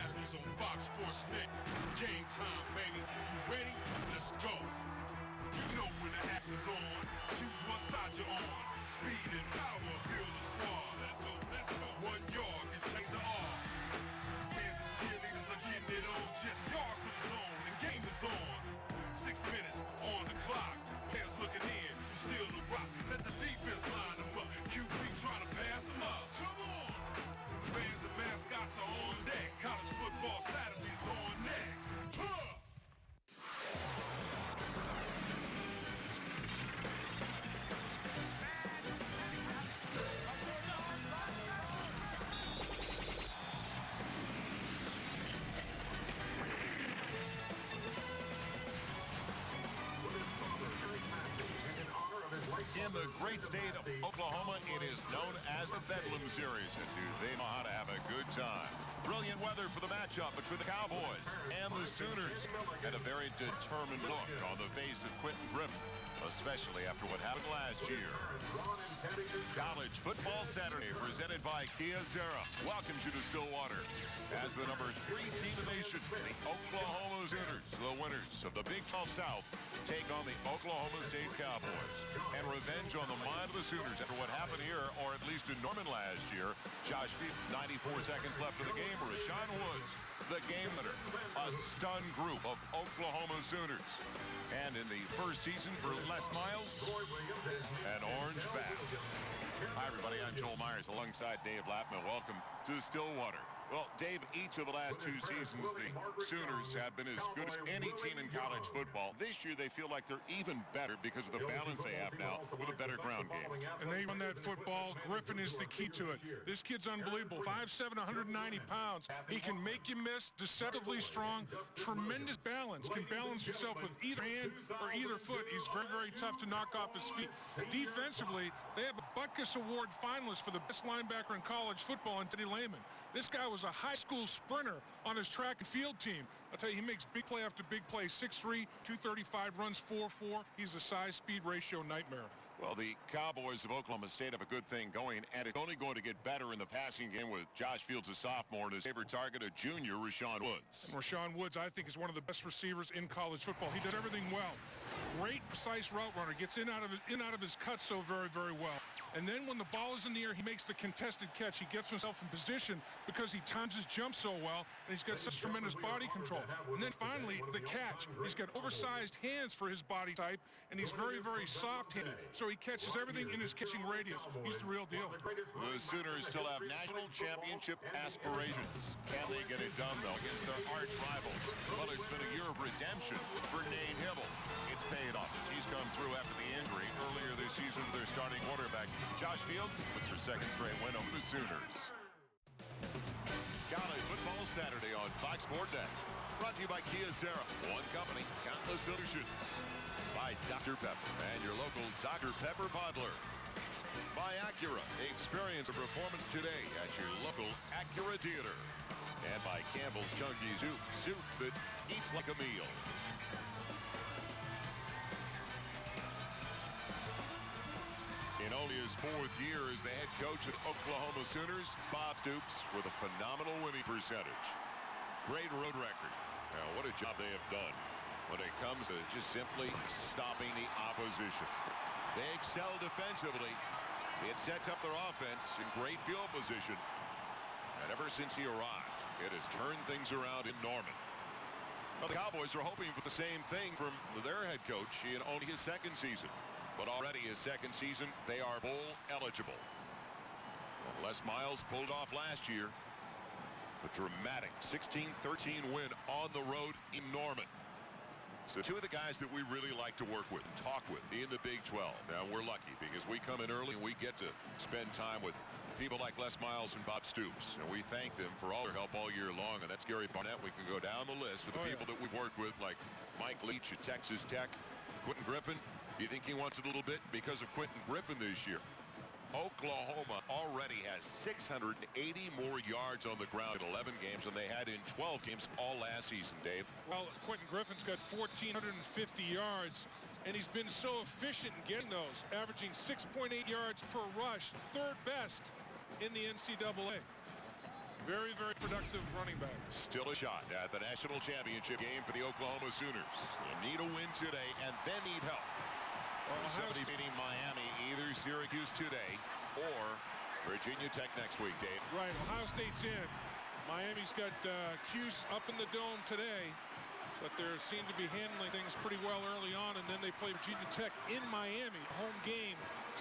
Saturdays on Fox Sports Net. It's game time, baby. You ready? Let's go. You know when the action's on. Choose what side you're on. Speed and power build a squad. Let's go, let's go. 1 yard can change the odds. Fans and cheerleaders are getting it on. Just yards to the zone. The game is on. 60 minutes on the clock. Players looking in to steal the rock. Let the defense line them up. QB trying to pass them up. Come on. Fans and mascots are on deck. College football Saturdays on next. Huh! In the great state of Oklahoma, it is known as the Bedlam Series. And do they know how to have a good time? Brilliant weather for the matchup between the Cowboys and the Sooners. And a very determined look on the face of Quentin Griffin, especially after what happened last year. College Football Saturday presented by Kia Serra welcomes you to Stillwater as the number 3 team in the nation, the Oklahoma Sooners, the winners of the Big 12 South, take on the Oklahoma State Cowboys. And revenge on the mind of the Sooners after what happened here, or at least in Norman last year. Josh Fields, 94 seconds left of the game. Rashaun Woods, the game winner. A stunned group of Oklahoma Sooners. And in the first season for Les Miles, an orange bat. Hi, everybody. I'm Joel Myers alongside Dave Lappman. Welcome to Stillwater. Well, Dave, each of the last 2 seasons, the Sooners have been as good as any team in college football. This year, they feel like they're even better because of the balance they have now with a better ground game. And they run that football. Griffin is the key to it. This kid's unbelievable. 5'7", 190 pounds. He can make you miss, deceptively strong, tremendous balance. Can balance himself with either hand or either foot. He's very, very tough to knock off his feet. Defensively, they have a Butkus Award finalist for the best linebacker in college football in Teddy Lehman. This guy was a high school sprinter on his track and field team. I'll tell you, he makes big play after big play. 6'3", 235, runs 4'4". He's a size-speed ratio nightmare. Well, the Cowboys of Oklahoma State have a good thing going, and it's only going to get better in the passing game with Josh Fields, a sophomore, and his favorite target, a junior, Rashaun Woods. And Rashaun Woods, I think, is one of the best receivers in college football. He does everything well. Great, precise route runner. Gets in out of his cut so very, very well. And then when the ball is in the air, he makes the contested catch. He gets himself in position because he times his jump so well, and he's got such tremendous body control. And then finally, the catch. He's got oversized hands for his body type, and he's very, very soft-handed. So he catches everything in his catching radius. He's the real deal. The Sooners still have national championship aspirations. Can they get it done, though, against their arch rivals? Well, it's been a year of redemption for Nate Hibble. It's paid off as he's come through after the injury earlier this season to their starting quarterback. Josh Fields with their second straight win over the Sooners. College Football Saturday on Fox Sports Net. Brought to you by Kia Serra. One company, countless solutions. By Dr. Pepper and your local Dr. Pepper bottler. By Acura. Experience a performance today at your local Acura dealer. And by Campbell's Chunky Soup. Soup that eats like a meal. In only his 4th year as the head coach of Oklahoma Sooners, Bob Stoops with a phenomenal winning percentage. Great road record. Now, what a job they have done when it comes to just simply stopping the opposition. They excel defensively. It sets up their offense in great field position. And ever since he arrived, it has turned things around in Norman. Well, the Cowboys are hoping for the same thing from their head coach in only his 2nd season. But already his 2nd season, they are bowl eligible. And Les Miles pulled off last year. A dramatic 16-13 win on the road in Norman. So 2 of the guys that we really like to work with and talk with in the Big 12. Now, we're lucky because we come in early and we get to spend time with people like Les Miles and Bob Stoops. And we thank them for all their help all year long. And that's Gary Barnett. We can go down the list of the people that we've worked with, like Mike Leach at Texas Tech, Quentin Griffin. You think he wants a little bit because of Quentin Griffin this year? Oklahoma already has 680 more yards on the ground in 11 games than they had in 12 games all last season, Dave. Well, Quentin Griffin's got 1,450 yards, and he's been so efficient in getting those, averaging 6.8 yards per rush, 3rd best in the NCAA. Very, very productive running back. Still a shot at the national championship game for the Oklahoma Sooners. They need a win today and then need help. Somebody beating Miami, either Syracuse today or Virginia Tech next week, Dave. Right, Ohio State's in. Miami's got Cuse up in the dome today, but they seem to be handling things pretty well early on, and then they play Virginia Tech in Miami. Home game,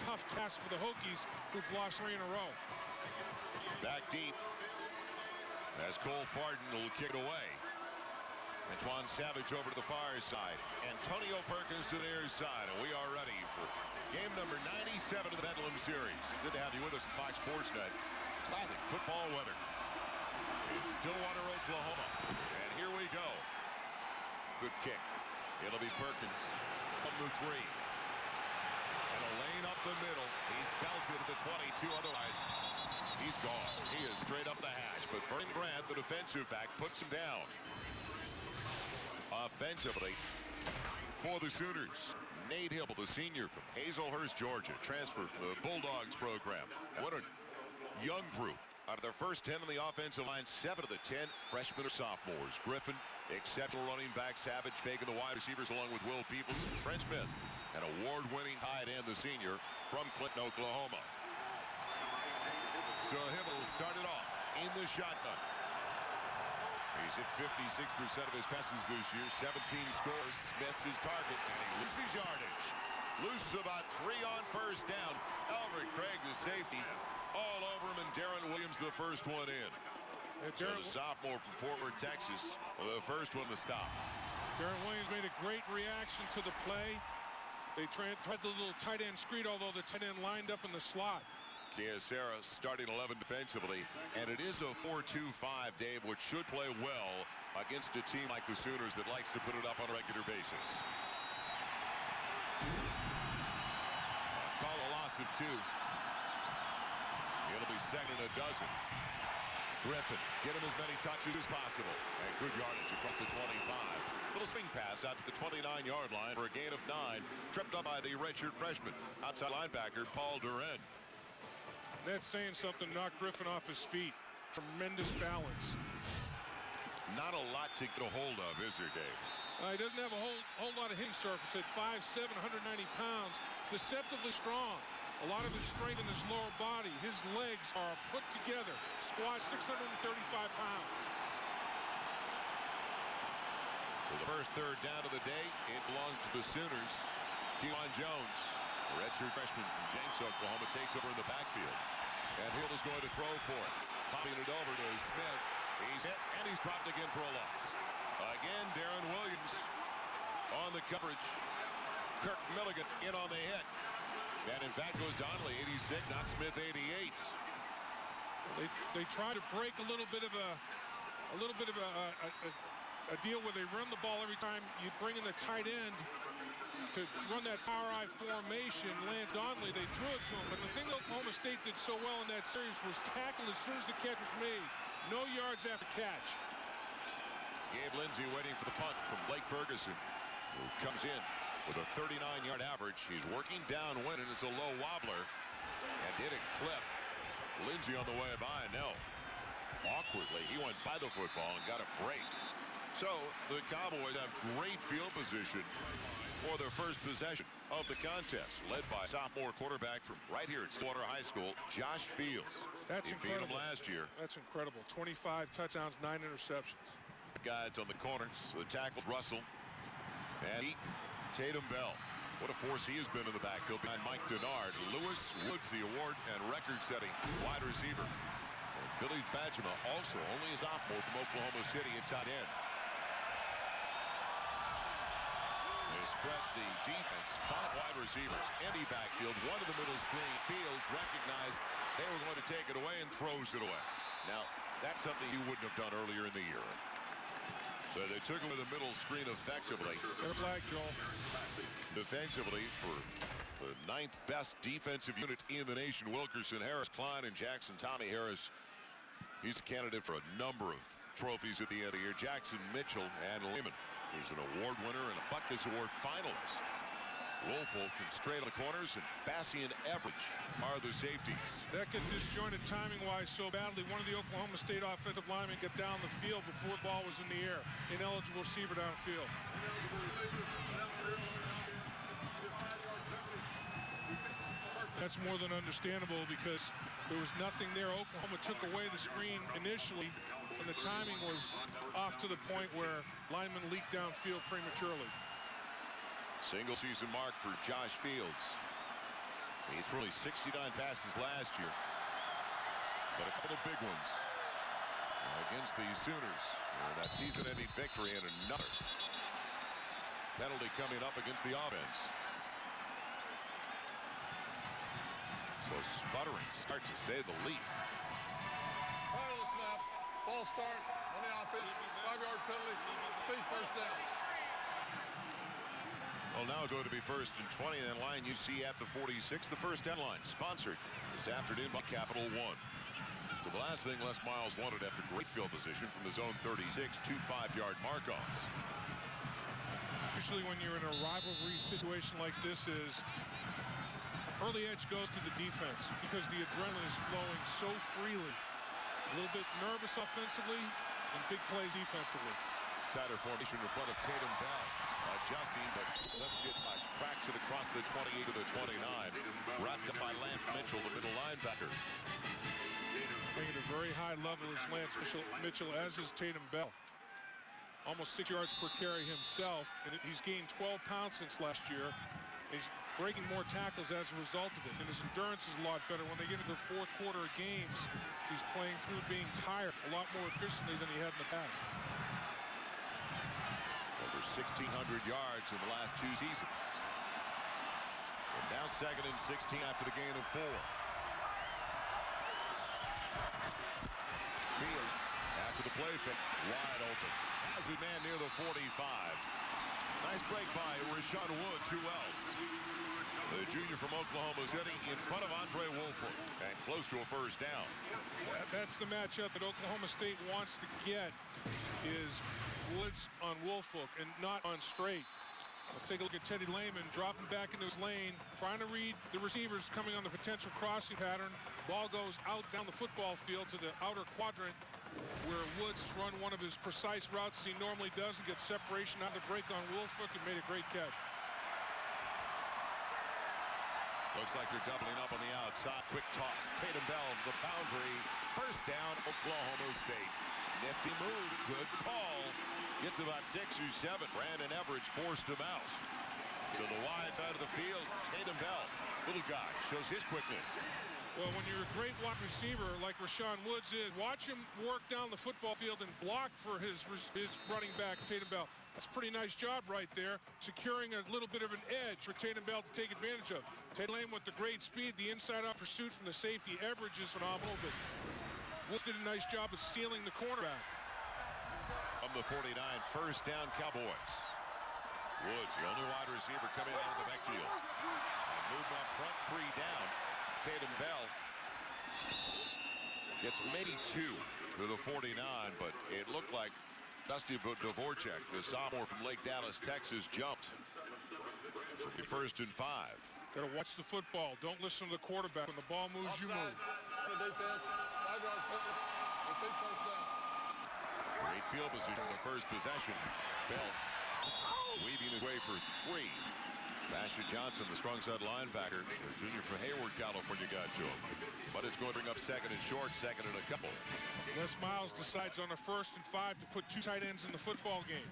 tough task for the Hokies, who've lost 3 in a row. Back deep as Cole Farden will kick it away. Antoine Savage over to the far side. Antonio Perkins to the near side, and we are ready for game number 97 of the Bedlam Series. Good to have you with us at Fox Sports Net. Classic football weather in Stillwater, Oklahoma. And here we go. Good kick. It'll be Perkins from the 3. And a lane up the middle. He's belted at the 22. Otherwise, he's gone. He is straight up the hash. But Vernon Grant, the defensive back, puts him down. Offensively for the Sooners, Nate Hill, the senior from Hazelhurst, Georgia, transferred from the Bulldogs program. What a young group. Out of their first 10 on the offensive line, 7 of the 10 freshmen or sophomores. Griffin, exceptional running back. Savage faking the wide receivers along with Will Peoples. Trent Smith, an award-winning tight end, the senior from Clinton, Oklahoma. So Himmel started off in the shotgun. He's hit 56% of his passes this year. 17 scores. Smith's his target, and he loses yardage. Loses about 3 on first down. Alfred Craig, the safety, all over him, and Darren Williams, the first one in. So the sophomore from Fort Worth, Texas, the first one to stop. Darren Williams made a great reaction to the play. They tried the little tight end screen, although the tight end lined up in the slot. Kyocera starting 11 defensively, and it is a 4-2-5, Dave, which should play well against a team like the Sooners that likes to put it up on a regular basis. Call a loss of 2. It'll be second and a dozen. Griffin, get him as many touches as possible, and good yardage across the 25. Little swing pass out to the 29-yard line for a gain of 9, tripped up by the redshirt freshman, outside linebacker Paul Duren. That's saying something. Knocked Griffin off his feet. Tremendous balance. Not a lot to get a hold of, is there, Dave? He doesn't have a whole lot of hitting surface. At 5'7", 190 pounds, deceptively strong. A lot of his strength in his lower body. His legs are put together. Squat 635 pounds. So the first third down of the day, it belongs to the Sooners. Keelan Jones, the redshirt freshman from Jenks, Oklahoma, takes over in the backfield. And Hill is going to throw for it. Popping it over to Smith. He's hit, and he's dropped again for a loss. Again, Darren Williams on the coverage. Kirk Milligan in on the hit. And in fact, goes Donnelly, 86, not Smith, 88. They try to break a little bit of a deal where they run the ball every time you bring in the tight end to run that power I formation. Lance Donnelly, they threw it to him. But the thing Oklahoma State did so well in that series was tackle as soon as the catch was made. No yards after catch. Gabe Lindsey waiting for the punt from Blake Ferguson, who comes in with a 39-yard average. He's working downwind, and it's a low wobbler. And did it clip Lindsey on the way by? No. Awkwardly, he went by the football and got a break. So the Cowboys have great field position for their first possession of the contest, led by sophomore quarterback from right here at Stillwater High School, Josh Fields. That's incredible. Beat him last year. That's incredible. 25 touchdowns, 9 interceptions. Guys on the corners. The tackles Russell and Tatum Bell. What a force he has been in the backfield behind Mike Denard. Lewis Woods, the award and record-setting wide receiver. And Billy Badgema, also only a sophomore from Oklahoma City at tight end. They spread the defense. 5 wide receivers. Empty backfield. One to the middle screen. Fields recognized they were going to take it away and throws it away. Now, that's something he wouldn't have done earlier in the year. So they took it with the middle screen effectively. They're flag, Joel. Defensively, for the 9th best defensive unit in the nation, Wilkerson, Harris, Klein, and Jackson. Tommy Harris, he's a candidate for a number of trophies at the end of the year. Jackson, Mitchell, and Lehman, who's an award winner and a Butkus Award finalist Woolfolk can straight on the corners, and Bassey and Everidge are the safeties. That gets disjointed timing-wise so badly. One of the Oklahoma State offensive linemen got down the field before the ball was in the air. Ineligible receiver downfield. That's more than understandable because there was nothing there. Oklahoma took away the screen initially, and the timing was off to the point where linemen leaked downfield prematurely. Single season mark for Josh Fields. He threw only 69 passes last year, but a couple of big ones against the Sooners. That season-ending victory, and another penalty coming up against the offense. So sputtering start, to say the least. Final snap, false start on the offense, 5-yard penalty, big first down. Well, now going to be 1st and 20, and line you see at the 46, the first down line, sponsored this afternoon by Capital One. So the last thing Les Miles wanted after great field position from the zone 36, 2 5-yard mark-offs. Usually when you're in a rivalry situation like this is, early edge goes to the defense because the adrenaline is flowing so freely. A little bit nervous offensively and big plays defensively. Tighter formation in front of Tatum Bell. Adjusting, but doesn't get much. Cracks it across the 28 to the 29. Wrapped up by Lance Mitchell, the middle linebacker. Playing at a very high level is Lance Mitchell, as is Tatum Bell. Almost 6 yards per carry himself, and he's gained 12 pounds since last year. He's breaking more tackles as a result of it, and his endurance is a lot better. When they get into the fourth quarter of games, he's playing through being tired a lot more efficiently than he had in the past. Over 1,600 yards in the last 2 seasons. And now 2nd and 16 after the gain of 4. Fields, after the play fake, wide open. Hazard man near the 45. Nice break by Rashaun Woods. Who else? The junior from Oklahoma City in front of Andre Woolfolk and close to a first down. That's the matchup that Oklahoma State wants to get, is Woods on Woolfolk and not on straight. Let's take a look at Teddy Lehman dropping back into his lane, trying to read the receivers coming on the potential crossing pattern. Ball goes out down the football field to the outer quadrant where Woods has run one of his precise routes as he normally does and gets separation out of the break on Woolfolk and made a great catch. Looks like they're doubling up on the outside. Quick toss. Tatum Bell to the boundary. First down, Oklahoma State. Nifty move. Good call. Gets about 6 or 7. Brandon Everidge forced him out. So the wide side of the field, Tatum Bell. Little guy shows his quickness. Well, when you're a great wide receiver like Rashaun Woods is, watch him work down the football field and block for his running back, Tatum Bell. That's a pretty nice job right there, securing a little bit of an edge for Tatum Bell to take advantage of. Teddy Lehman with the great speed, the inside-out pursuit from the safety. Everidge is phenomenal, but Woods did a nice job of stealing the cornerback. From the 49, first down Cowboys. Woods, the only wide receiver coming out of the backfield. And moving up front, 3 down. Tatum Bell gets maybe 2 to the 49, but it looked like Dusty Dvorak, the sophomore from Lake Dallas, Texas, jumped. So it'll be 1st and 5. Got to watch the football. Don't listen to the quarterback. When the ball moves, you move. The defense, 5-yard penalty, a big first down. Great field position, the first possession. Bell weaving his way for 3. Basher Johnson, the strong side linebacker, the junior from Hayward, California, got to him. But it's going to bring up 2nd and short, 2nd and a couple. Les Miles decides on a 1st and 5 to put 2 tight ends in the football game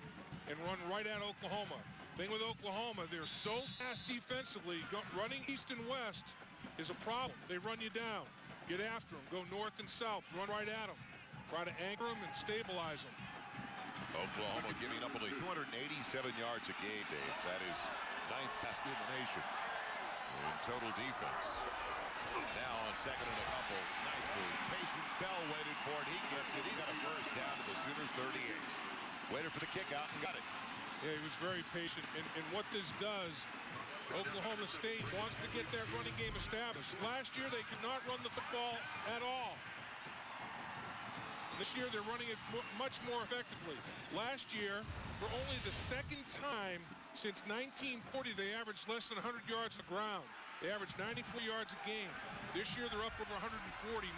and run right at Oklahoma. Thing with Oklahoma, they're so fast defensively. Running east and west is a problem. They run you down. Get after them. Go north and south. Run right at them. Try to anchor them and stabilize them. Oklahoma giving up only 287 yards a game, Dave. That is 9th best in the nation in total defense. Now on 2nd and a couple. Nice move. Patience. Bell waited for it. He gets it. He got a first down to the Sooners 38. Waited for the kick out and got it. Yeah, he was very patient. And what this does, Oklahoma State wants to get that running game established. Last year, they could not run the football at all. This year, they're running it much more effectively. Last year, for only the 2nd time Since 1940, they averaged less than 100 yards on the ground. They averaged 94 yards a game. This year, they're up over 140,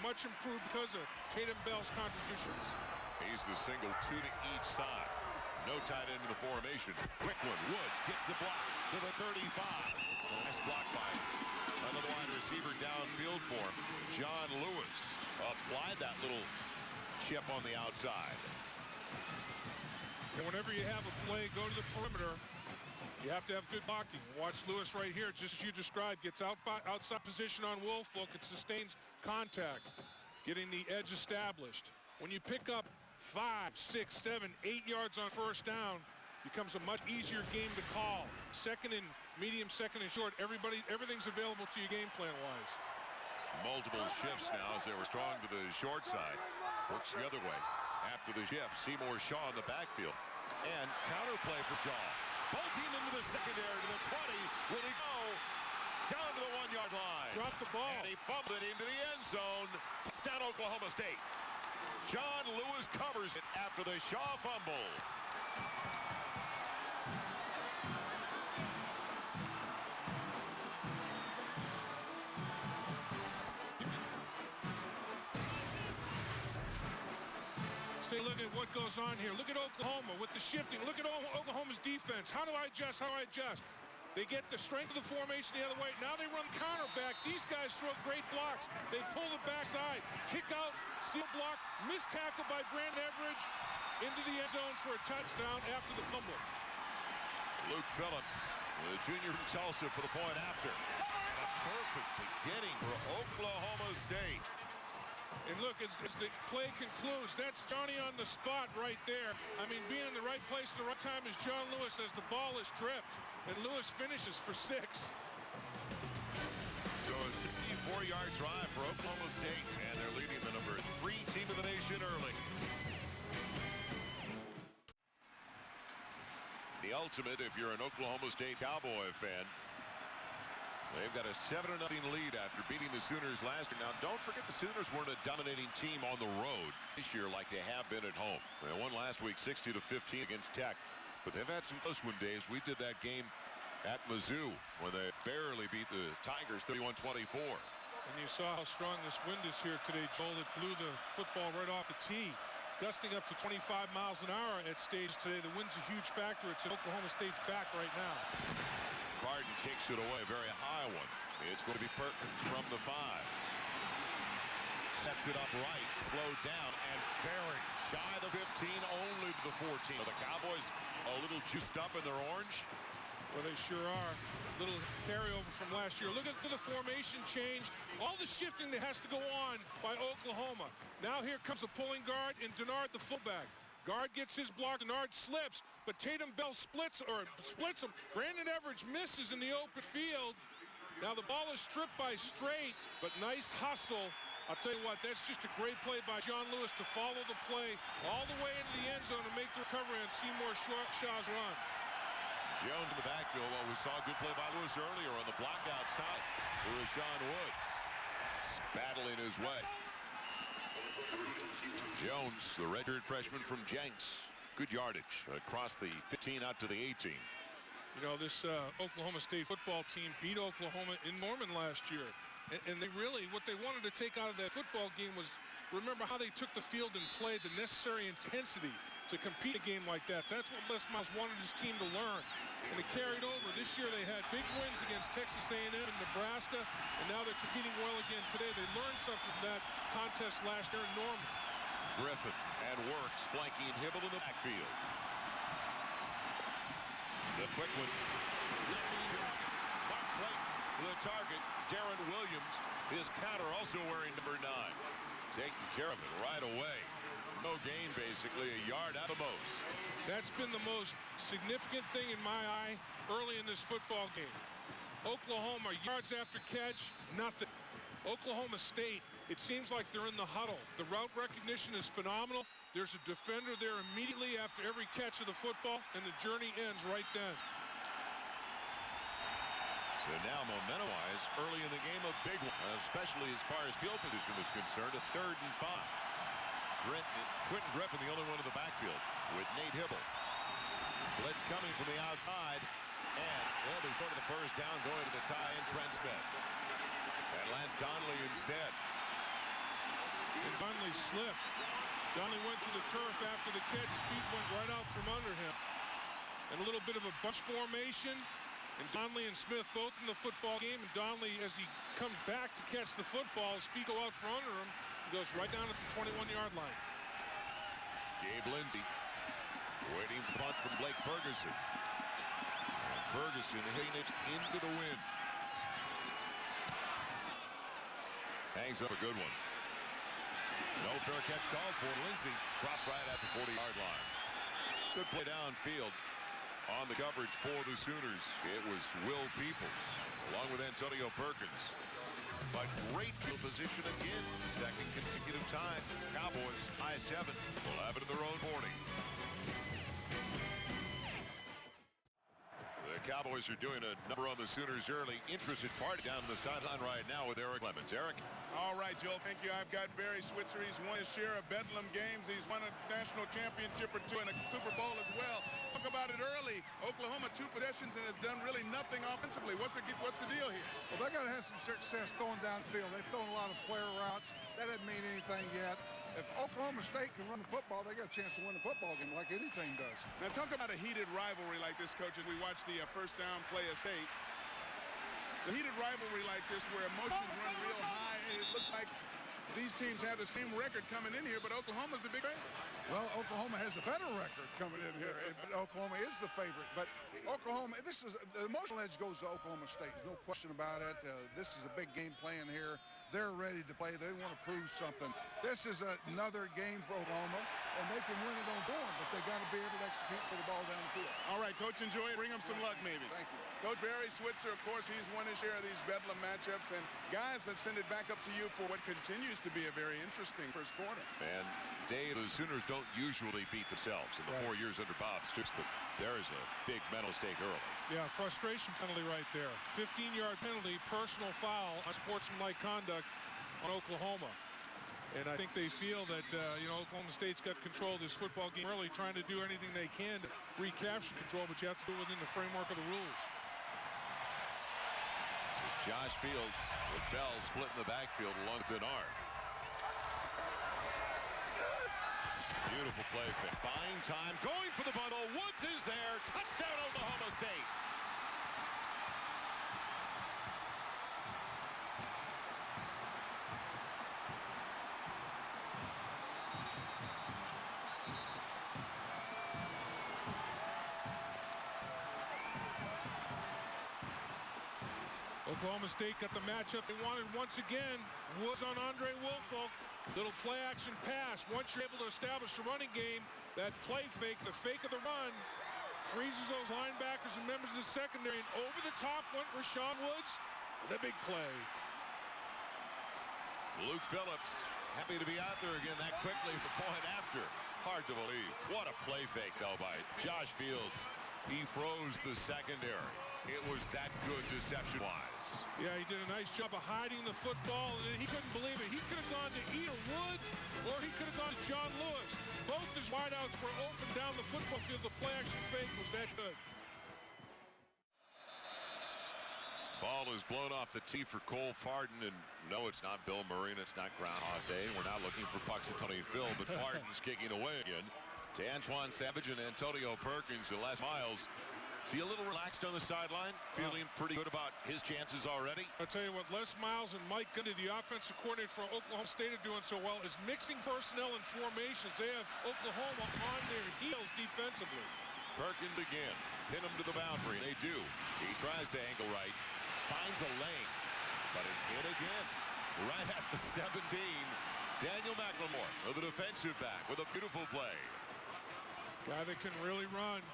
much improved because of Tatum Bell's contributions. He's the single, 2 to each side. No tight end in the formation. Quick one. Woods gets the block to the 35. Nice block by another wide receiver downfield for him. John Lewis applied that little chip on the outside. And whenever you have a play go to the perimeter, you have to have good blocking. Watch Lewis right here, just as you described, gets outside position on Wolf. Look, it sustains contact, getting the edge established. When you pick up 5, 6, 7, 8 yards on first down, becomes a much easier game to call. Second and medium, second and short, everything's available to you game plan-wise. Multiple shifts now as they were strong to the short side. Works the other way. After the shift, Seymour Shaw in the backfield. And counterplay for Shaw. Bolting into the secondary to the 20. Will he go down to the 1-yard line? Drop the ball. And he fumbled it into the end zone. Touchdown, Oklahoma State. John Lewis covers it after the Shaw fumble. Stay look at what goes on here. Look at Oklahoma with the shifting. Look at Oklahoma's defense. How do I adjust? How do I adjust? They get the strength of the formation the other way. Now they run counter back. These guys throw great blocks. They pull the backside. Kick out, seal block, missed tackle by Brandon Everidge into the end zone for a touchdown after the fumble. Luke Phillips, the junior from Tulsa for the point after. And a perfect beginning for Oklahoma State. And look, as the play concludes, that's Johnny on the spot right there. I mean, being in the right place at the right time is John Lewis as the ball is tripped. And Lewis finishes for 6. So a 64-yard drive for Oklahoma State, and they're leading the number 3 team of the nation early. The ultimate if you're an Oklahoma State Cowboy fan. They've got a 7-0 lead after beating the Sooners last year. Now, don't forget the Sooners weren't a dominating team on the road this year like they have been at home. They won last week 60-15 against Tech, but they've had some close one days. We did that game at Mizzou when they barely beat the Tigers 31-24. And you saw how strong this wind is here today, Joel. It blew the football right off the tee, gusting up to 25 miles an hour at stage today. The wind's a huge factor. It's at Oklahoma State's back right now. Varden kicks it away, a very high one. It's going to be Perkins from the 5. Sets it up right, slowed down, and Barrett shy of the 15, only to the 14. The Cowboys a little juiced up in their orange. Well, they sure are. Little carryover from last year. Look at the formation change. All the shifting that has to go on by Oklahoma. Now here comes the pulling guard and Denard, the fullback. Guard gets his block, Denard slips, but Tatum Bell splits him. Brandon Everidge misses in the open field. Now the ball is stripped by Straight, but nice hustle. I'll tell you what, that's just a great play by John Lewis to follow the play all the way into the end zone and make the recovery on Seymour Shaw's run. Jones in the backfield. Well, we saw a good play by Lewis earlier on the block outside. Rashaun Woods battling his way. Jones, the redshirt freshman from Jenks. Good yardage across the 15 out to the 18. You know, this Oklahoma State football team beat Oklahoma in Norman last year. And they really, what they wanted to take out of that football game was, remember how they took the field and played the necessary intensity to compete a game like that. That's what Les Miles wanted his team to learn. And it carried over. This year they had big wins against Texas A&M and Nebraska, and now they're competing well again today. They learned something from that contest last year in Norman. Griffin and Works flanking Hibble in the backfield. The quick one. Mark Clayton, the target. Darren Williams, his counter, also wearing number 9. Taking care of it right away. No gain, basically, a yard at the most. That's been the most significant thing in my eye early in this football game. Oklahoma, yards after catch, nothing. Oklahoma State, it seems like they're in the huddle. The route recognition is phenomenal. There's a defender there immediately after every catch of the football, and the journey ends right then. So now, momentum-wise, early in the game, a big one, especially as far as field position is concerned, a 3rd and 5. Quentin Griffin, the only one in the backfield, with Nate Hibble. Blitz coming from the outside. And they'll be short of the first down going to the tie in Trent Smith. And Lance Donnelly instead. And Donnelly slipped. Donnelly went to the turf after the catch. His feet went right out from under him. And a little bit of a bunch formation. And Donnelly and Smith both in the football game. And Donnelly, as he comes back to catch the football, his feet go out from under him. He goes right down at the 21-yard line. Gabe Lindsey waiting for the punt from Blake Ferguson. And Ferguson hitting it into the wind. Hangs up a good one. No fair catch called for. Lindsey dropped right at the 40-yard line. Good play downfield on the coverage for the Sooners. It was Will Peoples along with Antonio Perkins. But great field position again. Second consecutive time. Cowboys high 7 will have it in their own morning. The Cowboys are doing a number on the Sooners early. Interested party down the sideline right now with Eric Lemons. Eric? All right, Joel, thank you. I've got Barry Switzer. He's won his share of Bedlam games. He's won a national championship or two and a Super Bowl as well. Talk about it early. Oklahoma 2 possessions and has done really nothing offensively. What's the deal here? Well, they got to have some success throwing downfield. They've thrown a lot of flare routes. That doesn't mean anything yet. If Oklahoma State can run the football, they got a chance to win the football game like any team does. Now, talk about a heated rivalry like this, Coach, as we watch the first down play of State. The heated rivalry like this where emotions run real high, and it looks like these teams have the same record coming in here, but Oklahoma's the big favorite. Well, Oklahoma has a better record coming in here, but Oklahoma is the favorite. But Oklahoma, the emotional edge goes to Oklahoma State. There's no question about it. This is a big game plan here. They're ready to play. They want to prove something. This is another game for Oklahoma, and they can win it on going, but they got to be able to execute for the ball down the field. All right, Coach, enjoy it. Bring them some luck, maybe. Thank you. Coach Barry Switzer, of course, he's won his share of these Bedlam matchups. And, guys, let's send it back up to you for what continues to be a very interesting first quarter. And, Dave, the Sooners don't usually beat themselves in the 4 years under Bob Stoops, but there is a big mental stake early. Yeah, frustration penalty right there. 15-yard penalty, personal foul on sportsmanlike conduct on Oklahoma. And I think they feel that, Oklahoma State's got control of this football game early, trying to do anything they can to recapture control, but you have to do it within the framework of the rules. So Josh Fields with Bell split in the backfield along with Denard. Beautiful play fake. Buying time, going for the bundle. Woods is there. Touchdown, Oklahoma State. Oklahoma State got the matchup they wanted once again. Woods on Andre Woolfolk. Little play action pass. Once you're able to establish a running game, that play fake, the fake of the run, freezes those linebackers and members of the secondary. And over the top went Rashaun Woods with a big play. Luke Phillips happy to be out there again that quickly for point after. Hard to believe. What a play fake, though, by Josh Fields. He froze the secondary. It was that good deception-wise. Yeah, he did a nice job of hiding the football, and he couldn't believe it. He could have gone to either Woods or he could have gone to John Lewis. Both his wideouts were open down the football field. The play-action fake was that good. Ball is blown off the tee for Cole Farden, and no, it's not Bill Murray, and it's not Groundhog Day. We're not looking for Puxatony Phil, but Farden's kicking away again to Antoine Savage and Antonio Perkins and Les Miles. Is he a little relaxed on the sideline? Feeling pretty good about his chances already? I'll tell you what, Les Miles and Mike Gundy, the offensive coordinator for Oklahoma State, are doing so well is mixing personnel and formations. They have Oklahoma on their heels defensively. Perkins again. Pin him to the boundary. They do. He tries to angle right. Finds a lane. But is hit again. Right at the 17. Daniel McLemore, the defensive back, with a beautiful play. Guy that can really run.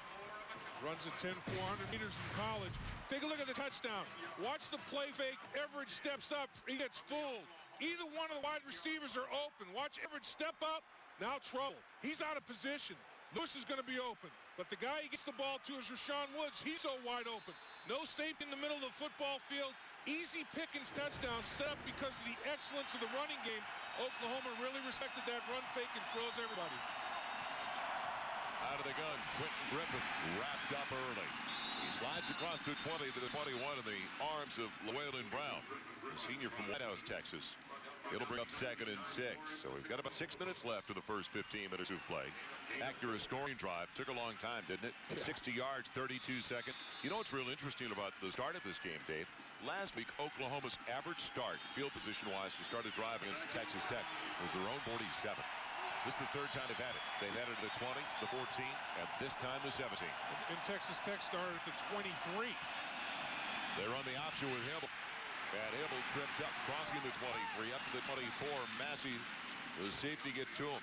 Runs a 10, 400 meters in college. Take a look at the touchdown. Watch the play fake. Everett steps up. He gets fooled. Either one of the wide receivers are open. Watch Everett step up. Now trouble. He's out of position. Lewis is going to be open. But the guy he gets the ball to is Rashaun Woods. He's so wide open. No safety in the middle of the football field. Easy pickings touchdown set up because of the excellence of the running game. Oklahoma really respected that run fake and froze everybody. Out of the gun, Quentin Griffin wrapped up early. He slides across the 20 to the 21 in the arms of Llewellyn Brown, the senior from White House, Texas. It'll bring up 2nd and 6. So we've got about 6 minutes left in the first 15 minutes of play. Accurate scoring drive. Took a long time, didn't it? 60 yards, 32 seconds. You know what's real interesting about the start of this game, Dave? Last week, Oklahoma's average start, field position-wise, to start a drive against Texas Tech was their own 47. This is the third time they've had it. They've had it at the 20, the 14, and this time the 17. And Texas Tech started at the 23. They run the option with Hibble. And Hibble tripped up, crossing the 23, up to the 24. Massey, the safety, gets to him.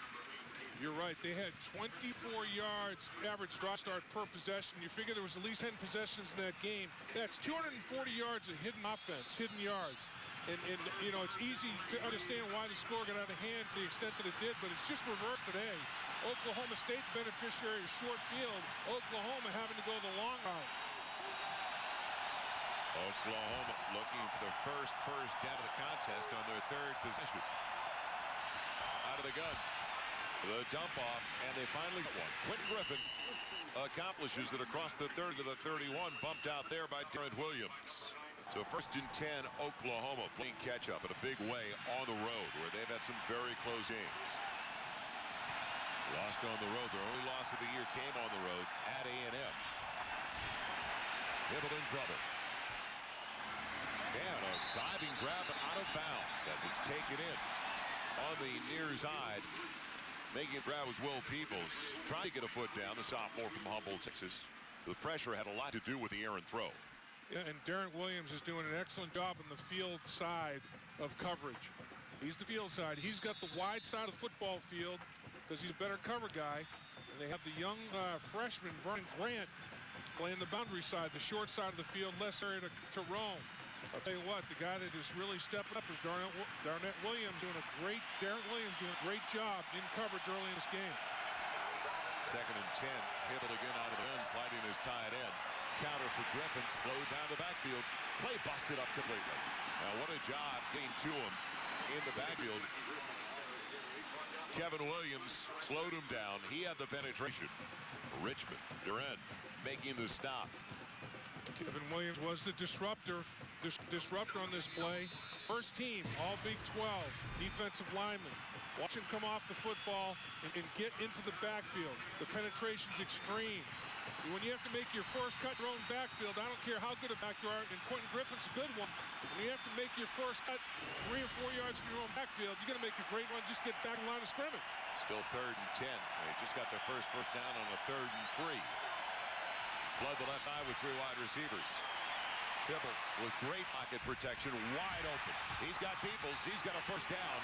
You're right. They had 24 yards average drive start per possession. You figure there was at least 10 possessions in that game. That's 240 yards of hidden offense, hidden yards. And you know, it's easy to understand why the score got out of hand to the extent that it did, but it's just reversed today. Oklahoma State's beneficiary of short field. Oklahoma having to go the long route. Oklahoma looking for the first down of the contest on their third possession. Out of the gun. The dump off, and they finally get one. Quentin Griffin accomplishes it across the 30 to the 31, bumped out there by Darren Williams. So 1st and 10, Oklahoma playing catch-up in a big way on the road, where they've had some very close games. Lost on the road. Their only loss of the year came on the road at A&M. Hibble in trouble. And a diving grab out of bounds as it's taken in on the near side. Making it grab was Will Peoples. Trying to get a foot down, the sophomore from Humboldt, Texas. The pressure had a lot to do with the errant throw. Yeah, and Darren Williams is doing an excellent job on the field side of coverage. He's the field side. He's got the wide side of the football field because he's a better cover guy. And they have the young freshman, Vernon Grant, playing the boundary side, the short side of the field, less area to roam. I'll tell you what, the guy that is really stepping up is Darren Williams doing a great job in coverage early in this game. 2nd and 10. Hibble again out of the gun, sliding his tight end. Counter for Griffin, slowed down the backfield. Play busted up completely. Now what a job getting to him in the backfield. Kevin Williams slowed him down. He had the penetration. Richmond, Duran making the stop. Kevin Williams was the disruptor on this play. First team, all Big 12, defensive lineman. Watch him come off the football and get into the backfield. The penetration's extreme. When you have to make your first cut your own backfield, I don't care how good a back you are, and Quentin Griffin's a good one. When you have to make your first cut 3 or 4 yards from your own backfield, you're going to make a great run, just get back in line of scrimmage. Still 3rd and 10. They just got their first down on a 3rd and 3. Flood the left side with 3 wide receivers. Hibble with great pocket protection, wide open. He's got Peoples. He's got a first down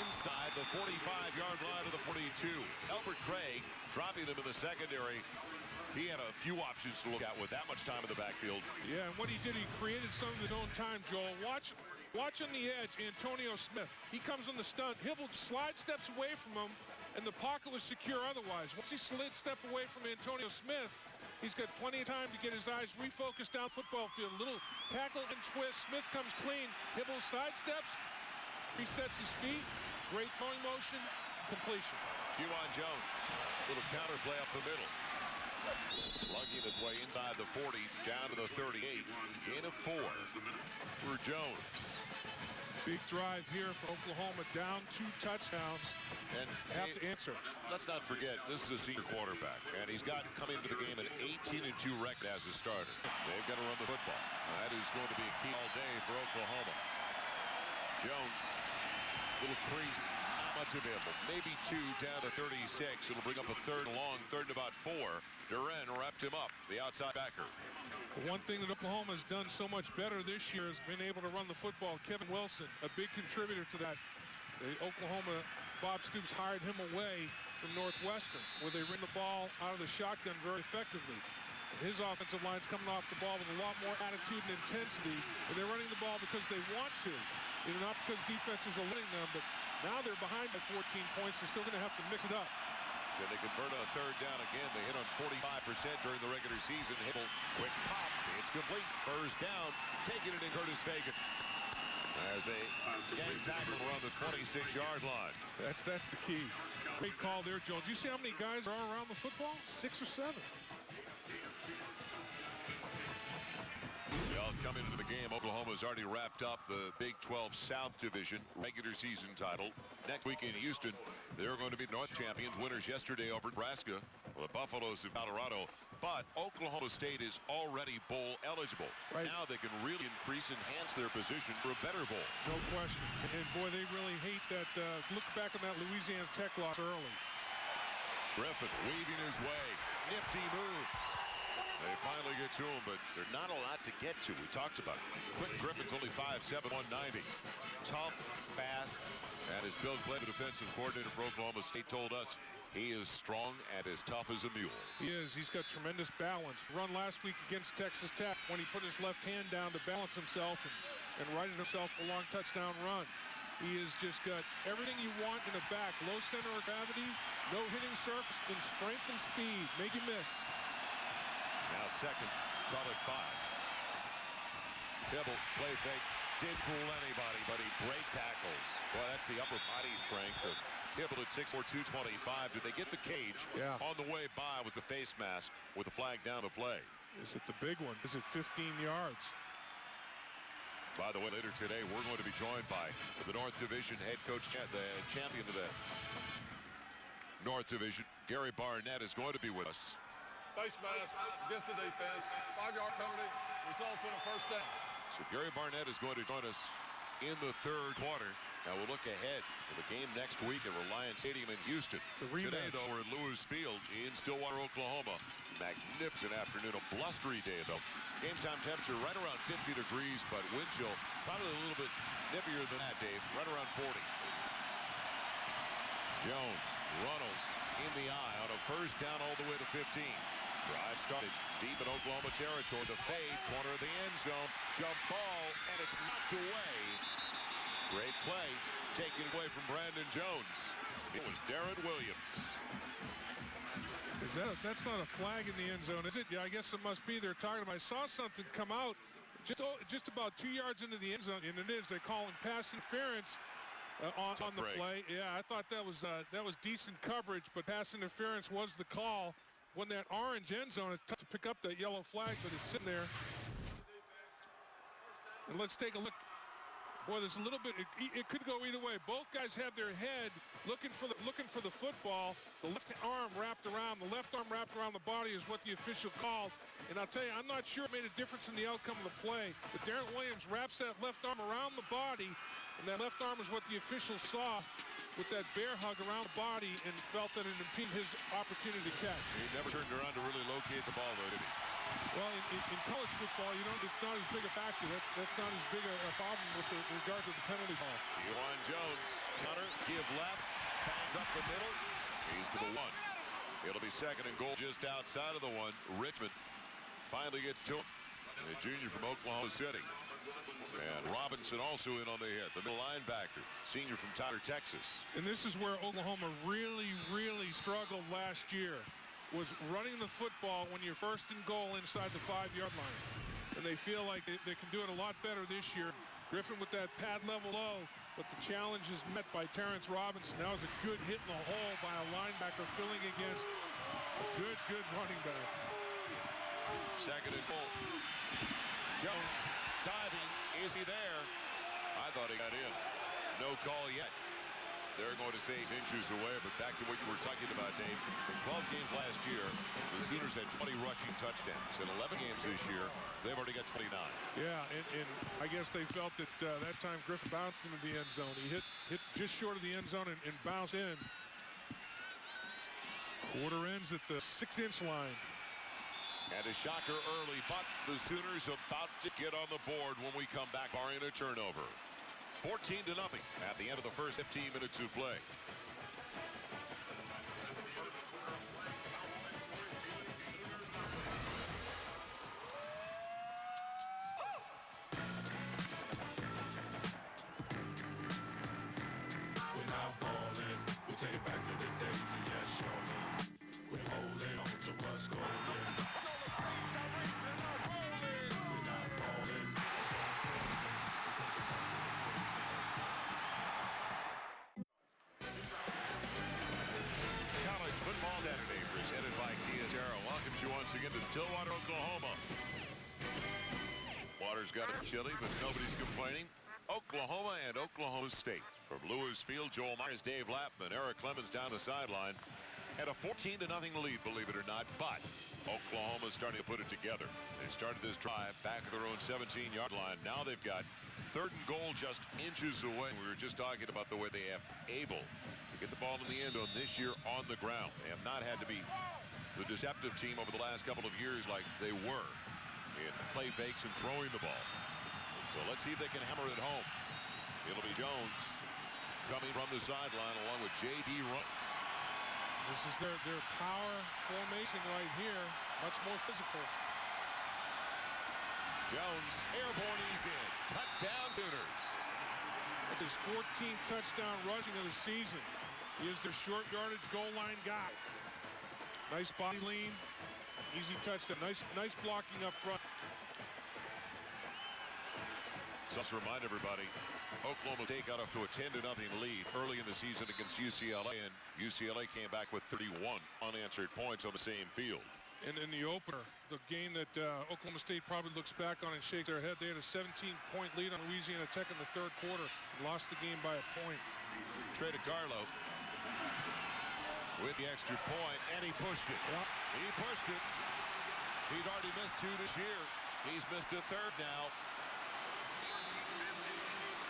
inside the 45-yard line of the 42. Albert Craig dropping him in the secondary. He had a few options to look at with that much time in the backfield. Yeah, and what he did, he created some of his own time, Joel. Watch on the edge, Antonio Smith. He comes on the stunt. Hibble slide steps away from him, and the pocket was secure otherwise. Once he step away from Antonio Smith, he's got plenty of time to get his eyes refocused down football field. Little tackle and twist. Smith comes clean. Hibble sidesteps, resets his feet. Great throwing motion, completion. Juwan Jones, little counter play up the middle. Slugging his way inside the 40, down to the 38. Gain of 4 for Jones. Big drive here for Oklahoma, down 2 touchdowns. And have to answer. Let's not forget, this is a senior quarterback, and he's got coming into the game an 18-2 record as a starter. They've got to run the football. That is going to be a key all day for Oklahoma. Jones, little crease, not much available. Maybe 2 down to 36. It'll bring up a 3rd and long, 3rd and about 4. Duran wrapped him up, the outside backer. The one thing that Oklahoma has done so much better this year has been able to run the football. Kevin Wilson, a big contributor to that. Oklahoma, Bob Stoops hired him away from Northwestern, where they ran the ball out of the shotgun very effectively. And his offensive line's coming off the ball with a lot more attitude and intensity, and they're running the ball because they want to. Not because defenses are letting them, but now they're behind by 14 points. They're still going to have to mix it up. Can they convert on a 3rd down again? They hit on 45% during the regular season. Hibble, quick pop. It's complete. First down. Taking it in Curtis Fagan. As a gang tackle around the 26-yard line. That's the key. Great call there, Jones. You see how many guys are around the football? 6 or 7. coming into the game. Oklahoma's already wrapped up the Big 12 South Division regular season title. Next week in Houston, they're going to be the North champions, winners yesterday over Nebraska. Well, the Buffaloes of Colorado. But Oklahoma State is already bowl eligible. Right. Now they can really enhance their position for a better bowl. No question. And boy, they really hate that. Look back on that Louisiana Tech loss early. Griffin weaving his way. Nifty moves. They finally get to him, but there's not a lot to get to. We talked about it. Quentin Griffin's only 5'7", 190. Tough, fast, and as Bill Clay, the defensive coordinator for Oklahoma State, told us, he is strong and as tough as a mule. He is. He's got tremendous balance. The run last week against Texas Tech when he put his left hand down to balance himself and righted himself a long touchdown run. He has just got everything you want in a back. Low center of gravity, no hitting surface, and strength and speed. Make you miss. Now second, call it 5. Hibble, play fake, didn't fool anybody, but he breaks tackles. Well, that's the upper body strength of Hibble at 6'4", 225. Did they get the cage on the way by with the face mask with the flag down to play? Is it the big one? Is it 15 yards? By the way, later today, we're going to be joined by the North Division head coach, the champion of the North Division, Gary Barnett, is going to be with us. Face mask against the defense. 5-yard penalty results in a first down. So Gary Barnett is going to join us in the third quarter. Now we'll look ahead to the game next week at Reliance Stadium in Houston. Today, though, we're at Lewis Field in Stillwater, Oklahoma. Magnificent afternoon, a blustery day, though. Game time temperature right around 50 degrees, but wind chill probably a little bit nippier than that, Dave, right around 40. Jones, Runnels in the eye on a first down all the way to 15. Drive started deep in Oklahoma territory. The fade, corner of the end zone. Jump ball, and it's knocked away. Great play, taken away from Brandon Jones. It was Darren Williams. That's not a flag in the end zone, is it? Yeah, I guess it must be. They're talking about. I saw something come out just about 2 yards into the end zone, and it is. They call him pass interference on the play. Yeah, I thought that was decent coverage, but pass interference was the call. When that orange end zone, it's tough to pick up that yellow flag, but it's sitting there. And let's take a look. Boy, there's a little bit. It could go either way. Both guys have their head looking for the football. The left arm wrapped around. The left arm wrapped around the body is what the official called. And I'll tell you, I'm not sure it made a difference in the outcome of the play. But Darren Williams wraps that left arm around the body, and that left arm is what the official saw with that bear hug around the body and felt that it impeded his opportunity to catch. He never turned around to really locate the ball, though, did he? Well, in college football, it's not as big a factor. That's not as big a problem with regard to the penalty ball. Juwan Jones, counter, give left, pass up the middle. He's to the 1. It'll be second and goal just outside of the 1. Richmond finally gets to him. The junior from Oklahoma City. And Robinson also in on the hit, the middle linebacker, senior from Tyler, Texas. And this is where Oklahoma really, really struggled last year, was running the football when you're first and goal inside the 5-yard line. And they feel like they can do it a lot better this year. Griffin with that pad level low, but the challenge is met by Terrence Robinson. That was a good hit in the hole by a linebacker filling against a good running back. Second and goal. Jones diving. Is he there? I thought he got in. No call yet. They're going to say he's inches away, but back to what you were talking about, Dave. In 12 games last year, the Sooners had 20 rushing touchdowns. In 11 games this year, they've already got 29. Yeah, and I guess they felt that that time Griffin bounced into the end zone. He hit just short of the end zone and bounced in. Quarter ends at the 6-inch line. And a shocker early, but the Sooners about to get on the board when we come back, barring a turnover. 14-0 at the end of the first 15 minutes of play. We're not falling, we take it back to the days of yes, surely. We're holding on to what's going on. Saturday, presented by Kia Terra, welcomes you once again to Stillwater, Oklahoma. Water's got a chilly, but nobody's complaining. Oklahoma and Oklahoma State. From Lewisfield, Joel Myers, Dave Lappman, Eric Clemens down the sideline. At a 14-0 lead, believe it or not, but Oklahoma's starting to put it together. They started this drive back at their own 17-yard line. Now they've got 3rd and goal just inches away. We were just talking about the way they have able to get the ball in the end zone this year on the ground. They have not had to be the deceptive team over the last couple of years like they were in play fakes and throwing the ball. So let's see if they can hammer it home. It'll be Jones coming from the sideline along with J.D. Runs. This is their power formation right here. Much more physical. Jones, airborne, he's in. Touchdown, Sooners. That's his 14th touchdown rushing of the season. He is their short yardage goal line guy. Nice body lean, easy touchdown. Nice blocking up front. So let's remind everybody, Oklahoma State got off to a 10-0 lead early in the season against UCLA, and UCLA came back with 31 unanswered points on the same field. And in the opener, the game that Oklahoma State probably looks back on and shakes their head, they had a 17-point lead on Louisiana Tech in the 3rd quarter and lost the game by a point. Trey DeCarlo with the extra point, and he pushed it. Yep. He pushed it. He'd already missed 2 this year. He's missed a 3rd now.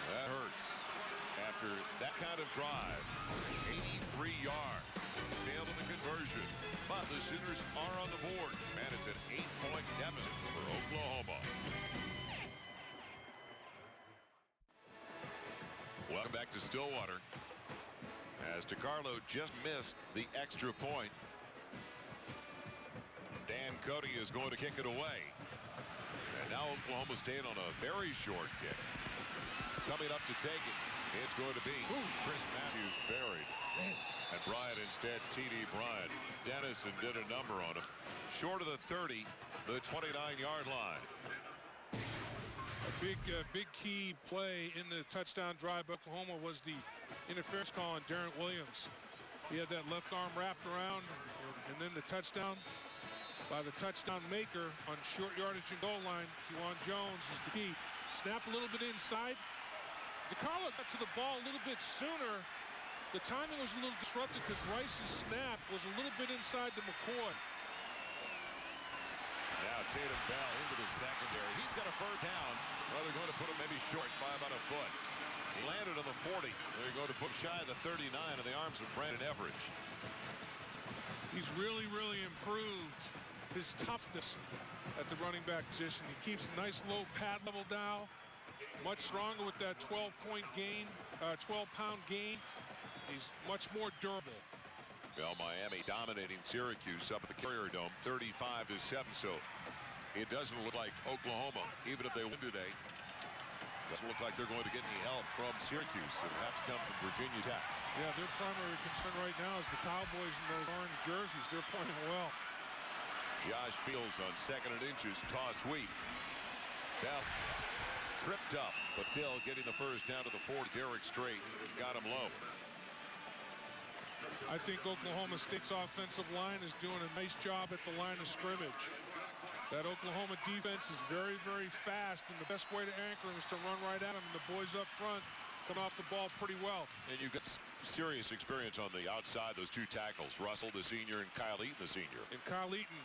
That hurts. After that kind of drive, 83 yards. Failed in the conversion. But the Sooners are on the board. And it's an 8-point deficit for Oklahoma. Welcome back to Stillwater. As DeCarlo just missed the extra point. Dan Cody is going to kick it away. And now Oklahoma State on a very short kick. Coming up to take it, it's going to be Chris Matthews buried. And Bryant instead, T.D. Bryant. Dennison did a number on him. Short of the 30, the 29-yard line. A big key play in the touchdown drive by Oklahoma was the interference call on Darren Williams. He had that left arm wrapped around, and then the touchdown by the touchdown maker on short yardage and goal line. Kewan Jones is the key. Snap a little bit inside. DeCarlo got to the ball a little bit sooner. The timing was a little disrupted because Rice's snap was a little bit inside the McCoy. Now Tatum Bell into the secondary. He's got a 1st down. Well, they're going to put him maybe short by about a foot. He landed on the 40. They're going to put shy of the 39 in the arms of Brandon Everidge. He's really improved his toughness at the running back position. He keeps a nice low pad level down. Much stronger with that 12-point gain, 12-pound gain. He's much more durable. Well, Miami dominating Syracuse up at the Carrier Dome, 35-7. So it doesn't look like Oklahoma, even if they win today, doesn't look like they're going to get any help from Syracuse. It'll have to come from Virginia Tech. Yeah, their primary concern right now is the Cowboys in those orange jerseys. They're playing well. Josh Fields on 2nd and inches, toss sweep. Bell tripped up, but still getting the 1st down to the 40. Derek Strait got him low. I think Oklahoma State's offensive line is doing a nice job at the line of scrimmage. That Oklahoma defense is very fast, and the best way to anchor them is to run right at them. And the boys up front come off the ball pretty well. And you've got serious experience on the outside, those 2 tackles, Russell, the senior, and Kyle Eaton, the senior. And Kyle Eaton,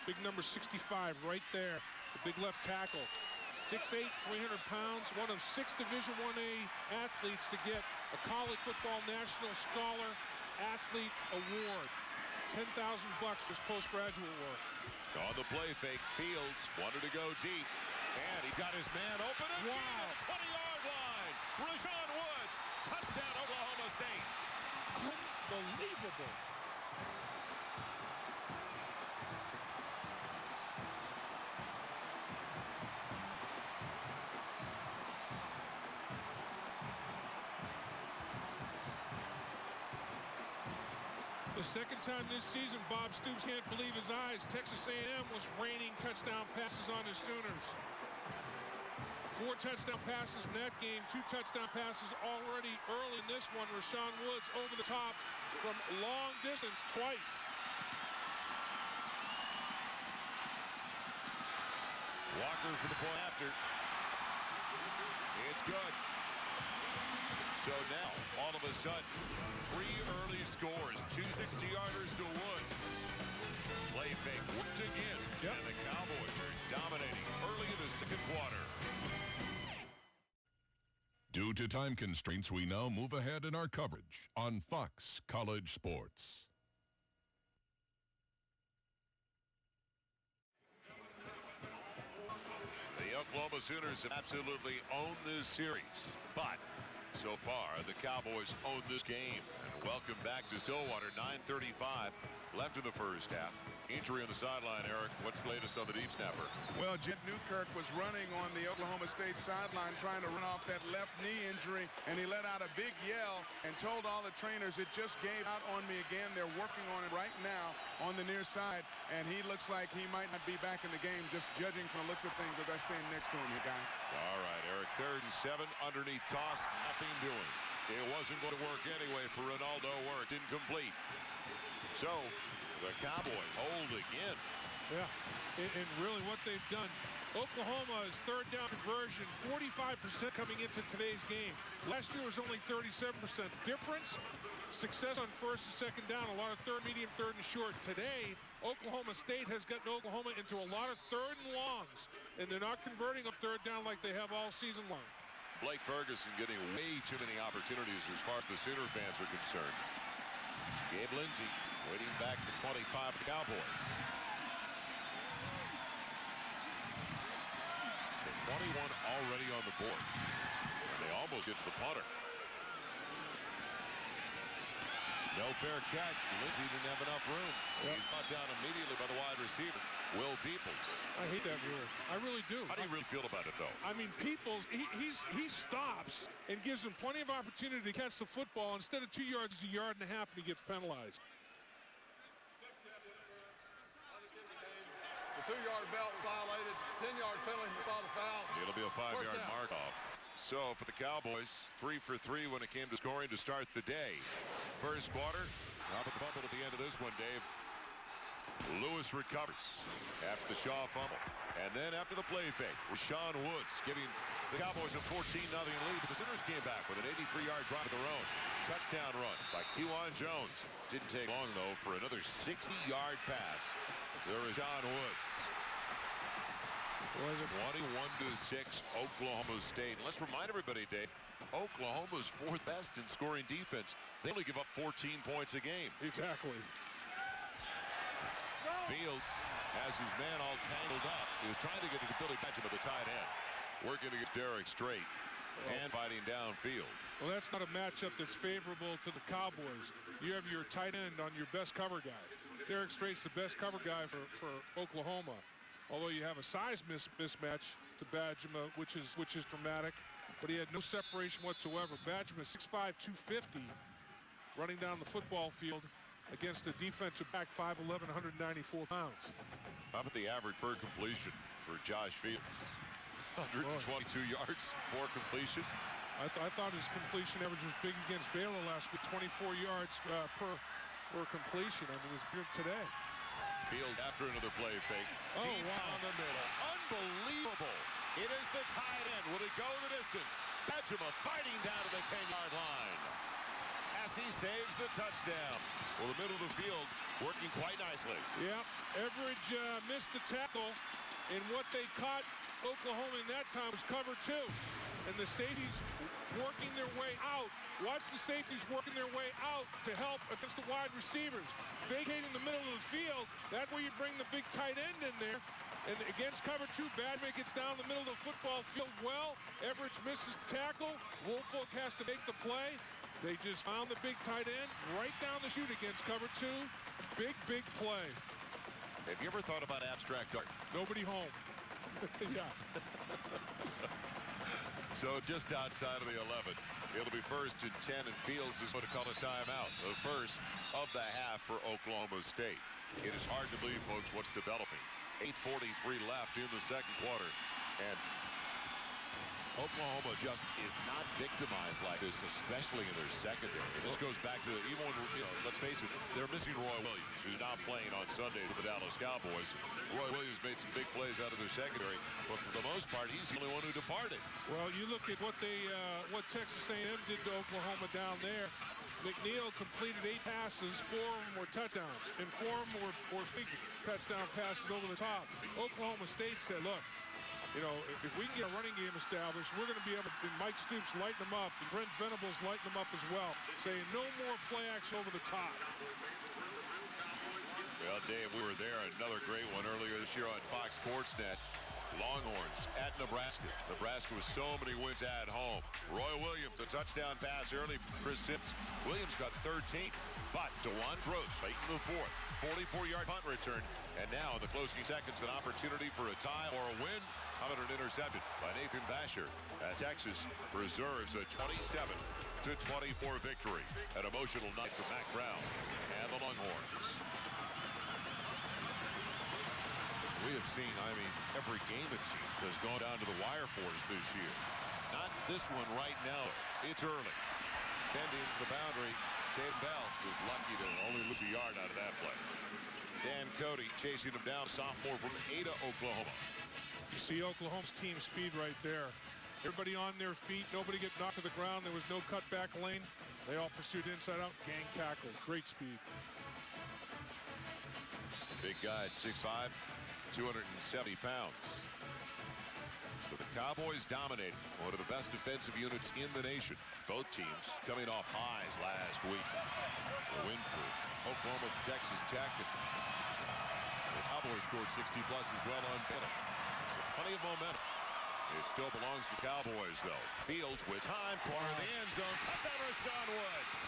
big number 65 right there, the big left tackle. 6'8", 300 pounds, one of 6 Division I-A athletes to get a college football national scholar athlete award. $10,000 for his postgraduate work. On the play fake, Fields wanted to go deep, and he's got his man open again at the 20-yard line. Rashaun Woods, touchdown Oklahoma State. Unbelievable. The second time this season, Bob Stoops can't believe his eyes. Texas A&M was raining touchdown passes on his Sooners. 4 touchdown passes in that game, 2 touchdown passes already early in this one. Rashaun Woods over the top from long distance twice. Walker for the point after. It's good. So now, all of a sudden, 3 early scores, 2 60-yarders to Woods. Play fake worked again, and the Cowboys are dominating early in the second quarter. Due to time constraints, we now move ahead in our coverage on Fox College Sports. The Oklahoma Sooners have absolutely owned this series, but so far the Cowboys own this game. And welcome back to Stillwater. 9:35 left in the first half. Injury on the sideline, Eric. What's the latest on the deep snapper? Well, Jet Newkirk was running on the Oklahoma State sideline trying to run off that left knee injury, and he let out a big yell and told all the trainers, it just gave out on me again. They're working on it right now on the near side, and he looks like he might not be back in the game, just judging from the looks of things as I stand next to him here, guys. All right, Eric. 3rd and 7, underneath toss, nothing doing. It wasn't going to work anyway for Ronaldo. Worked incomplete. So the Cowboys hold again. Yeah, and really what they've done, Oklahoma is 3rd down conversion, 45% coming into today's game. Last year was only 37%. Difference, success on 1st and 2nd down, a lot of 3rd, medium, 3rd, and short. Today, Oklahoma State has gotten Oklahoma into a lot of 3rd and longs, and they're not converting up 3rd down like they have all season long. Blake Ferguson getting way too many opportunities as far as the Sooner fans are concerned. Gabe Lindsey waiting back to 25 for the Cowboys. So 21 already on the board. And they almost get to the punter. No fair catch. Lindsey didn't have enough room. He's brought down immediately by the wide receiver, Will Peoples. I hate that rule. I really do. How do you really feel about it, though? I mean, Peoples, he stops and gives him plenty of opportunity to catch the football. Instead of 2 yards, it's 1.5 yards, and he gets penalized. The 2-yard belt was violated. 10-yard penalty. We saw the foul. It'll be a 5-yard down. mark-off. So for the Cowboys, 3 for 3 when it came to scoring to start the day. First quarter, how about the fumble at the end of this one, Dave? Lewis recovers after the Shaw fumble. And then after the play fake, Rashaun Woods giving the Cowboys a 14-0 lead. But the Sooners came back with an 83-yard drive of their own. Touchdown run by Kewan Jones. Didn't take long, though, for another 60-yard pass. There is Rashaun Woods. 21-6, Oklahoma State. And let's remind everybody, Dave, Oklahoma's 4th best in scoring defense. They only give up 14 points a game. Exactly. Fields has his man all tangled up. He was trying to get it to Billy Benjamin, the tight end. Working against Derek Strait and fighting downfield. Well, that's not a matchup that's favorable to the Cowboys. You have your tight end on your best cover guy. Derek Strait's the best cover guy for Oklahoma. Although you have a size mismatch to Benjamin, which is dramatic, but he had no separation whatsoever. Benjamin, 6'5", 250, running down the football field against a defensive back, 5'11", 194 pounds. How about the average per completion for Josh Fields? 122 yards, 4 completions. I thought his completion average was big against Baylor last week, 24 yards per completion. I mean, it's good today. Field after another play fake. Deep down the middle. Unbelievable. It is the tight end. Will he go the distance? Benjamin fighting down to the 10-yard line as he saves the touchdown. Well, the middle of the field working quite nicely. Yeah, Everidge missed the tackle, and what they caught Oklahoma in that time was cover 2. And the safeties working their way out. Watch the safeties working their way out to help against the wide receivers. Vacating the middle of the field, that's where you bring the big tight end in there. And against cover 2, Badman gets down the middle of the football field well. Everidge misses the tackle. Woolfolk has to make the play. They just found the big tight end right down the chute against cover 2. Big play. Have you ever thought about abstract art? Nobody home. Yeah. So just outside of the 11. It'll be 1st and 10, and Fields is going to call a timeout. The first of the half for Oklahoma State. It is hard to believe, folks, what's developing. 8:43 left in the second quarter. And Oklahoma just is not victimized like this, especially in their secondary. And this goes back to even when, let's face it, they're missing Roy Williams, who's not playing on Sunday for the Dallas Cowboys. Roy Williams made some big plays out of their secondary, but for the most part, he's the only one who departed. Well, you look at what Texas A&M did to Oklahoma down there. McNeil completed 8 passes, 4 of them were touchdowns, and 4 of them were big touchdown passes over the top. Oklahoma State said, look, if we can get a running game established, we're going to be able to, and Mike Stoops lighten them up, and Brent Venables lighten them up as well, saying no more play action over the top. Well, Dave, we were there, another great one earlier this year on Fox Sports Net. Longhorns at Nebraska. Nebraska with so many wins at home. Roy Williams, the touchdown pass early from Chris Sims. Williams got 13, but DeJuan Gross late in the fourth. 44-yard punt return, and now in the closing seconds, an opportunity for a tie or a win. How about an interception by Nathan Basher as Texas preserves a 27-24 victory. An emotional night for Mack Brown and the Longhorns. We have seen, every game it seems has gone down to the wire for us this year. Not this one right now. It's early. Bending the boundary. Tatum Bell is lucky to only lose a yard out of that play. Dan Cody chasing him down, sophomore from Ada, Oklahoma. You see Oklahoma's team speed right there. Everybody on their feet. Nobody get knocked to the ground. There was no cutback lane. They all pursued inside out. Gang tackle. Great speed. Big guy at 6'5". 270 pounds. So the Cowboys dominating one of the best defensive units in the nation. Both teams coming off highs last week. A win for Oklahoma for Texas Tech. And the Cowboys scored 60-plus as well on Benham. So plenty of momentum. It still belongs to Cowboys, though. Fields with time, corner of the end zone. Touchdown, Rashaun Woods.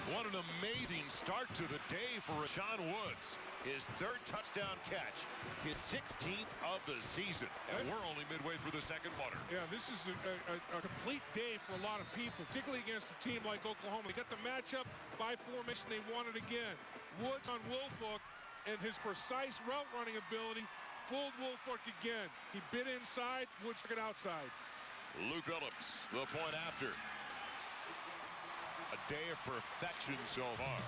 What an amazing start to the day for Rashaun Woods. His 3rd touchdown catch, his 16th of the season. And we're only midway through the second quarter. Yeah, this is a complete day for a lot of people, particularly against a team like Oklahoma. They got the matchup by formation. They want it again. Woods on Woolfolk, and his precise route running ability fooled Woolfolk again. He bit inside, Woods took it outside. Luke Phillips, the point after. A day of perfection so far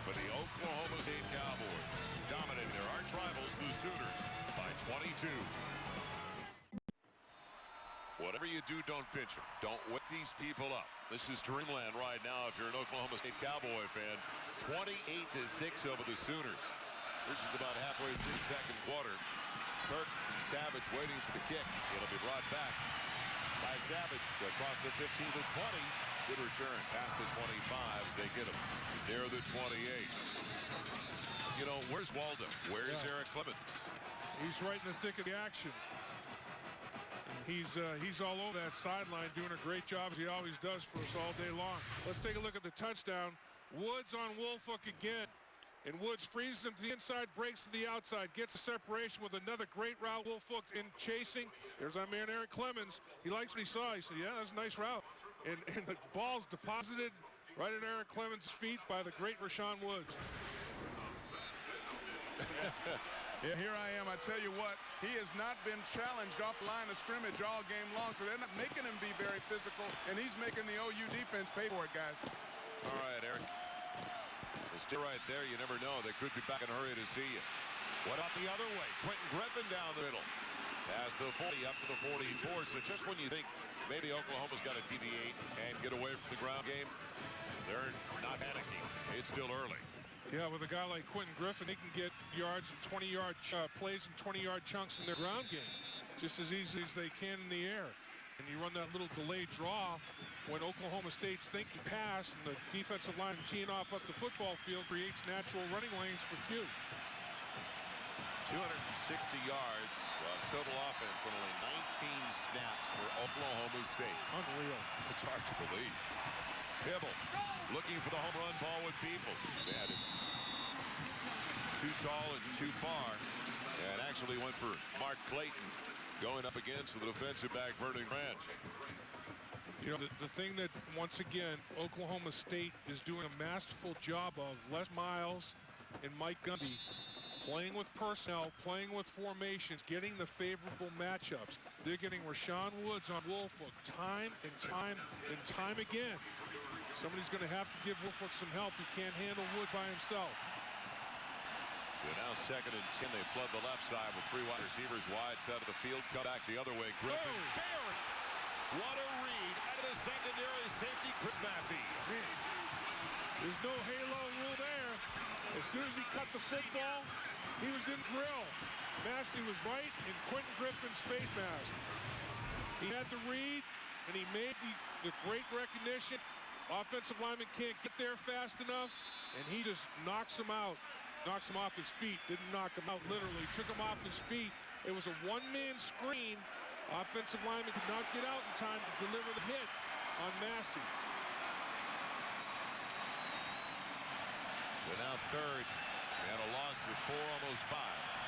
for the Oklahoma State Cowboys, dominating their arch rivals, the Sooners, by 22. Whatever you do, don't pinch them. Don't wake these people up. This is dreamland right now if you're an Oklahoma State Cowboy fan. 28-6 over the Sooners. This is about halfway through the second quarter. Perkins and Savage waiting for the kick. It'll be brought back by Savage across the 15 to 20. Good return past the 25s. They get him near the 28. Where's Waldo? Where's Eric Clemens? He's right in the thick of the action. And he's all over that sideline doing a great job as he always does for us all day long. Let's take a look at the touchdown. Woods on Woolfolk again. And Woods freezes him to the inside, breaks to the outside, gets a separation with another great route. Woolfolk in chasing. There's our man Eric Clemens. He likes what he saw. He said, yeah, that's a nice route. And the ball's deposited right at Eric Clemens' feet by the great Rashaun Woods. Yeah, here I am. I tell you what, he has not been challenged off the line of scrimmage all game long, so they're not making him be very physical, and he's making the OU defense pay for it, guys. All right, Eric. Well, still right there. You never know. They could be back in a hurry to see you. What about the other way? Quentin Griffin down the middle. Past the 40 up to the 44. So just when you think maybe Oklahoma's got to deviate and get away from the ground game, they're not panicking. It's still early. Yeah, with a guy like Quentin Griffin, he can get yards and 20-yard plays and 20-yard chunks in their ground game just as easily as they can in the air. And you run that little delayed draw when Oklahoma State's thinking pass, and the defensive line teeing off up the football field creates natural running lanes for Q. 260 yards, total offense, and only 19 snaps for Oklahoma State. Unreal. It's hard to believe. Hibble looking for the home run ball with Peoples. Man, it's too tall and too far. And actually went for Mark Clayton going up against the defensive back Vernon Branch. You know, the thing that, once again, Oklahoma State is doing a masterful job of, Les Miles and Mike Gundy, playing with personnel, playing with formations, getting the favorable matchups. They're getting Rashaun Woods on Woolfolk time and time again. Somebody's going to have to give Woolfolk some help. He can't handle Woods by himself. So now 2nd and 10. They flood the left side with 3 wide receivers wide side of the field. Come back the other way. Griffin. Barry. What a read out of the secondary safety, Chris Massey. There's no halo rule there. As soon as he cut the football, he was in grill. Massey was right in Quentin Griffin's face mask. He had the read, and he made the great recognition. Offensive lineman can't get there fast enough, and he just knocks him out. Knocks him off his feet. Didn't knock him out literally. Took him off his feet. It was a one-man screen. Offensive lineman could not get out in time to deliver the hit on Massey. So now 3rd, and a loss of 4, almost 5.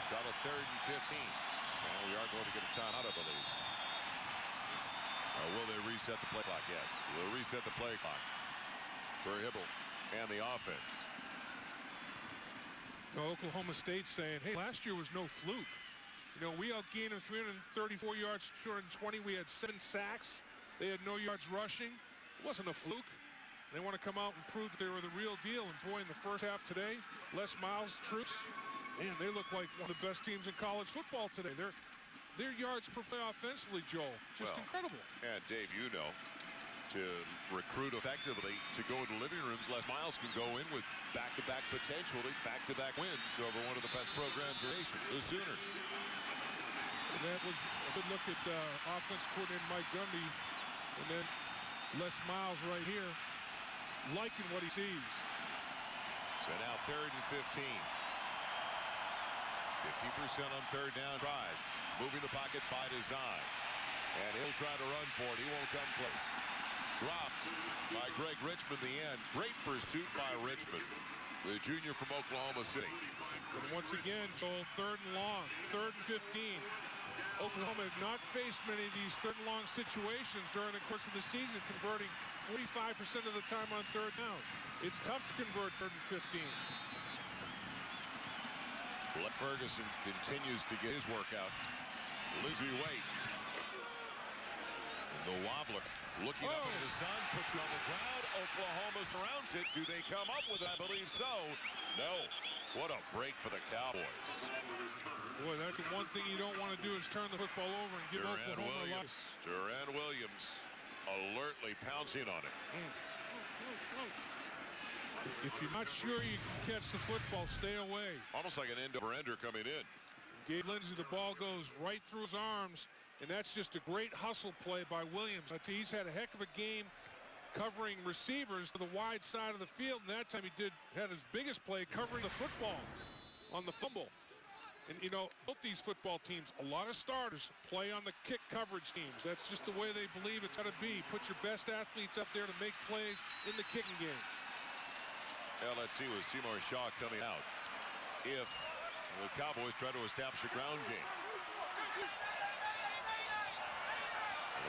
Got a 3rd and 15. And we are going to get a timeout, I believe. Or will they reset the play clock? Yes, they'll reset the play clock for Hibble and the offense. Now, Oklahoma State saying, hey, last year was no fluke. You know, we outgained them 334 yards, 220. We had 7 sacks. They had no yards rushing. It wasn't a fluke. They want to come out and prove that they were the real deal. And boy, in the first half today, Les Miles' troops, man, they look like one of the best teams in college football today. Their yards per play offensively, Joel, just incredible. And Dave, you know, to recruit effectively, to go into living rooms, Les Miles can go in with back-to-back potentially, back-to-back wins over one of the best programs in the nation, the Sooners. And that was a good look at offense coordinator Mike Gundy. And then Les Miles right here, liking what he sees. So now 3rd and 15. 50% on 3rd down tries. Moving the pocket by design. And he'll try to run for it. He won't come close. Dropped by Greg Richmond in the end. Great pursuit by Richmond, the junior from Oklahoma City. And once again, Joel, 3rd and long, 3rd and 15. Oklahoma had not faced many of these 3rd and long situations during the course of the season, converting 45% of the time on 3rd down. It's tough to convert 3rd and 15. Blake Ferguson continues to get his workout. Lizzie waits. And the wobbler looking up into the sun, puts you on the ground. Oklahoma surrounds it. Do they come up with it? I believe so. No. What a break for the Cowboys. Boy, that's the one thing you don't want to do is turn the football over and give Oklahoma a life. Duran Williams alertly pouncing on it. If you're not sure you can catch the football, stay away. Almost like an end-over-ender coming in. Gabe Lindsey, the ball goes right through his arms, and that's just a great hustle play by Williams. He's had a heck of a game covering receivers to the wide side of the field, and that time he had his biggest play covering the football on the fumble. And, you know, both these football teams, a lot of starters play on the kick coverage teams. That's just the way they believe it's got to be. Put your best athletes up there to make plays in the kicking game. Well, let's see with Seymour Shaw coming out. If the Cowboys try to establish a ground game.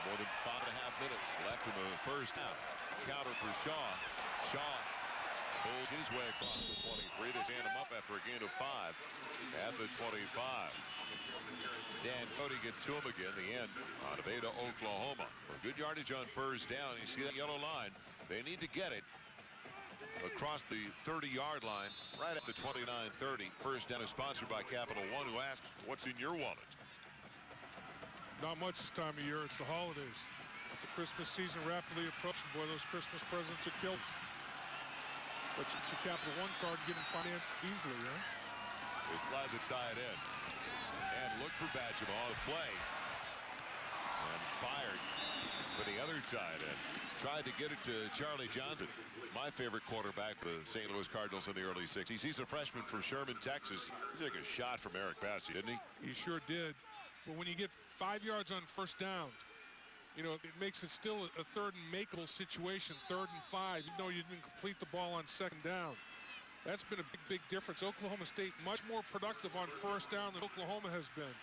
More than 5.5 minutes left in the first half. Counter for Shaw. Shaw pulls his way across the 23. They stand him up after a gain of 5 at the 25. Dan Cody gets to him again. The end on Ada, Oklahoma. Good yardage on first down. You see that yellow line. They need to get it across the 30-yard line, right at the 29-30. First down is sponsored by Capital One, who asks, what's in your wallet? Not much this time of year. It's the holidays. With the Christmas season rapidly approaching, boy, those Christmas presents are killers. But your Capital One card and get them financed easily, huh? They slide the tight end. And look for Badgett on the play. And fired for the other tight end. Tried to get it to Charlie Johnson, my favorite quarterback, the St. Louis Cardinals in the early 60s. He's a freshman from Sherman, Texas. He took a shot from Eric Bassey, didn't he? He sure did. But when you get 5 yards on first down, you know, it makes it still a third and makeable situation, 3rd and 5, even though you didn't complete the ball on second down. That's been a big difference. Oklahoma State much more productive on first down than Oklahoma has been.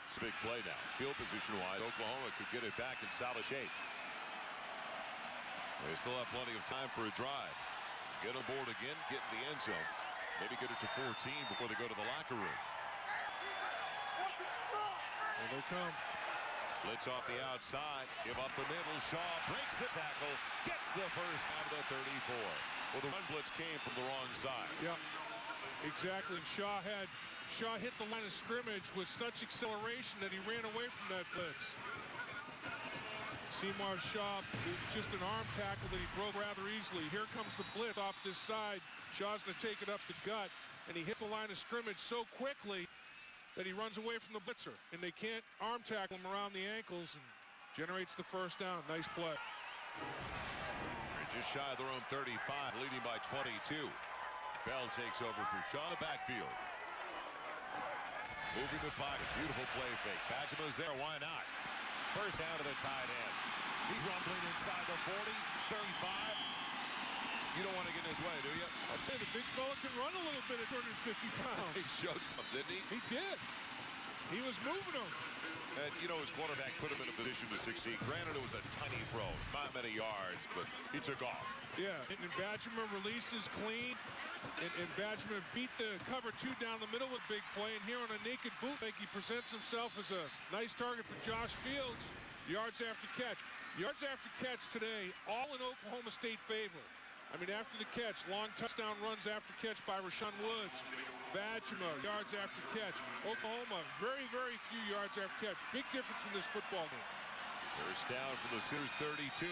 It's a big play now. Field position-wise, Oklahoma could get it back in solid shape. They still have plenty of time for a drive. Get on board again, get in the end zone. Maybe get it to 14 before they go to the locker room. Here they come. Blitz off the outside. Give up the middle. Shaw breaks the tackle. Gets the first out of the 34. Well, the run blitz came from the wrong side. Yeah, exactly. And Shaw hit the line of scrimmage with such acceleration that he ran away from that blitz. Seymour Shaw, just an arm tackle that he broke rather easily. Here comes the blitz off this side. Shaw's going to take it up the gut, and he hits the line of scrimmage so quickly that he runs away from the blitzer, and they can't arm tackle him around the ankles, and generates the first down. Nice play. They're just shy of their own 35, leading by 22. Bell takes over for Shaw in the backfield. Moving the pocket, beautiful play fake. Badgema's there, why not? First down to the tight end. He's rumbling inside the 40, 35. You don't want to get in his way, do you? I'll tell you, the big fella can run a little bit at 250 pounds. He showed some, didn't he? He did. He was moving him. And, you know, his quarterback put him in a position to succeed. Granted, it was a tiny throw, not many yards, but he took off. Yeah, and Badgema releases clean, and Badgema beat the cover two down the middle with big play, and here on a naked bootleg, he presents himself as a nice target for Josh Fields. Yards after catch. Yards after catch today, all in Oklahoma State favor. I mean, after the catch, long touchdown runs after catch by Rashaun Woods. Badgema, yards after catch. Oklahoma, very, very few yards after catch. Big difference in this football game. First down from the Sooners 32.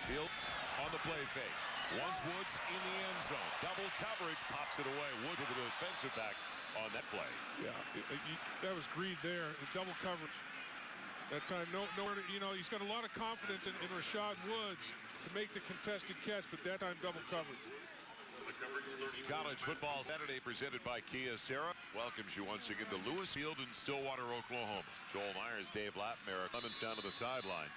Fields on the play fake. Once Woods in the end zone. Double coverage, pops it away. Wood with the defensive back on that play. Yeah, that was greed there. The double coverage. That time, he's got a lot of confidence in Rashaun Woods to make the contested catch, but that time double coverage. College football Saturday presented by Kia Sarah welcomes you once again to Lewis Field in Stillwater, Oklahoma. Joel Myers, Dave Lapham, Eric Clemens down to the sideline.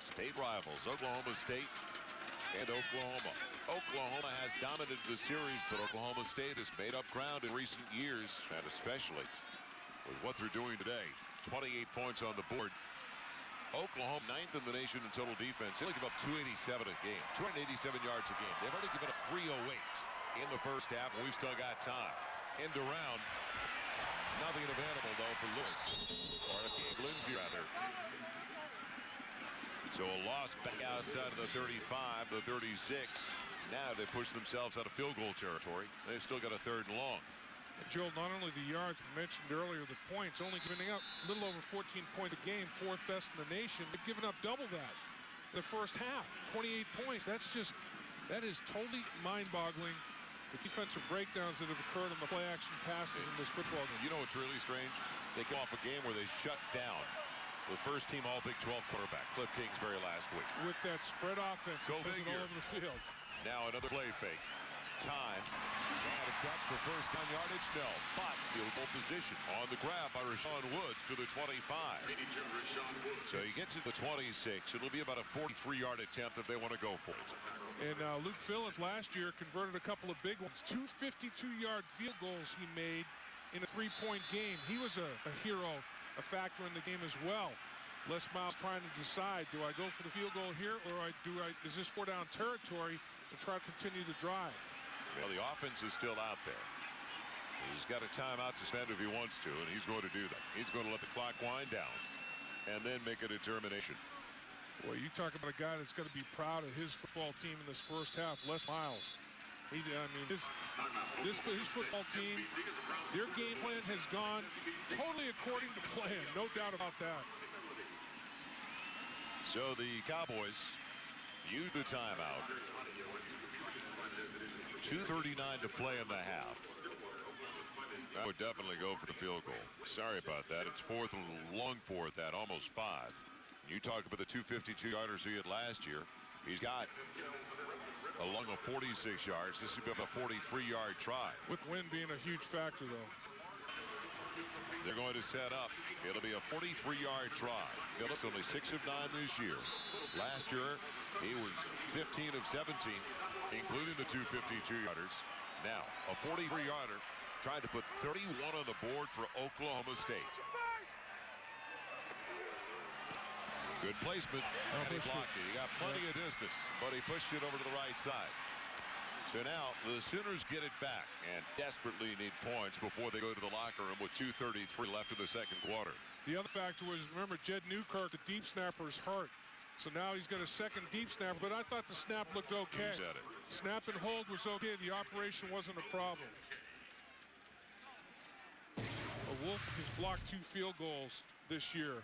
State rivals, Oklahoma State and Oklahoma. Oklahoma has dominated the series, but Oklahoma State has made up ground in recent years, and especially with what they're doing today. 28 points on the board. Oklahoma 9th in the nation in total defense. They only give up 287 a game, 287 yards a game. They've already given up 308 in the first half, and we've still got time. End around. Nothing available, though, for Lewis. Or Gabe Lindsey, rather. So a loss back outside of the 35, the 36. Now they push themselves out of field goal territory. They've still got a third and long. And Joel, not only the yards we mentioned earlier, the points, only giving up a little over 14 points a game, fourth best in the nation. They've given up double that the first half, 28 points. That is totally mind-boggling. The defensive breakdowns that have occurred on the play-action passes in this football game. You know what's really strange? They come off a game where they shut down the first-team All-Big 12 quarterback, Cliff Kingsbury, last week. With that spread offense, Go all over the field. Now another play fake. Time. And a catch for first down yardage? No. But field goal position on the grab by Rashaun Woods to the 25. So he gets it to 26. It'll be about a 43-yard attempt if they want to go for it. And Luke Phillips last year converted a couple of big ones. 2 52-yard field goals he made in a three-point game. He was a hero, a factor in the game as well. Les Miles trying to decide, do I go for the field goal here, or is this 4-down territory and try to continue the drive? Well, the offense is still out there. He's got a timeout to spend if he wants to, and he's going to do that. He's going to let the clock wind down and then make a determination. Well, you talk about a guy that's going to be proud of his football team in this first half, Les Miles. His football team, their game plan has gone totally according to plan, no doubt about that. So the Cowboys use the timeout. 2:39 to play in the half. I would definitely go for the field goal. Sorry about that. It's fourth and long for it, that almost 5. You talk about the 252-yarders he had last year. He's got along a 46 yards. This would be a 43-yard try. With wind being a huge factor, though. They're going to set up. It'll be a 43-yard try. Phillips only 6 of 9 this year. Last year, he was 15 of 17, including the 252-yarders. Now, a 43-yarder trying to put 31 on the board for Oklahoma State. Good placement, and he blocked it. He got plenty of distance, but he pushed it over to the right side. So now the Sooners get it back and desperately need points before they go to the locker room with 2:33 left in the second quarter. The other factor was, remember, Jed Newkirk, the deep snapper, is hurt. So now he's got a second deep snapper, but I thought the snap looked okay. Snap and hold was okay. The operation wasn't a problem. Wolf has blocked 2 field goals this year.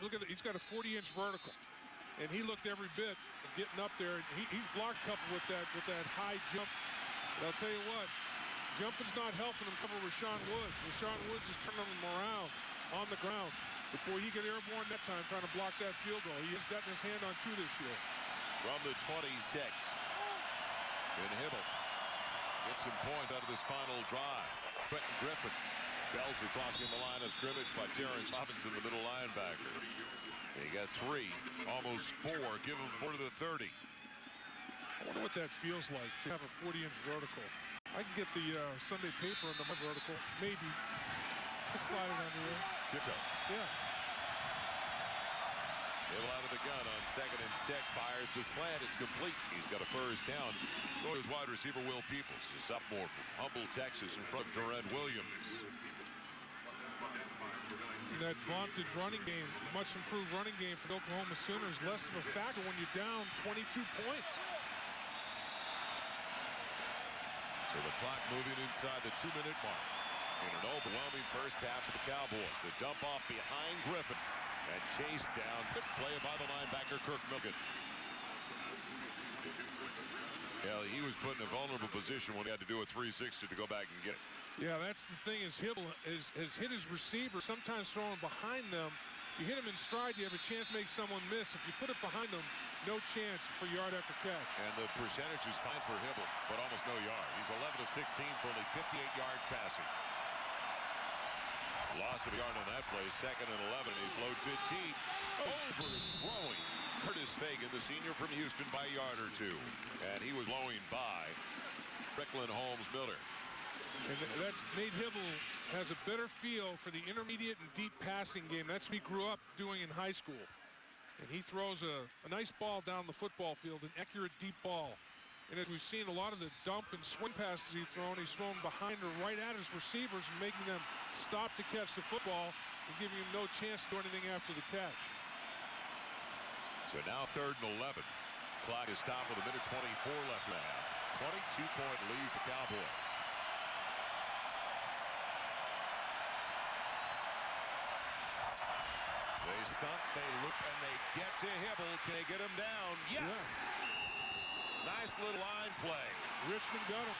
Look at it. He's got a 40-inch vertical, and he looked every bit of getting up there. He's blocked a couple with that high jump. But I'll tell you what, jumping's not helping him cover Rashaun Woods. Rashaun Woods is turning him around on the ground. But boy, he got airborne that time trying to block that field goal. He has gotten his hand on 2 this year. From the 26, and Hibble gets some points out of this final drive. Quentin Griffin belted crossing the line of scrimmage by Terrence Robinson, the middle linebacker. He got 3, almost 4. Give him 4 to the 30. I wonder what that feels like to have a 40-inch vertical. I can get the Sunday paper on the vertical. Maybe. Let's slide it under there. Tiptoe. Yeah. Hibble out of the gun on 2nd and 6. Fires the slant. It's complete. He's got a first down. Goes wide receiver Will Peoples, a sophomore from Humble, Texas, in front of Durant Williams. That vaunted running game, much improved running game for the Oklahoma Sooners, less of a factor when you're down 22 points. So the clock moving inside the 2-minute mark. In an overwhelming first half for the Cowboys. The dump off behind Griffin and chased down. Good play by the linebacker Kirk Milken. Yeah, he was put in a vulnerable position when he had to do a 360 to go back and get it. Yeah, that's the thing, is Hibble has hit his receiver, sometimes throwing behind them. If you hit him in stride, you have a chance to make someone miss. If you put it behind them, no chance for yard after catch. And the percentage is fine for Hibble, but almost no yard. He's 11 of 16 for only 58 yards passing. Loss of a yard on that play, 2nd and 11. He floats it deep, overthrowing Curtis Fagan, the senior from Houston, by a yard or 2. And he was blowing by Bricklin Holmes-Miller. And that's Nate Hibble has a better feel for the intermediate and deep passing game. That's what he grew up doing in high school. And he throws a nice ball down the football field, an accurate deep ball. And as we've seen, a lot of the dump and swing passes he's thrown behind or right at his receivers and making them stop to catch the football and giving him no chance to do anything after the catch. So now 3rd and 11. Clock is stopped with 1:24 left in the half. 22-point lead for Cowboys. They stunt, they look, and they get to Hibble. Can they get him down? Yes! Yeah. Nice little line play. Richmond got him.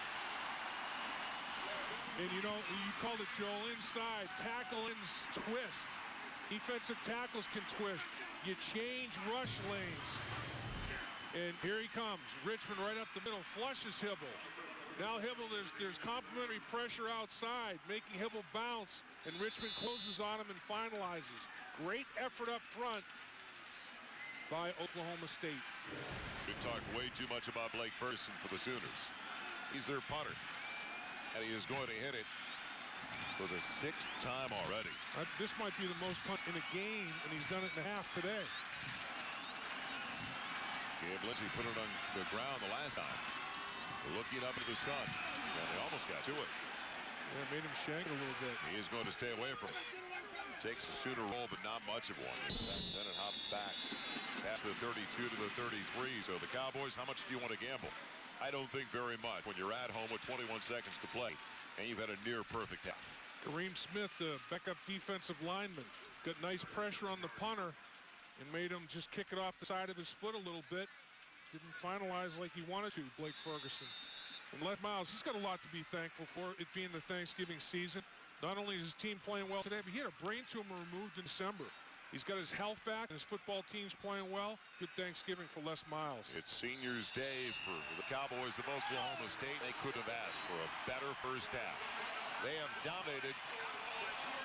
And you know, you called it, Joel, inside. Tackle and twist. Defensive tackles can twist. You change rush lanes. And here he comes. Richmond right up the middle, flushes Hibble. Now Hibble, there's complimentary pressure outside, making Hibble bounce, and Richmond closes on him and finalizes. Great effort up front by Oklahoma State. We've talked way too much about Blake Ferguson for the Sooners. He's their punter, and he is going to hit it for the 6th time already. This might be the most punts in a game, and he's done it in a half today. Gabe Lindsey put it on the ground the last time, looking up into the sun, and they almost got to it. Yeah, made him shank it a little bit. He is going to stay away from it. Takes a Sooner roll, but not much of one. Then it hops back past the 32 to the 33. So the Cowboys, how much do you want to gamble? I don't think very much when you're at home with 21 seconds to play and you've had a near perfect half. Kareem Smith, the backup defensive lineman, got nice pressure on the punter and made him just kick it off the side of his foot a little bit. Didn't finalize like he wanted to, Blake Ferguson. And Les Miles, he's got a lot to be thankful for, it being the Thanksgiving season. Not only is his team playing well today, but he had a brain tumor removed in December. He's got his health back, and his football team's playing well. Good Thanksgiving for Les Miles. It's Seniors Day for the Cowboys of Oklahoma State. They could have asked for a better first half. They have dominated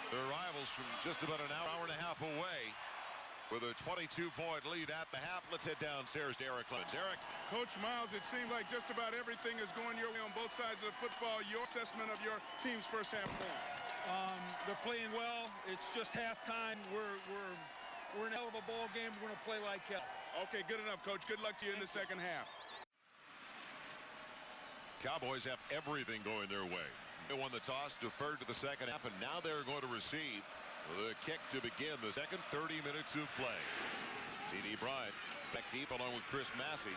their rivals from just about an hour and a half away with a 22-point lead at the half. Let's head downstairs to Eric Clemens. Eric. Coach Miles, it seems like just about everything is going your way on both sides of the football. Your assessment of your team's first half play? They're playing well. It's just halftime. We're we're in a hell of a ball game. We're going to play like hell. Okay, good enough, Coach. Good luck to you in the second half. Cowboys have everything going their way. They won the toss, deferred to the second half, and now they're going to receive the kick to begin the second 30 minutes of play. T.D. Bryant back deep along with Chris Massey.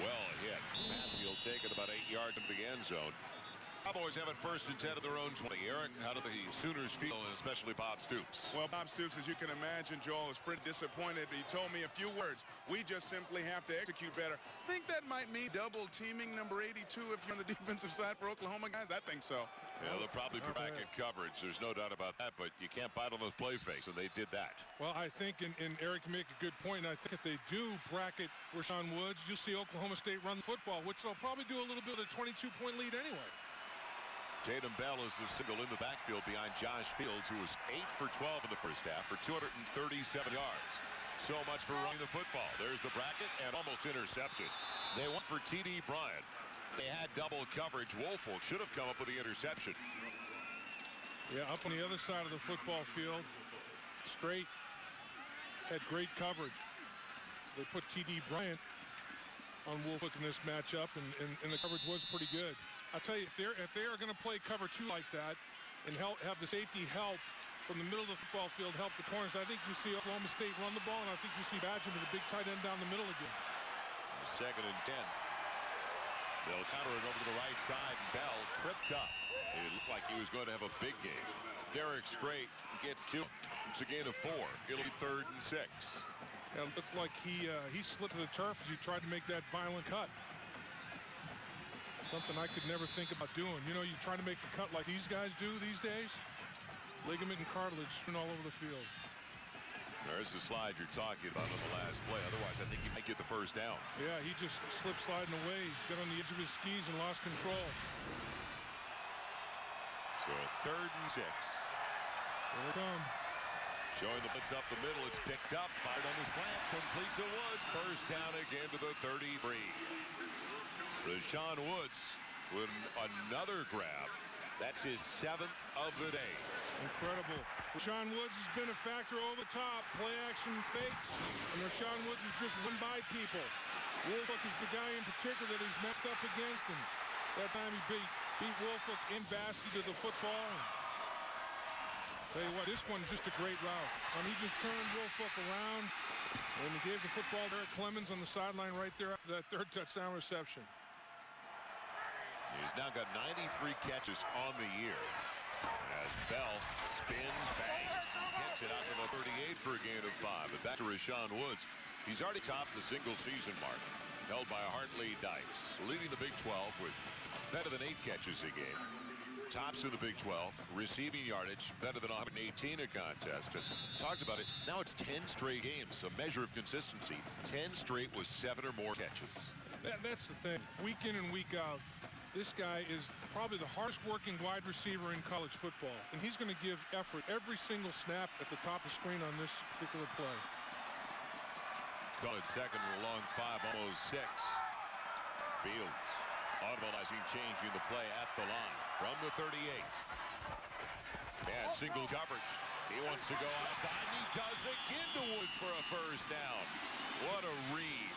Well hit. Massey will take it about 8 yards into the end zone. Cowboys have it 1st and 10 at their own 20. Eric, how do the Sooners feel, and especially Bob Stoops? Well, Bob Stoops, as you can imagine, Joel, is pretty disappointed. He told me a few words. We just simply have to execute better. Think that might mean double teaming number 82 if you're on the defensive side for Oklahoma guys? I think so. Yeah, they'll probably bracket coverage. There's no doubt about that, but you can't bite on those play fakes, and they did that. Well, I think, and Eric can make a good point, and I think if they do bracket Rashaun Woods, you'll see Oklahoma State run the football, which they'll probably do a little bit of a 22-point lead anyway. Tatum Bell is the single in the backfield behind Josh Fields, who was 8 for 12 in the first half for 237 yards. So much for running the football. There's the bracket and almost intercepted. They went for T.D. Bryant. They had double coverage. Woolfolk should have come up with the interception. Yeah, up on the other side of the football field, Straight had great coverage. So they put T.D. Bryant on Woolfolk in this matchup, and the coverage was pretty good. I'll tell you, if they are going to play cover 2 like that and have the safety help from the middle of the football field, help the corners, I think you see Oklahoma State run the ball, and I think you see Badger with a big tight end down the middle again. 2nd and 10. They'll counter it over to the right side. Bell tripped up. It looked like he was going to have a big game. Derek Strait gets 2. It's a gain of 4. It'll be 3rd and 6. Yeah, it looked like he slipped to the turf as he tried to make that violent cut. Something I could never think about doing. You know, you try to make a cut like these guys do these days. Ligament and cartilage strewn all over the field. There's the slide you're talking about on the last play. Otherwise, I think he might get the first down. Yeah, he just slipped sliding away, got on the edge of his skis and lost control. So 3rd and 6. Here they come. Showing the blitz up the middle. It's picked up, fired on the slant, complete to Woods. First down again to the 33. Rashaun Woods with another grab. That's his 7th of the day. Incredible. Rashaun Woods has been a factor over the top. Play action fakes, and Rashaun Woods is just won by people. Woolfolk is the guy in particular that he's messed up against, and that time he beat Woolfolk in basket to the football. Tell you what, this one's just a great route. He just turned Woolfolk around, and he gave the football to Eric Clemens on the sideline right there after that 3rd touchdown reception. He's now got 93 catches on the year. As Bell spins, bangs, gets it out to the 38 for a gain of 5. But back to Rashaun Woods. He's already topped the single-season mark, held by Hartley Dice, leading the Big 12 with better than 8 catches a game. Tops in the Big 12, receiving yardage, better than 118 a contest. And talked about it, now it's 10 straight games, a measure of consistency. 10 straight with 7 or more catches. That's the thing. Week in and week out, this guy is probably the hardest working wide receiver in college football, and he's going to give effort every single snap at the top of the screen on this particular play. Call it 2nd and a long 5, almost 6. Fields audibilizing, changing the play at the line from the 38. And single coverage. He wants to go outside, and he does again to Woods for a first down. What a read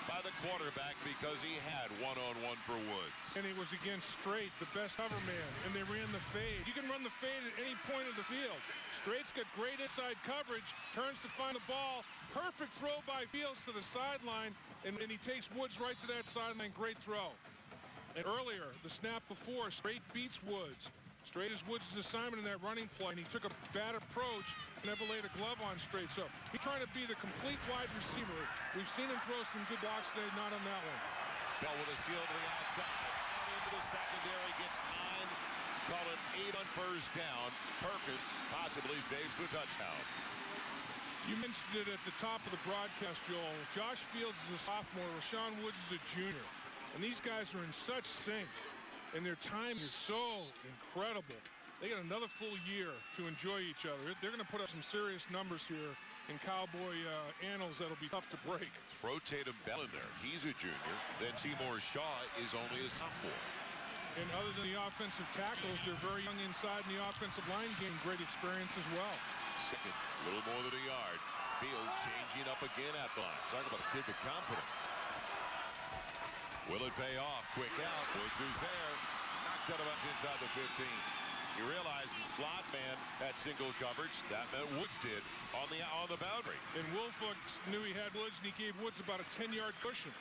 by the quarterback, because he had one-on-one for Woods. And it was against Strait, the best cover man, and they ran the fade. You can run the fade at any point of the field. Strait's got great inside coverage, turns to find the ball. Perfect throw by Fields to the sideline, and he takes Woods right to that sideline. Great throw. And earlier, the snap before, Strait beats Woods. Strait is Woods' assignment in that running play, and he took a bad approach, never laid a glove on Strait. So he's trying to be the complete wide receiver. We've seen him throw some good blocks today, not on that one. Bell with a steal to the outside, and into the secondary, gets 9. Call it 8 on first down. Perkins possibly saves the touchdown. You mentioned it at the top of the broadcast, Joel. Josh Fields is a sophomore. Rashaun Woods is a junior. And these guys are in such sync. And their time is so incredible. They got another full year to enjoy each other. They're going to put up some serious numbers here in Cowboy annals that'll be tough to break. Throw Tatum Bell in there. He's a junior. Then Seymour Shaw is only a sophomore. And other than the offensive tackles, they're very young inside, and the offensive line gained great experience as well. second, a little more than a yard. Fields changing up again at the line. Talk about a kid with confidence. Will it pay off? Quick out. Woods is there. Knocked out of bounds inside the 15. You realize the slot man had single coverage. That meant Woods did on the boundary. And Wilfork knew he had Woods, and he gave Woods about a 10-yard cushion.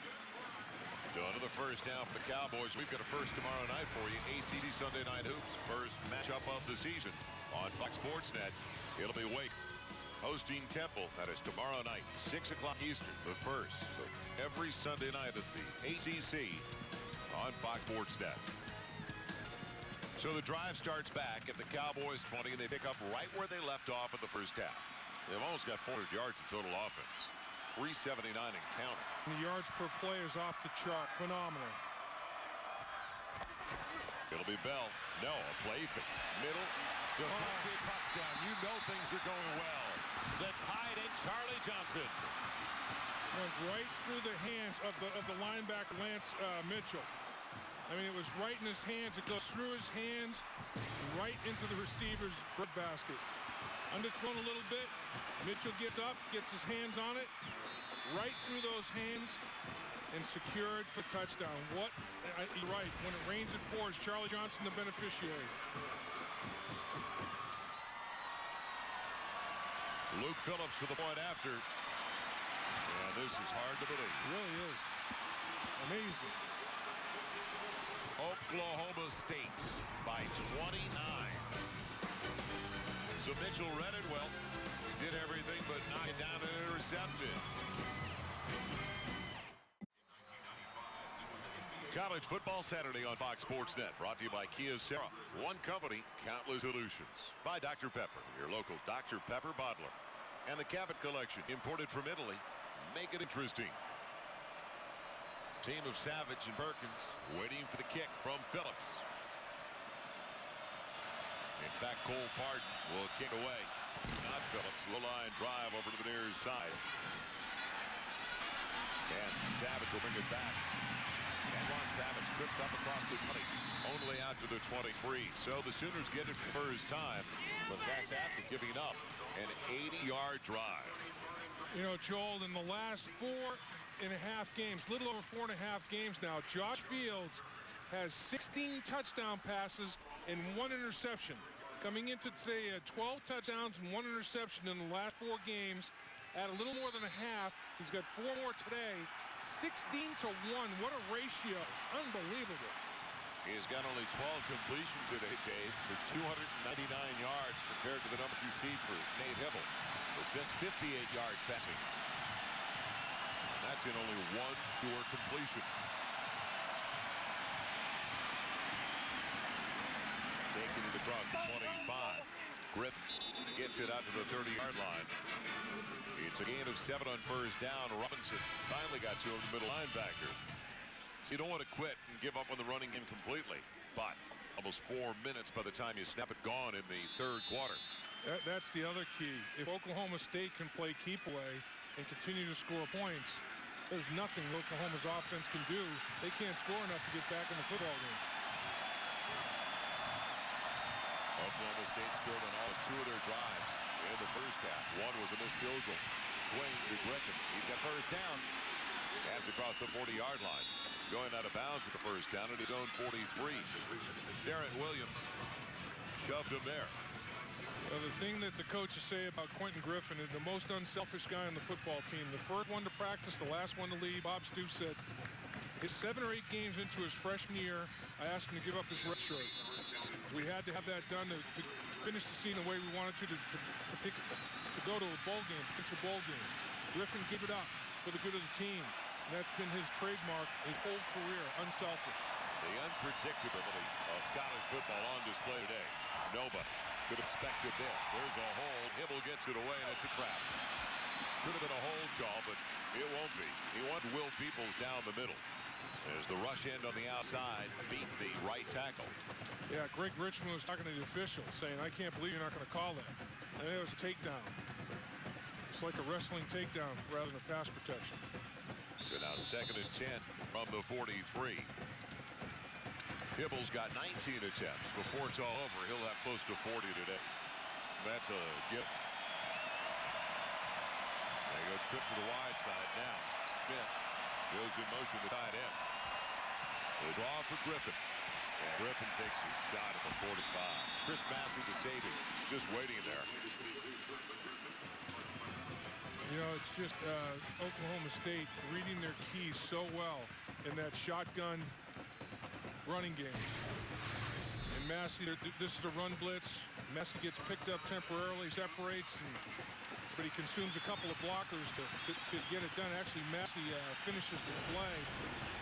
Done to the first down for the Cowboys. We've got a first tomorrow night for you. ACC Sunday Night Hoops. First matchup of the season on Fox Sports Net. It'll be Wake hosting Temple. That is tomorrow night, 6 o'clock Eastern, the first. So every Sunday night at the ACC on Fox Sports Net. So the drive starts back at the Cowboys 20, and they pick up right where they left off in the first half. They've almost got 400 yards of total offense. 379 and counting. The yards per play is off the chart. Phenomenal. It'll be Bell. No, a play fake. Middle. Deflected touchdown. You know things are going well. The tight end, Charlie Johnson. Went right through the hands of the linebacker, Lance Mitchell. I mean, it was right in his hands. It goes through his hands, right into the receiver's breadbasket. Underthrown a little bit. Mitchell gets up, gets his hands on it, right through those hands, and secured for touchdown. You're right. When it rains, it pours. Charlie Johnson, the beneficiary. Luke Phillips for the point after. And this is hard to believe. It really is. Amazing. Oklahoma State by 29. So Mitchell read it well. Did everything but knock it down and intercepted. College Football Saturday on Fox Sports Net. Brought to you by Kia Sarah. One company, countless solutions. By Dr. Pepper, your local Dr. Pepper bottler. And the Cabot Collection, imported from Italy. Make it interesting. Team of Savage and Perkins waiting for the kick from Phillips. In fact, Cole Farden will kick away. Not Phillips. Low line drive over to the near side. And Savage will bring it back. And Ron Savage tripped up across the 20. Only out to the 23. So the Sooners get it for the first time. But that's after giving up an 80-yard drive. You know, Joel, in the last 4.5 games, little over 4.5 games now, Josh Fields has 16 touchdown passes and 1 interception. Coming into today, 12 touchdowns and 1 interception in the last 4 games. At a little more than a half, he's got 4 more today. 16-1. What a ratio. Unbelievable. He's got only 12 completions today, Dave, for 299 yards compared to the numbers you see for Nate Hibble, with just 58 yards passing. And that's in only 1 pure completion. Taking it across the 25. Griffin gets it out to the 30-yard line. It's a gain of 7 on first down. Robinson finally got to him, the middle linebacker. So you don't want to quit and give up on the running game completely. But almost 4 minutes by the time you snap it gone in the third quarter. That's the other key. If Oklahoma State can play keep away and continue to score points, there's nothing Oklahoma's offense can do. They can't score enough to get back in the football game. Oklahoma State scored on all 2 of their drives in the first half. 1 was a missed field goal. Swing to Griffin. He's got first down. Pass across the 40-yard line. Going out of bounds with the first down at his own 43. Darren Williams shoved him there. Well, the thing that the coaches say about Quentin Griffin is the most unselfish guy on the football team. The first one to practice, the last one to leave. Bob Stoops said his 7 or 8 games into his freshman year, I asked him to give up his red shirt. We had to have that done to finish the season the way we wanted to go to a bowl game, potential bowl game. Griffin gave it up for the good of the team. And that's been his trademark his whole career, unselfish. The unpredictability of college football on display today. Nobody could have expected this. There's a hold. Hibble gets it away, and it's a trap. Could have been a hold call, but it won't be. He wanted Will Peoples down the middle as the rush end on the outside beat the right tackle. Yeah, Greg Richmond was talking to the official, saying, I can't believe you're not going to call that. And it was a takedown. It's like a wrestling takedown rather than a pass protection. So now 2nd and 10 from the 43. Hibble's got 19 attempts. Before it's all over, he'll have close to 40 today. That's a gift. They go trip to the wide side now. Smith goes in motion to tight end. The draw for Griffin. And Griffin takes a shot at the 45. Chris Massey, the safety, just waiting there. You know, it's just Oklahoma State reading their keys so well in that shotgun running game. And Massey, this is a run blitz. Massey gets picked up temporarily, separates, but he consumes a couple of blockers to get it done. Actually, Massey finishes the play,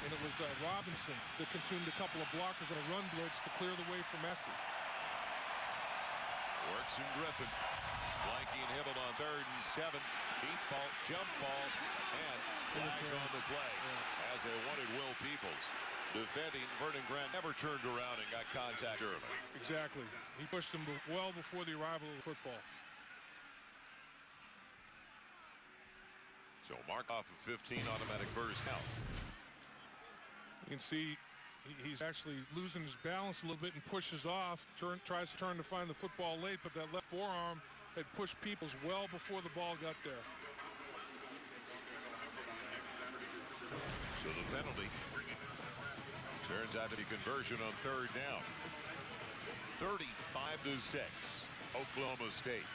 and it was Robinson that consumed a couple of blockers on a run blitz to clear the way for Massey. Works in Griffin. Flanking Hibble on 3rd and 7. Deep ball, jump ball, and flags on the play as they wanted Will Peoples. Defending, Vernon Grant never turned around and got contact early. Exactly. He pushed him well before the arrival of the football. So mark off of 15 automatic first count. You can see he's actually losing his balance a little bit and pushes off, tries to turn to find the football late, but that left forearm had pushed Peoples well before the ball got there. So the penalty turns out to be conversion on 3rd down. 35-6, Oklahoma State.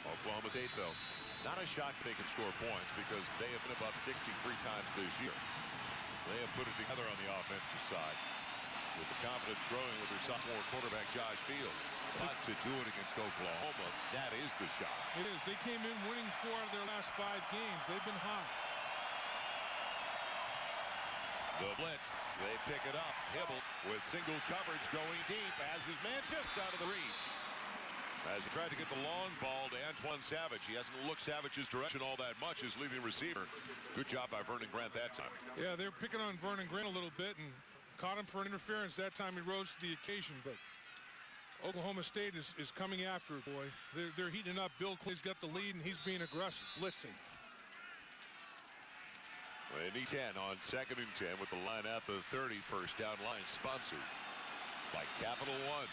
Oklahoma State, though, not a shock they can score points because they have been above 63 times this year. They have put it together on the offensive side with the confidence growing with their sophomore quarterback Josh Fields. But to do it against Oklahoma, that is the shock. It is. They came in winning 4 out of their last 5 games. They've been hot. The blitz, they pick it up. Hibble with single coverage going deep as his man just out of the reach. As he tried to get the long ball to Antoine Savage. He hasn't looked Savage's direction all that much, his leading receiver. Good job by Vernon Grant that time. Yeah, they're picking on Vernon Grant a little bit and caught him for an interference. That time he rose to the occasion, but Oklahoma State is coming after it, boy. They're heating up. Bill Clay's got the lead, and he's being aggressive, blitzing. They need 10 on 2nd and 10 with the line at the 30. First down line sponsored by Capital One.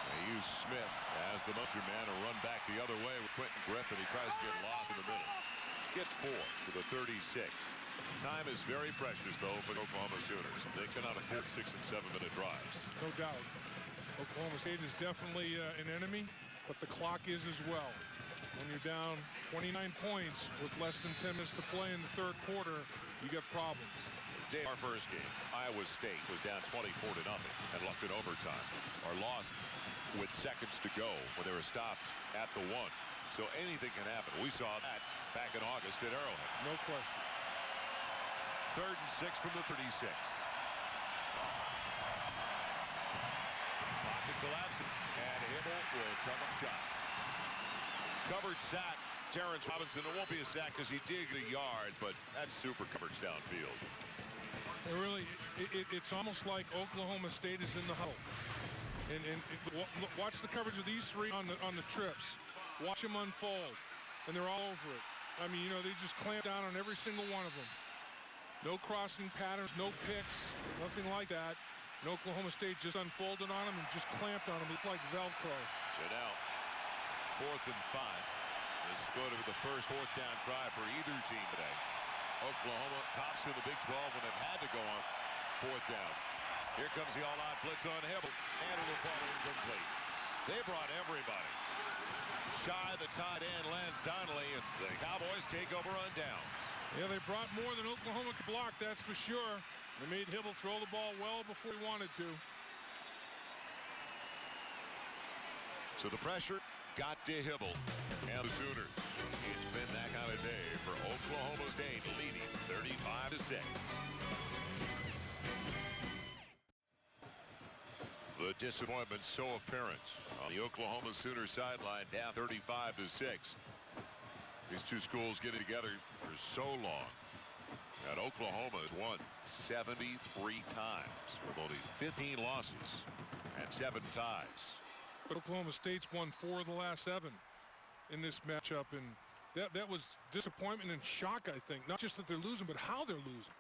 They use Smith as the motion man to run back the other way with Quentin Griffin. He tries to get lost in the middle. Gets 4 to the 36. Time is very precious, though, for the Oklahoma Sooners. They cannot afford 6- and 7-minute drives. No doubt. Oklahoma State is definitely an enemy, but the clock is as well. When you're down 29 points with less than 10 minutes to play in the 3rd quarter, you get problems. Our first game, Iowa State was down 24-0 and lost in overtime. Or lost with seconds to go when they were stopped at the 1. So anything can happen. We saw that back in August at Arrowhead. No question. 3rd and 6 from the 36. Pocket collapsing, and Hibble will come up shot. Coverage sack, Terrence Robinson. It won't be a sack because he did get a yard, but that's super coverage downfield. It's almost like Oklahoma State is in the huddle. And watch the coverage of these 3 on the trips. Watch them unfold, and they're all over it. I mean, you know, they just clamp down on every single one of them. No crossing patterns, no picks, nothing like that. And Oklahoma State just unfolded on them and just clamped on them. It's like Velcro. So now, 4th and 5. This is going to be the first 4th down try for either team today. Oklahoma tops in the Big 12 when they've had to go on 4th down. Here comes the all-out blitz on Hibble, and it'll fall incomplete. They brought everybody. Shy the tight end, Lance Donnelly, and the Cowboys take over on downs. Yeah, they brought more than Oklahoma could block, that's for sure. They made Hibble throw the ball well before he wanted to. So the pressure got to Hibble and the Sooners. It's been that kind of day for Oklahoma State, leading 35-6. The disappointment so apparent on the Oklahoma Sooners sideline, down 35-6. These two schools getting together for so long. And Oklahoma has won 73 times with only 15 losses and 7 ties. But Oklahoma State's won 4 of the last 7 in this matchup, and that was disappointment and shock, I think. Not just that they're losing, but how they're losing.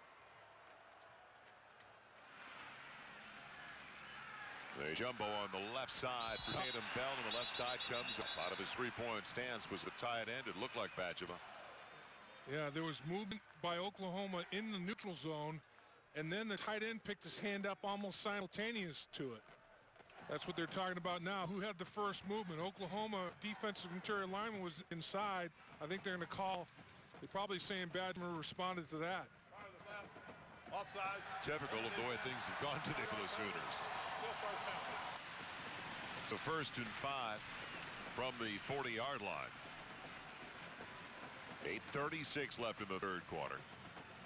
The jumbo on the left side for Tatum Bell, and the left side comes up out of his three-point stance. Was the tight end. It looked like Badgema. Yeah, there was movement by Oklahoma in the neutral zone, and then the tight end picked his hand up almost simultaneous to it. That's what they're talking about now. Who had the first movement? Oklahoma defensive interior lineman was inside. I think they're going to call. They're probably saying Badgema responded to that. Offside. Typical of the way things have gone today for the Sooners. So 1st and 5 from the 40-yard line. 8:36 left in the third quarter.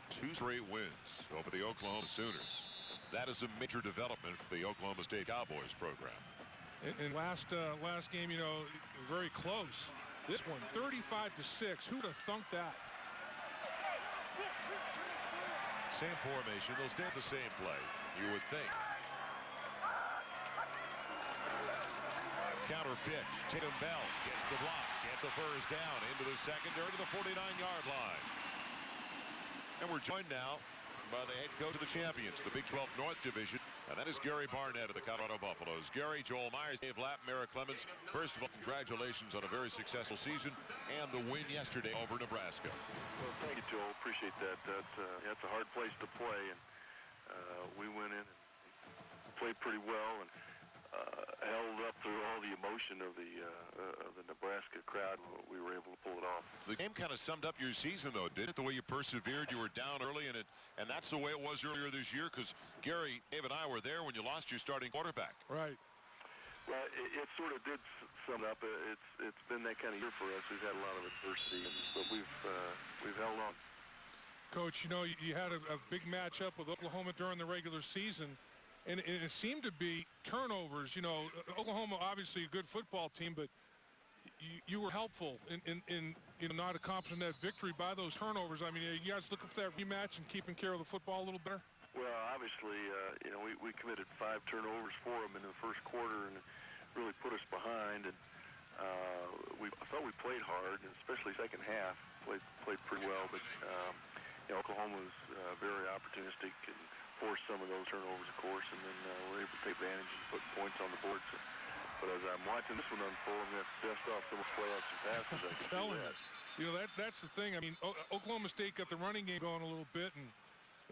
2 straight wins over the Oklahoma Sooners. That is a major development for the Oklahoma State Cowboys program. And last game, you know, very close. This one, 35-6. Who'd have thunk that? Same formation. They'll stay at the same play, you would think. Counter pitch. Tatum Bell gets the block, gets the first down into the secondary to the 49-yard line. And we're joined now by the head coach of the champions, the Big 12 North Division, and that is Gary Barnett of the Colorado Buffaloes. Gary, Joel Myers, Dave Lapp, Merrick Clemens. First of all, congratulations on a very successful season and the win yesterday over Nebraska. Well, thank you, Joel. Appreciate that. That's a hard place to play, and we went in and played pretty well and held up through all the emotion of the Nebraska crowd. We were able to pull it off. The game kind of summed up your season, though, didn't it? The way you persevered, you were down early, and that's the way it was earlier this year, because Gary, Dave, and I were there when you lost your starting quarterback. Right. Well, it sort of did sum up. It's been that kind of year for us. We've had a lot of adversity, but we've held on. Coach, you know, you had a big matchup with Oklahoma during the regular season, and it seemed to be turnovers. You know, Oklahoma obviously a good football team, but you were helpful in you know, not accomplishing that victory by those turnovers. I mean, are you guys looking for that rematch and keeping care of the football a little better? Well, obviously, you know, we committed 5 turnovers for them in the first quarter, and really put us behind. And I thought we played hard, and especially second half played pretty well. But you know, Oklahoma was very opportunistic and forced some of those turnovers, of course, and then we're able to take advantage and put points on the board. So, but as I'm watching this one unfold, I'm going to have to dust off some playoffs and passes. I can tell you. You know, that's the thing. I mean, Oklahoma State got the running game going a little bit, and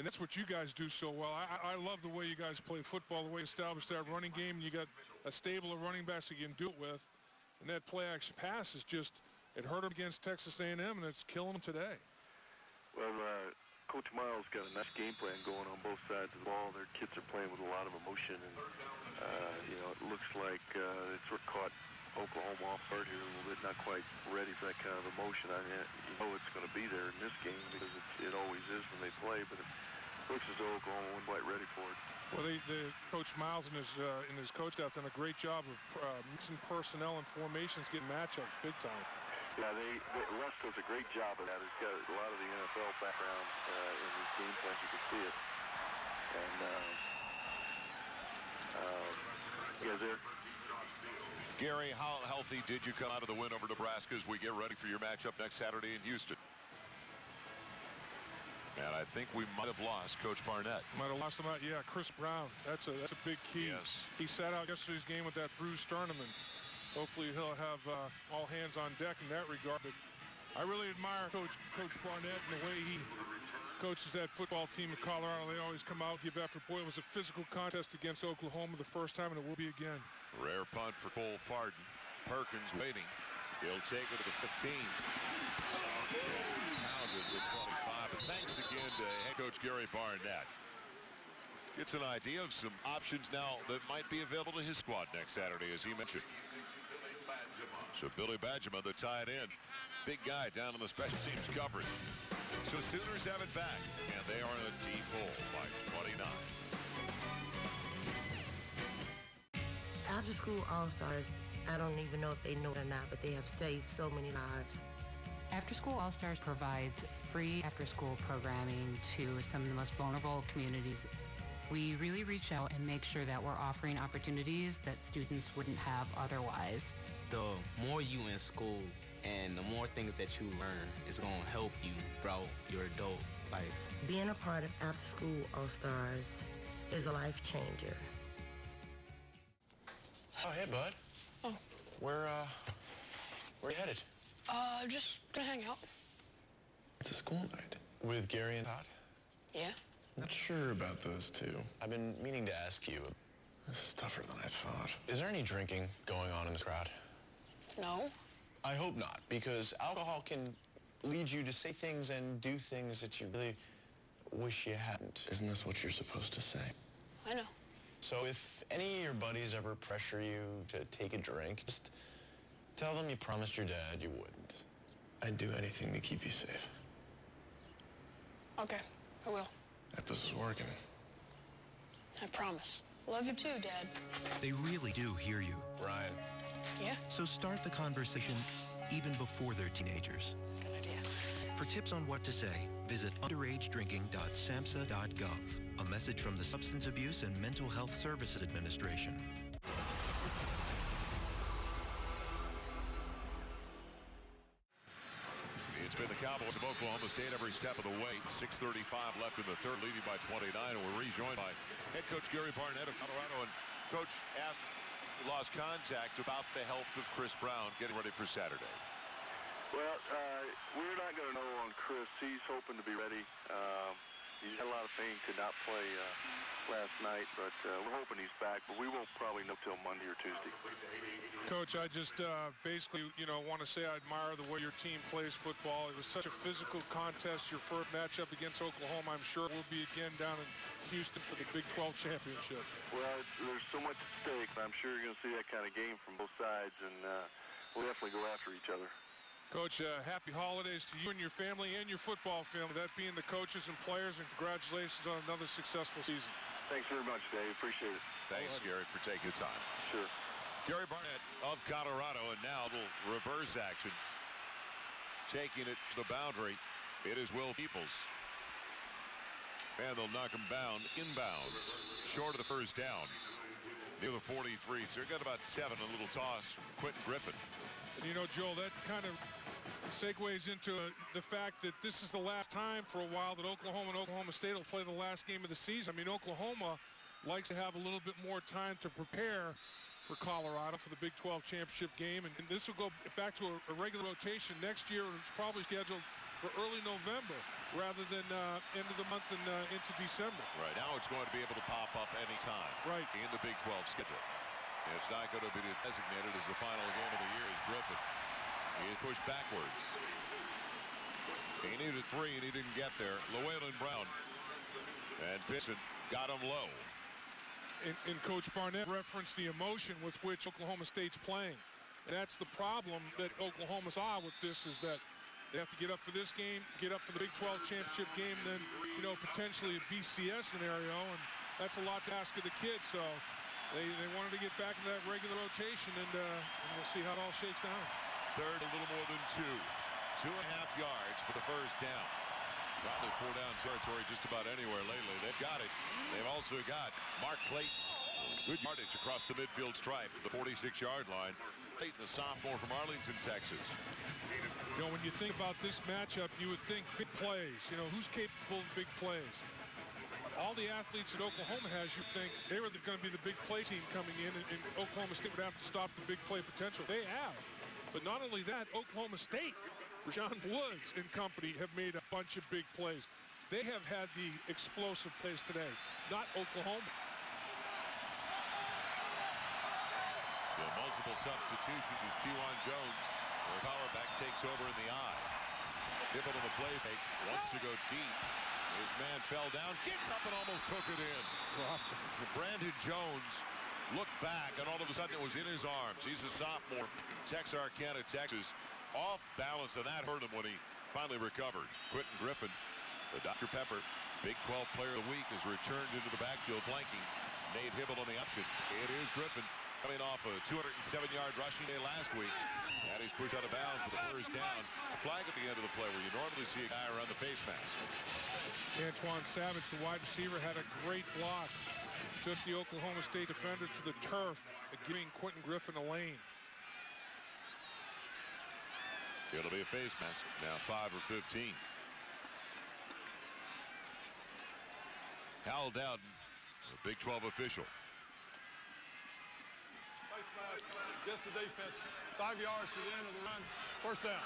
that's what you guys do so well. I love the way you guys play football, the way you establish that running game. And you got a stable of running backs that you can do it with, and that play-action pass is just, it hurt them against Texas A&M, and it's killing them today. Well, Coach Miles got a nice game plan going on both sides of the ball. Their kids are playing with a lot of emotion, and you know, it looks like it sort of caught Oklahoma off guard here a little bit, not quite ready for that kind of emotion. I mean, you know it's going to be there in this game because it always is when they play, but it looks as though Oklahoma wasn't quite ready for it. Well, Coach Miles and his coach staff done a great job of mixing personnel and formations, getting matchups big time. Yeah, Les does a great job of that. He's got a lot of the NFL background in his game plans. You can see it. And you guys there? Gary, how healthy did you come out of the win over Nebraska as we get ready for your matchup next Saturday in Houston? And I think we might have lost Coach Barnett. Might have lost him out. Yeah, Chris Brown. That's a big key. Yes. He sat out yesterday's game with that bruised sternum, and hopefully he'll have all hands on deck in that regard. But I really admire Coach Barnett and the way he coaches that football team of Colorado. They always come out, give effort. Boy, it was a physical contest against Oklahoma the first time, and it will be again. Rare punt for Cole Farden. Perkins waiting. He'll take it to the 15. Pounded with 25. But thanks again to head coach Gary Barnett. Gets an idea of some options now that might be available to his squad next Saturday, as he mentioned. So Billy Badgema, the tight end, big guy down in the special teams coverage. So Sooners have it back, and they are in a deep hole by 29. After School All-Stars, I don't even know if they know it or not, but they have saved so many lives. After School All-Stars provides free after-school programming to some of the most vulnerable communities. We really reach out and make sure that we're offering opportunities that students wouldn't have otherwise. The more you in school and the more things that you learn is going to help you throughout your adult life. Being a part of After School All-Stars is a life changer. Oh, hey, bud. Oh. Where you headed? Just gonna hang out. It's a school night. With Gary and Todd? Yeah? Not sure about those two. I've been meaning to ask you. This is tougher than I thought. Is there any drinking going on in this crowd? No. I hope not, because alcohol can lead you to say things and do things that you really wish you hadn't. Isn't this what you're supposed to say? I know. So if any of your buddies ever pressure you to take a drink, just tell them you promised your dad you wouldn't. I'd do anything to keep you safe. Okay, I will. If this is working. I promise. Love you too, Dad. They really do hear you. Ryan. Yeah? So start the conversation even before they're teenagers. Good idea. For tips on what to say, visit underagedrinking.samhsa.gov. A message from the Substance Abuse and Mental Health Services Administration. It's been the Cowboys of Oklahoma State every step of the way. 6:35 left in the third, leading by 29. And we're rejoined by head coach Gary Barnett of Colorado. And Coach asked, lost contact about the health of Chris Brown getting ready for Saturday. Well, we're not going to know on Chris. He's hoping to be ready. He had a lot of pain, could not play last night, but we're hoping he's back. But we won't probably know till Monday or Tuesday. Coach, I just basically, want to say I admire the way your team plays football. It was such a physical contest. Your first matchup against Oklahoma, I'm sure it will be again down in Houston for the Big 12 championship. Well, there's so much at stake. I'm sure you're going to see that kind of game from both sides, and we'll definitely go after each other. Coach, happy holidays to you and your family and your football family, that being the coaches and players, and congratulations on another successful season. Thanks very much, Dave. Appreciate it. Thanks, Gary, for taking the time. Sure. Gary Barnett of Colorado, and now the reverse action. Taking it to the boundary. It is Will Peoples. And they'll knock him down inbounds. Short of the first down. Near the 43. So we've got about 7. A little toss from Quentin Griffin. And Joel, that kind of segues into the fact that this is the last time for a while that Oklahoma and Oklahoma State will play the last game of the season. I mean, Oklahoma likes to have a little bit more time to prepare for Colorado for the Big 12 championship game. And this will go back to a regular rotation next year. It's probably scheduled for early November rather than end of the month and into December. Right, now it's going to be able to pop up anytime in the Big 12 schedule. And it's not going to be designated as the final game of the year as Griffin. He is pushed backwards. He needed 3 and he didn't get there. Llewellyn Brown and Piston got him low. And Coach Barnett referenced the emotion with which Oklahoma State's playing. And that's the problem that Oklahoma's with this, is that they have to get up for this game, get up for the Big 12 championship game, then, potentially a BCS scenario. And that's a lot to ask of the kids. So they wanted to get back into that regular rotation, and we'll see how it all shakes down. Third, a little more than 2. 2.5 yards for the first down. Probably 4-down territory just about anywhere lately. They've got it. They've also got Mark Clayton. Good yardage across the midfield stripe to the 46-yard line. Clayton, the sophomore from Arlington, Texas. When you think about this matchup, you would think big plays. Who's capable of big plays? All the athletes that Oklahoma has, you think they were going to be the big play team coming in, and Oklahoma State would have to stop the big play potential. They have. But not only that, Oklahoma State, Rashaun Woods and company have made a bunch of big plays. They have had the explosive plays today, not Oklahoma. So multiple substitutions as Kewan Jones, the power back, takes over in the eye. Hibble on the play fake, wants to go deep. His man fell down, gets up and almost took it in. Dropped it. Brandon Jones looked back, and all of a sudden it was in his arms. He's a sophomore, Texarkana, Texas. Off balance, and that hurt him when he finally recovered. Quentin Griffin, the Dr. Pepper Big 12 Player of the Week, has returned into the backfield flanking Nate Hibble on the option. It is Griffin coming off a 207-yard rushing day last week. And he's pushed out of bounds for the first down. A flag at the end of the play where you normally see a guy around the face mask. Antoine Savage, the wide receiver, had a great block. Took the Oklahoma State defender to the turf, giving Quentin Griffin a lane. It'll be a face mask. Now 5 or 15. Hal Dowden, the Big 12 official. face mask. Gets the defense 5 yards to the end of the run. First down.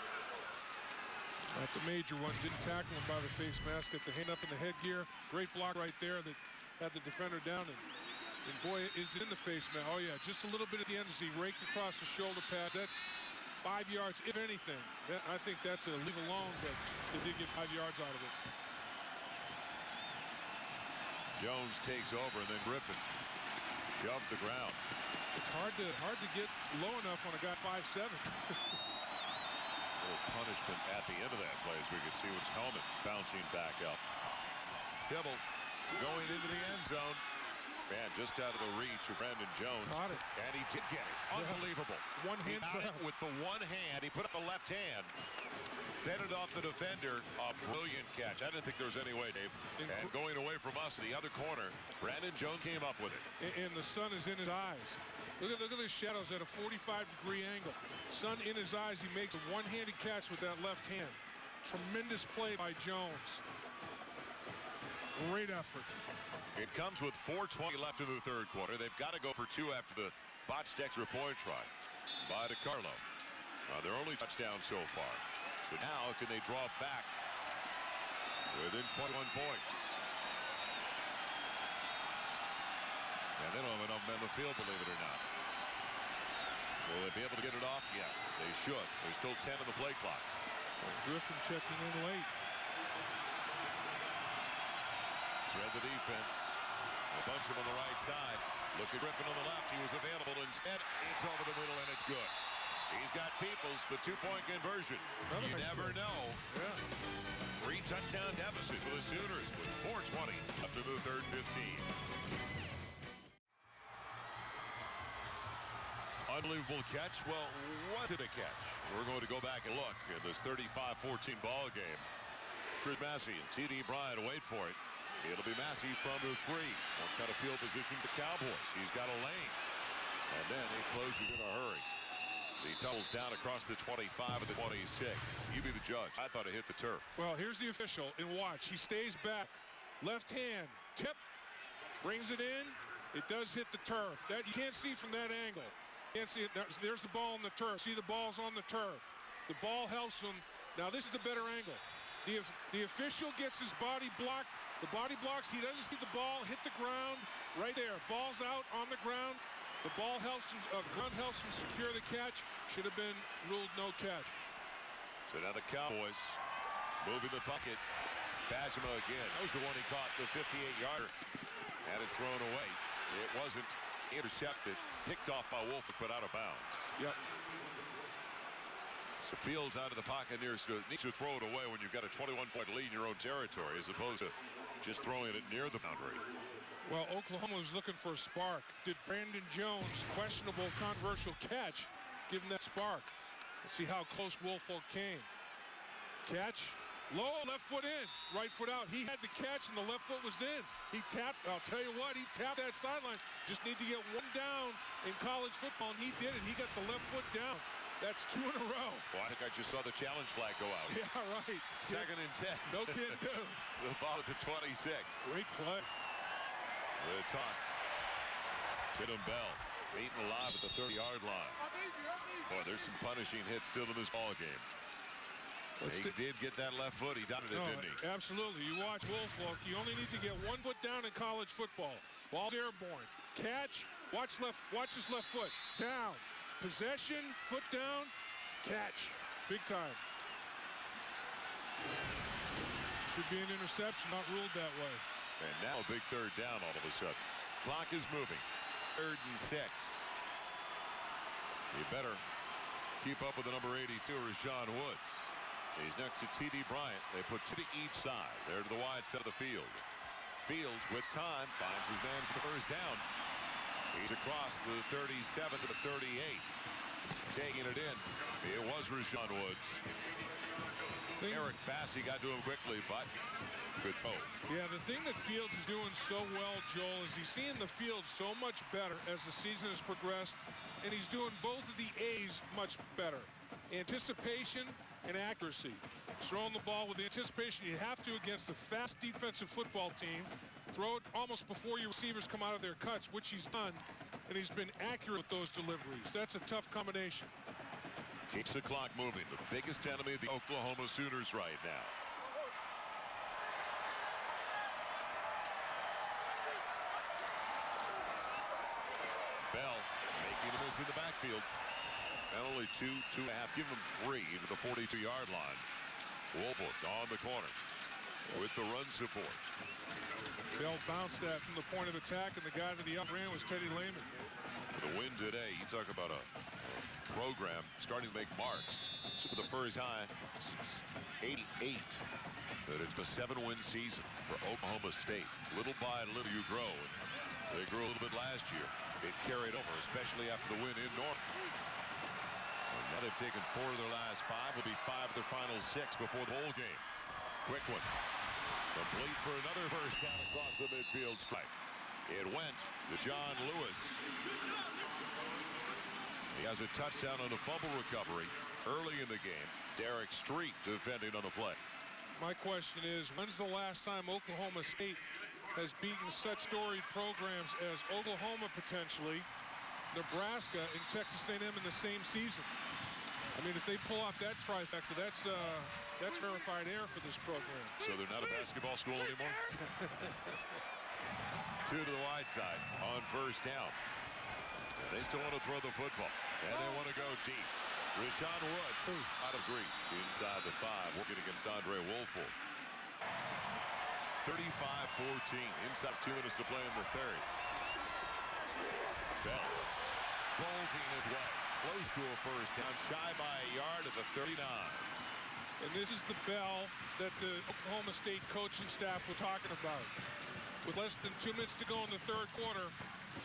Not the major one. Didn't tackle him by the face mask. Got the hand up in the headgear. Great block right there that had the defender down. And boy, is it in the face mask. Oh, yeah, just a little bit at the end as he raked across the shoulder pass. That's 5 yards, if anything. I think that's a leave alone, but they did get 5 yards out of it. Jones takes over, and then Griffin shoved the ground. It's hard to get low enough on a guy 5'7". Little punishment at the end of that play, as we can see with his helmet bouncing back up. Hibble going into the end zone. Man, just out of the reach of Brandon Jones. Caught it. And he did get it. Unbelievable. One hand he got it with the one hand. He put up the left hand. Fed it off the defender. A brilliant catch. I didn't think there was any way, Dave. And going away from us in the other corner, Brandon Jones came up with it. And the sun is in his eyes. Look at the shadows at a 45-degree angle. Sun in his eyes. He makes a one-handed catch with that left hand. Tremendous play by Jones. Great effort. It comes with 4:20 left in the third quarter. They've got to go for two after the botched extra point try by DeCarlo. Their only touchdown so far. So now can they draw back within 21 points? And they don't have enough men on the field, believe it or not. Will they be able to get it off? Yes, they should. There's still 10 on the play clock. Griffin checking in late. Read the defense. A bunch of them on the right side. Look at Griffin on the left. He was available. Instead, it's over the middle, and it's good. He's got Peoples, the two-point conversion. You never know. Yeah. 3 touchdown deficit for the Sooners with 4:20 up to the third 15. Unbelievable catch. Well, was it a catch? We're going to go back and look at this 35-14 ball game. Chris Massey and T.D. Bryant wait for it. It'll be Massey from the 3. What kind of field position the Cowboys? He's got a lane. And then he closes in a hurry. So he tumbles down across the 25 and the 26. You be the judge. I thought it hit the turf. Well, here's the official. And watch. He stays back. Left hand. Tip. Brings it in. It does hit the turf. That you can't see from that angle. Can't see it. There's the ball on the turf. See the ball's on the turf. The ball helps him. Now, this is the better angle. The official gets his body blocked. The body blocks. He doesn't see the ball hit the ground right there. Ball's out on the ground. The ball helps him. The ground helps him secure the catch. Should have been ruled no catch. So now the Cowboys moving the pocket. Bajema again. That was the one he caught, the 58-yarder. And it's thrown away. It wasn't intercepted. Picked off by Wolf and put out of bounds. Yep. So Fields out of the pocket needs to throw it away when you've got a 21-point lead in your own territory as opposed to just throwing it near the boundary. Well, Oklahoma was looking for a spark. Did Brandon Jones' questionable controversial catch give him that spark? Let's see how close Woolfolk came. Catch. Low, left foot in. Right foot out. He had the catch and the left foot was in. He tapped. I'll tell you what, he tapped that sideline. Just need to get one down in college football, and he did it. He got the left foot down. That's 2 in a row. Well, I think I just saw the challenge flag go out. Yeah, right. 2nd and 10. No kid do. The ball at the 26. Great play. The toss. Tidham Bell beaten alive at the 30-yard line. Boy, there's some punishing hits still in this ball game. He did get that left foot. He done it, didn't he? Absolutely. You watch Woolfolk. You only need to get 1 foot down in college football. Ball's airborne. Catch. Watch his left foot. Down. Possession, foot down, catch. Big time. Should be an interception, not ruled that way. And now a big 3rd down all of a sudden. Clock is moving. 3rd and 6. You better keep up with the number 82, Rashaun Woods. He's next to T.D. Bryant. They put 2 to each side. They're to the wide side of the field. Fields with time finds his man for the 1st down. He's across the 37 to the 38. Taking it in. It was Rashaun Woods. Eric Bassey got to him quickly, but good throw. Yeah, the thing that Fields is doing so well, Joel, is he's seeing the field so much better as the season has progressed, and he's doing both of the A's much better. Anticipation and accuracy. Throwing the ball with the anticipation you have to against a fast defensive football team. Throw it almost before your receivers come out of their cuts, which he's done. and he's been accurate with those deliveries. That's a tough combination. Keeps the clock moving. The biggest enemy of the Oklahoma Sooners right now. Bell making a miss in the backfield. And only two and a half. Give him 3 to the 42-yard line. Woolfolk on the corner with the run support. Bell bounced that from the point of attack, and the guy that he outran was Teddy Lehman. The win today, you talk about a program starting to make marks. So the first high since '88 that it's a 7-win season for Oklahoma State. Little by little you grow. They grew a little bit last year. It carried over, especially after the win in Norton. And now they've taken 4 of their last 5. Will be 5 of their final 6 before the bowl game. Quick one. Complete for another first down across the midfield stripe. It went to John Lewis. He has a touchdown on a fumble recovery early in the game. Derek Street defending on the play. My question is, when's the last time Oklahoma State has beaten such storied programs as Oklahoma potentially, Nebraska, and Texas A&M in the same season? I mean, if they pull off that trifecta, that's rarefied air for this program. So they're not a basketball school anymore? 2 to the wide side on first down. And they still want to throw the football. And they want to go deep. Rashaun Woods out of reach inside the 5, working against Andre Woolfolk. 35-14, inside 2 minutes to play in the third. Bell bolting his way, close to a first down, shy by a yard at the 39. And this is the Bell that the Oklahoma State coaching staff was talking about. With less than 2 minutes to go in the third quarter,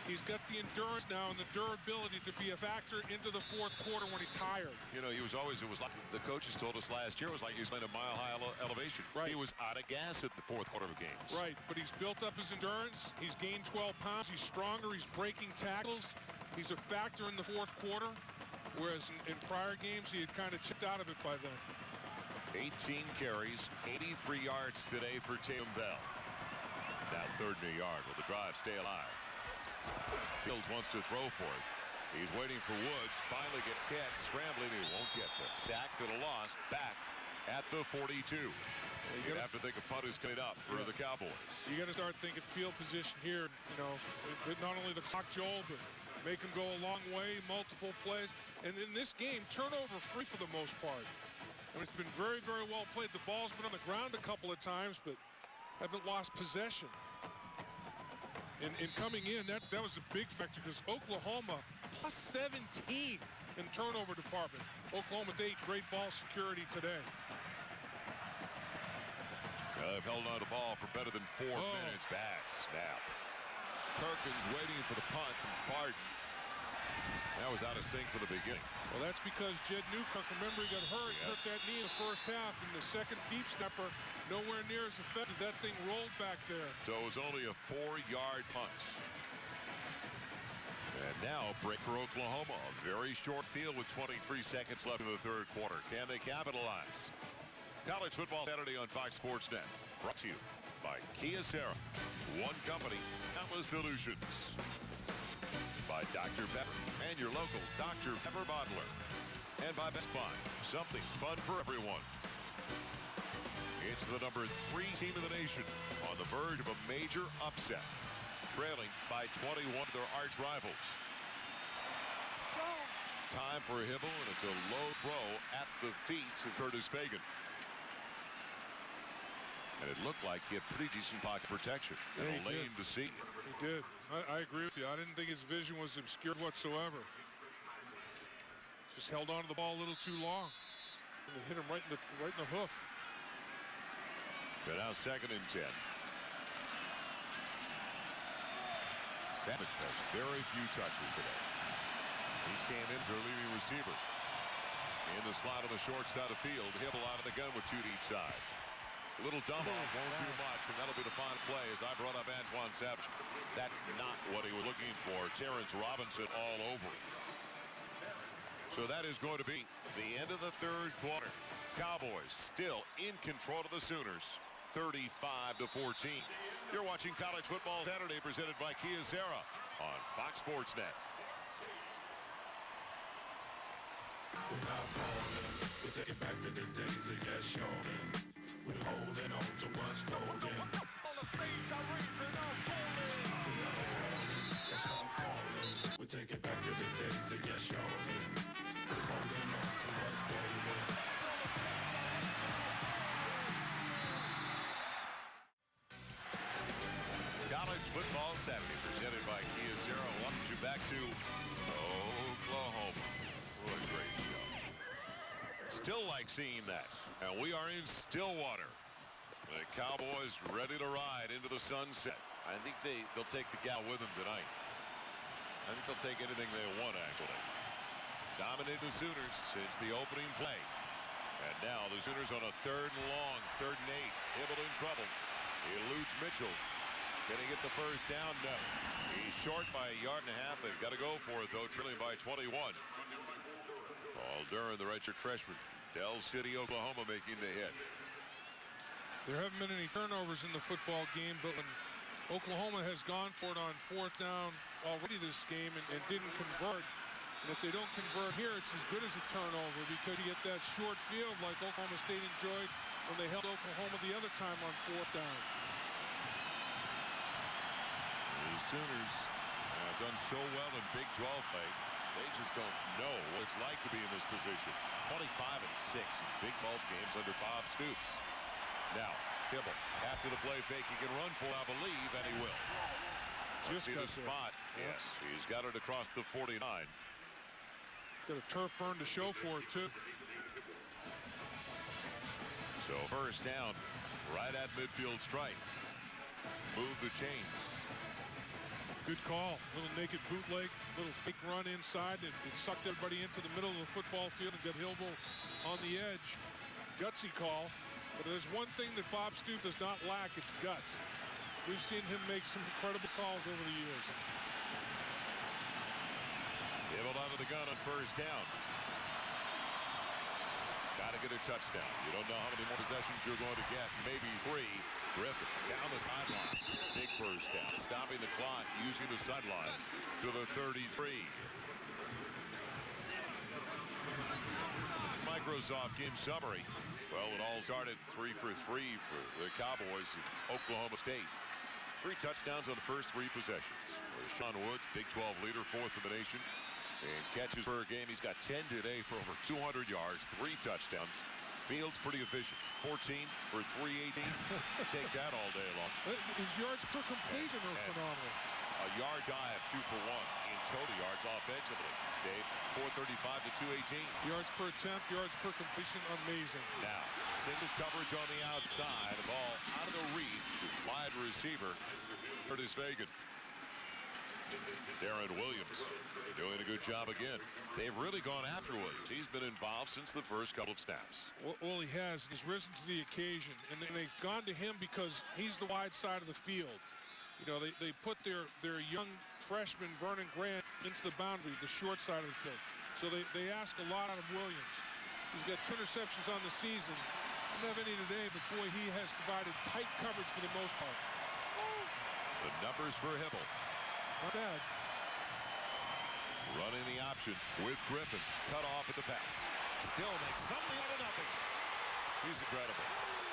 he's got the endurance now and the durability to be a factor into the fourth quarter when he's tired. You know, it was like the coaches told us last year, it was like he was playing a mile-high elevation. Right. He was out of gas at the fourth quarter of games. Right, but he's built up his endurance. He's gained 12 pounds. He's stronger. He's breaking tackles. He's a factor in the fourth quarter, whereas in prior games, he had kind of chipped out of it by then. 18 carries, 83 yards today for Tatum Bell. Now 3rd and a yard. Will the drive stay alive? Fields wants to throw for it. He's waiting for Woods. Finally gets hit. Scrambling. He won't get the sack for the loss. Back at the 42. You have to think of punt is coming up for the Cowboys. You got to start thinking field position here. You know, not only the clock, Joel, but make him go a long way, multiple plays. And in this game, turnover free for the most part. I mean, it's been very, very well played. The ball's been on the ground a couple of times, but haven't lost possession. And coming in, that was a big factor because Oklahoma plus 17 in turnover department. Oklahoma State, great ball security today. They've held on to the ball for better than 4 minutes. Bad snap. Perkins waiting for the punt from Farden. That was out of sync for the beginning. Well, that's because Jed Newkirk, remember, he got hurt, hurt that knee in the first half, and the second deep snapper nowhere near as effective. That thing rolled back there. So it was only a 4-yard punt. And now break for Oklahoma. A very short field with 23 seconds left in the third quarter. Can they capitalize? College Football Saturday on Fox Sports Net. Brought to you by Kia Sarah. One company, countless solutions. By Dr. Pepper and your local Dr. Pepper bottler. And by Best Buy. Something fun for everyone. It's the number 3 team in the nation on the verge of a major upset. Trailing by 21 to their arch rivals. Time for a Hibble, and it's a low throw at the feet of Curtis Fagan. And it looked like he had pretty decent pocket protection. And a lane to see. He did. I agree with you. I didn't think his vision was obscured whatsoever. Just held on to the ball a little too long. And it hit him right in the hoof. But now 2nd and 10. Savage has very few touches today. He came in as their leading receiver. In the slot on the short side of the field. Hibble out of the gun with 2 to each side. A little dump off, won't do much, and that'll be the final play as I brought up Antoine Savage. That's not what he was looking for. Terrence Robinson all over. So that is going to be the end of the third quarter. Cowboys still in control of the Sooners, 35-14. You're watching College Football Saturday presented by Kia Sarah. on Fox Sports Net. We take it back to the days of Rashaun. We're holding on to what's golden. On the stage, I reach and I'm falling. Yes, I'm falling. We take it back to the days of Rashaun. We're holding on to what's golden. College Football Saturday presented by Kia Zero. Welcome you back to Oklahoma. What a great show. Still like seeing that. And we are in Stillwater. The Cowboys ready to ride into the sunset. I think they'll take the gal with them tonight. I think they'll take anything they want, actually. Dominated the Sooners since the opening play. And now the Sooners on a 3rd and long, 3rd and 8. Hibble in trouble. He eludes Mitchell. Can he get the first down? No. He's short by 1.5 yards. They've got to go for it, though, trailing by 21. Paul Duran, the redshirt freshman. Del City, Oklahoma, making the hit. There haven't been any turnovers in the football game, but when Oklahoma has gone for it on 4th down already this game and didn't convert, and if they don't convert here, it's as good as a turnover because you get that short field like Oklahoma State enjoyed when they held Oklahoma the other time on 4th down. The Sooners have done so well in Big 12 play. They just don't know what it's like to be in this position. 25-6 in Big 12 games under Bob Stoops. Now, Hibble, after the play fake, he can run for it, I believe, and he will. Just see the spot. Yes, he's got it across the 49. Got a turf burn to show for it, too. So first down, right at midfield stripe. Move the chains. Good call. Little naked bootleg, little fake run inside. It sucked everybody into the middle of the football field and got Hibble on the edge. Gutsy call. But there's one thing that Bob Stoops does not lack. It's guts. We've seen him make some incredible calls over the years. Hibble out of the gun on first down. Got to get a touchdown. You don't know how many more possessions you're going to get. Maybe 3. Griffin down the sideline. Big first down. Stopping the clock using the sideline to the 33. Microsoft game summary. Well, it all started 3 for 3 for the Cowboys in Oklahoma State. 3 touchdowns on the first 3 possessions. Rashaun Woods, Big 12 leader, 4th in the nation. And catches per game. He's got 10 today for over 200 yards, 3 touchdowns. Fields pretty efficient. 14 for 318. Take that all day long. His yards per completion are phenomenal. A yard shy of 2 for 1 in total yards offensively. Dave, 435 to 218. Yards per attempt, yards per completion, amazing. Now, single coverage on the outside. The ball out of the reach. Wide receiver. Curtis Fagan. Darren Williams doing a good job again. They've really gone after Williams. He's been involved since the first couple of snaps. Well, he has. He's risen to the occasion. And they've gone to him because he's the wide side of the field. You know, they put their young freshman, Vernon Grant, into the boundary, the short side of the field. So they ask a lot out of Williams. He's got 2 interceptions on the season. Didn't have any today, but boy, he has provided tight coverage for the most part. The numbers for Hibble. Not bad. Running the option with Griffin. Cut off at the pass. Still makes something out of nothing. He's incredible.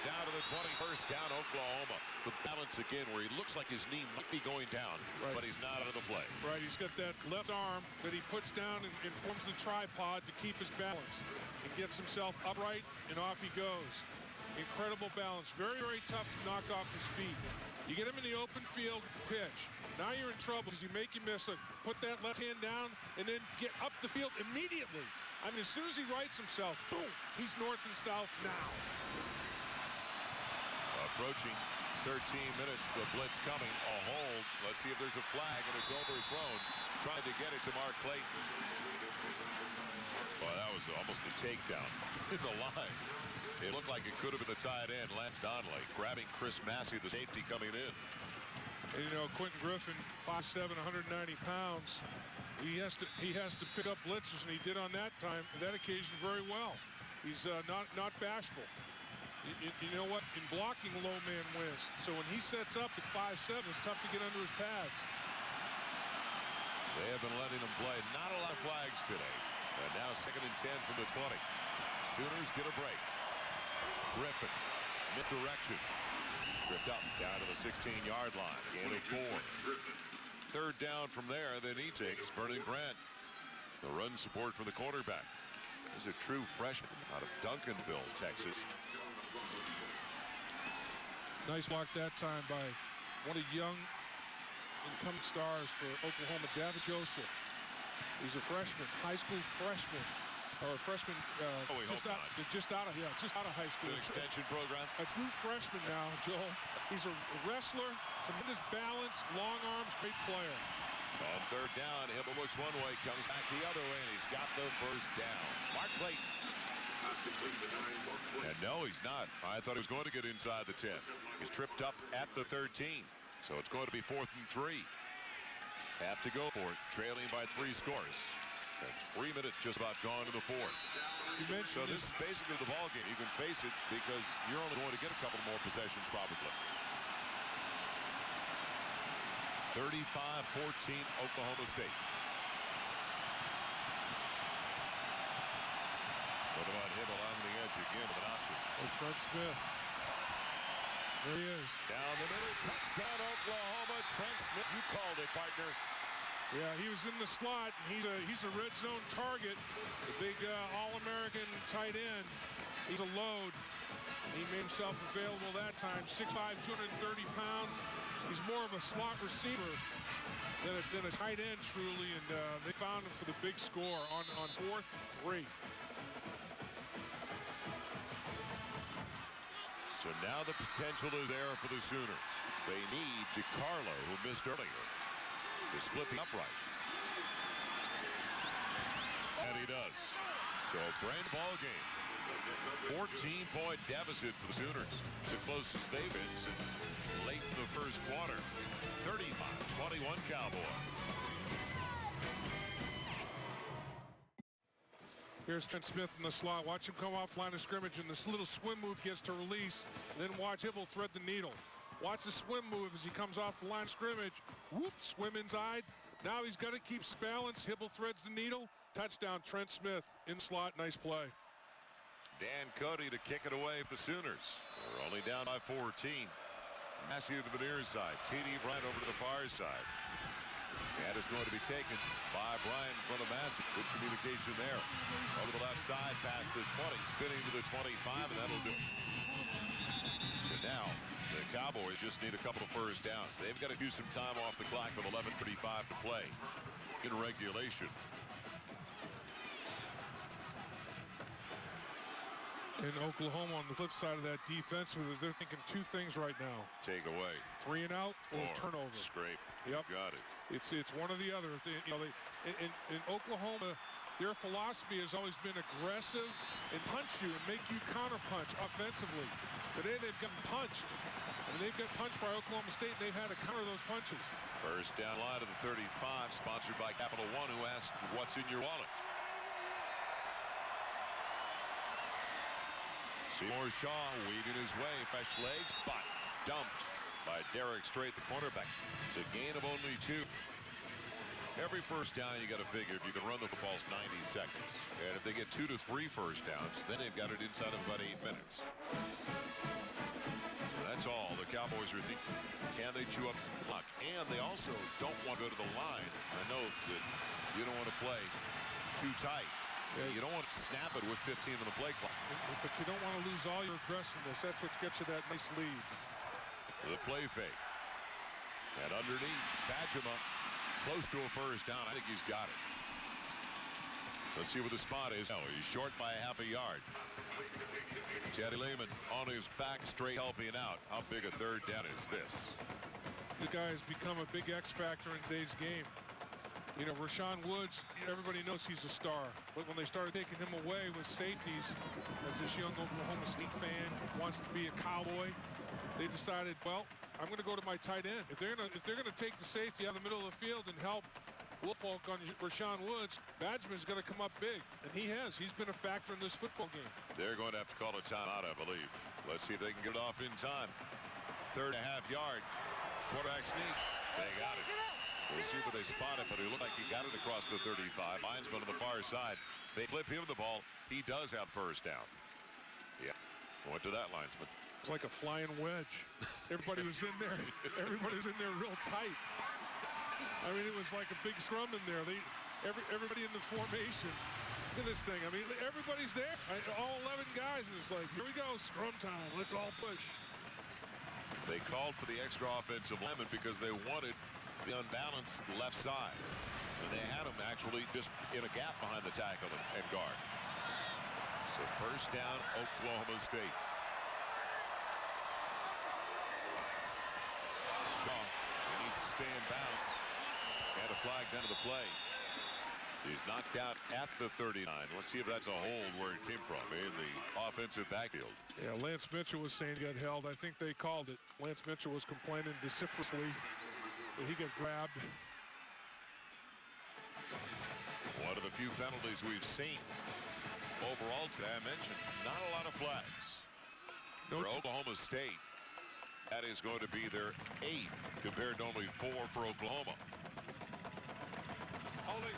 Down to the 21st down, Oklahoma. The balance again where he looks like his knee might be going down, but he's not out of the play. Right, he's got that left arm that he puts down and forms the tripod to keep his balance. And gets himself upright, and off he goes. Incredible balance. Very, very tough to knock off his feet. You get him in the open field, pitch. Now you're in trouble because you make him miss it. Put that left hand down and then get up the field immediately. I mean, as soon as he rights himself, boom, he's north and south now. Approaching 13 minutes, the blitz coming, a hold. Let's see if there's a flag, and it's overthrown. Trying to get it to Mark Clayton. Well, that was almost a takedown in the line. It looked like it could have been the tight end, Lance Donnelly, grabbing Chris Massey, the safety, coming in. And, you know, Quentin Griffin, 5'7", 190 pounds. He has to pick up blitzes, and he did on that occasion very well. He's not bashful. You know what? In blocking, low man wins. So when he sets up at 5'7", it's tough to get under his pads. They have been letting them play. Not a lot of flags today. And now 2nd and 10 from the 20. Sooners get a break. Griffin, misdirection. Tripped up down to the 16-yard line. Gain of 4. 3rd down from there. Then he takes Vernon Grant. The run support for the quarterback. He's a true freshman out of Duncanville, Texas. Nice block that time by one of the young incoming stars for Oklahoma, David Joseph. He's a freshman, high school freshman, or a freshman just out of high school. It's an extension program. A true freshman now, Joel. He's a wrestler, tremendous balance, long arms, great player. On 3rd down, Hibble looks one way, comes back the other way, and he's got the first down. Mark Clayton. And no, he's not. I thought he was going to get inside the 10. He's tripped up at the 13. So it's going to be 4th and 3. Have to go for it, trailing by 3 scores. And 3 minutes just about gone in the 4th. So this is basically the ball game. You can face it because you're only going to get a couple more possessions probably. 35-14 Oklahoma State. What about Hibble on the edge again with an option? Oh, Trent Smith. There he is. Down the middle, touchdown Oklahoma. Trent Smith, you called it, partner. Yeah, he was in the slot. He's a red zone target. The big All-American tight end. He's a load. He made himself available that time. 6'5", 230 pounds. He's more of a slot receiver than a tight end, truly. And they found him for the big score on 4th and 3. So now the potential is there for the Sooners. They need DiCarlo, who missed earlier, to split the uprights. And he does. So a brand new ball game. 14-point deficit for the Sooners. It's the closest they've been since late in the first quarter. 35-21 Cowboys. Here's Trent Smith in the slot. Watch him come off line of scrimmage, and this little swim move gets to release. Then watch Hibble thread the needle. Watch the swim move as he comes off the line of scrimmage. Whoop, swim inside. Now he's got to keep balance. Hibble threads the needle. Touchdown, Trent Smith in slot. Nice play. Dan Cody to kick it away for the Sooners. They're only down by 14. Massey to the near side. TD Bryant over to the far side. And it's going to be taken by Bryant in front of Massey. Good communication there. Over the left side, past the 20, spinning to the 25, and that'll do it. So now, the Cowboys just need a couple of first downs. They've got to do some time off the clock with 11:35 to play in regulation. In Oklahoma, on the flip side of that defense, they're thinking 2 things right now. Take away. 3 and out or turnover. Scrape. Yep. Got it. It's one or the other. In Oklahoma, their philosophy has always been aggressive and punch you and make you counterpunch offensively. Today they've gotten punched. They've got punched by Oklahoma State, and they've had to counter those punches. First down line of the 35, sponsored by Capital One, who asked, what's in your wallet? Seymour Shaw weaving his way, fresh legs, but dumped by Derek Strait, the cornerback. It's a gain of only 2. Every first down, you got to figure if you can run the footballs 90 seconds. And if they get 2 to 3 first downs, then they've got it inside of about 8 minutes. That's all the Cowboys are thinking. Can they chew up some clock? And they also don't want to go to the line. I know that you don't want to play too tight. You don't want to snap it with 15 on the play clock. But you don't want to lose all your aggressiveness. That's what gets you that nice lead. The play fake. And underneath, Bajema close to a first down. I think he's got it. Let's see where the spot is. Oh, he's short by a half a yard. Teddy Lehman on his back straight helping out. How big a third down is this? The guy has become a big X factor in today's game. You know, Rashaun Woods, everybody knows he's a star. But when they started taking him away with safeties, as this young Oklahoma State fan wants to be a Cowboy, they decided, well, I'm going to go to my tight end. If they're going to take the safety out of the middle of the field and help Wolfolk on Rashaun Woods, Badgeman's going to come up big. And he has. He's been a factor in this football game. They're going to have to call a timeout, I believe. Let's see if they can get it off in time. 3.5 yard. Quarterback sneak. They got it. We'll see where they spot it, but it looked like he got it across the 35. Linesman on the far side. They flip him the ball. He does have first down. Yeah, went to that linesman. It's like a flying wedge. Everybody was in there. Everybody was in there real tight. I mean, it was like a big scrum in there. Everybody in the formation. Look at this thing. I mean, everybody's there. All 11 guys. And it's like, here we go, scrum time. Let's all push. They called for the extra offensive lineman because they wanted the unbalanced left side. And they had him actually just in a gap behind the tackle and guard. So first down, Oklahoma State. Shaw needs to stay in bounds. And a flag down to the play. He's knocked out at the 39. Let's see if that's a hold where it came from in the offensive backfield. Yeah, Lance Mitchell was saying he got held. I think they called it. Lance Mitchell was complaining vociferously that he got grabbed. One of the few penalties we've seen overall today. I mentioned not a lot of flags. For Oklahoma State, that is going to be their 8th compared to only 4 for Oklahoma. Holding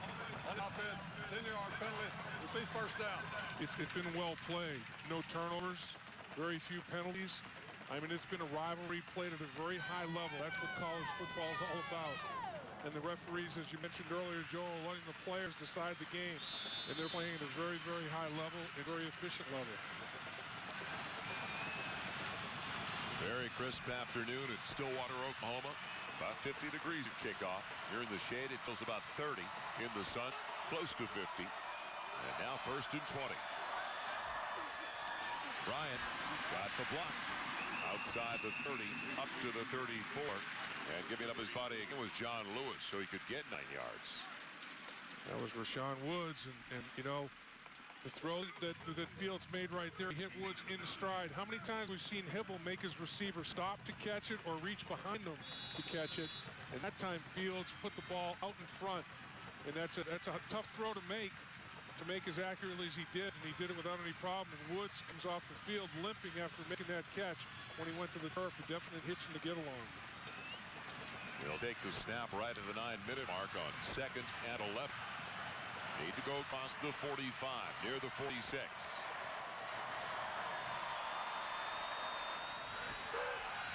on offense, 10-yard penalty, will be first down. It's been well played. No turnovers, very few penalties. I mean, it's been a rivalry played at a very high level. That's what college football is all about. And the referees, as you mentioned earlier, Joe, are letting the players decide the game. And they're playing at a very, very high level, a very efficient level. Very crisp afternoon in Stillwater, Oklahoma. About 50 degrees at kickoff. Here in the shade, it feels about 30. In the sun, close to 50. And now first and 20. Bryant got the block. Outside the 30, up to the 34. And giving up his body again was John Lewis, so he could get 9 yards. That was Rashaun Woods, and you know, the throw that Fields made right there, he hit Woods in stride. How many times we've seen Hibble make his receiver stop to catch it or reach behind him to catch it, and that time Fields put the ball out in front, and that's a tough throw to make as accurately as he did, and he did it without any problem. And Woods comes off the field limping after making that catch when he went to the turf, a definite hitching to get along. He'll take the snap right at the 9-minute mark on 2nd and 11. Need to go across the 45, near the 46.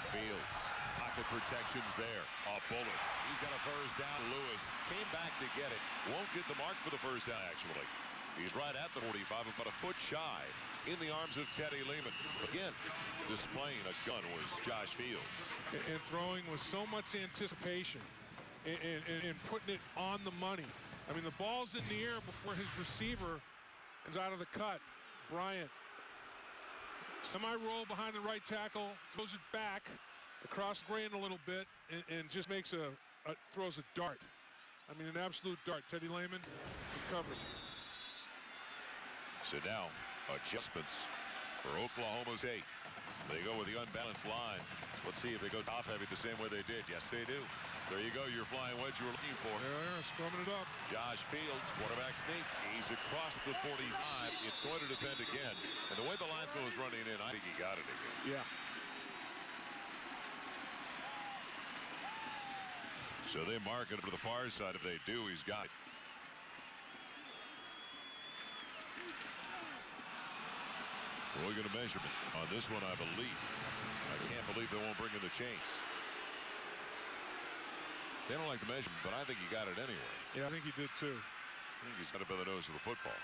Fields, pocket protections there. A bullet. He's got a first down. Lewis came back to get it. Won't get the mark for the first down, actually. He's right at the 45, about a foot shy in the arms of Teddy Lehman. Again, displaying a gun was Josh Fields. And throwing with so much anticipation and putting it on the money. I mean, the ball's in the air before his receiver comes out of the cut. Bryant, semi-roll behind the right tackle, throws it back across the grain a little bit, and just makes throws a dart. I mean, an absolute dart. Teddy Lehman covered. So now, adjustments for Oklahoma's 8. They go with the unbalanced line. Let's see if they go top-heavy the same way they did. Yes, they do. There you go, your flying wedge you were looking for. Yeah, scrumming it up. Josh Fields, quarterback sneak. He's across the 45. It's going to depend again. And the way the linesman was running in, I think he got it again. Yeah. So they mark it for the far side. If they do, he's got it. We'll get a measurement on this one, I believe. I can't believe they won't bring in the chains. They don't like the measurement, but I think he got it anyway. Yeah, I think he did too. I think he's got it by the nose of the football.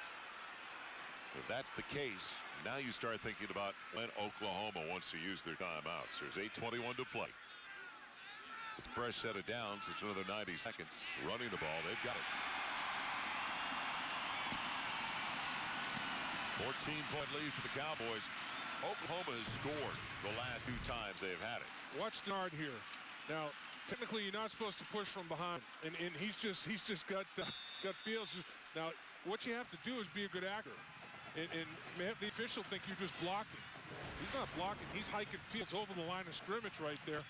If that's the case, now you start thinking about when Oklahoma wants to use their timeouts. There's 8:21 to play. With the fresh set of downs, it's another 90 seconds. Running the ball, they've got it. 14-point lead for the Cowboys. Oklahoma has scored the last 2 times they've had it. Watch Denard here. Now, technically, you're not supposed to push from behind, and he's just got Fields. Now, what you have to do is be a good actor, and the official think you're just blocking. He's not blocking. He's hiking Fields over the line of scrimmage right there,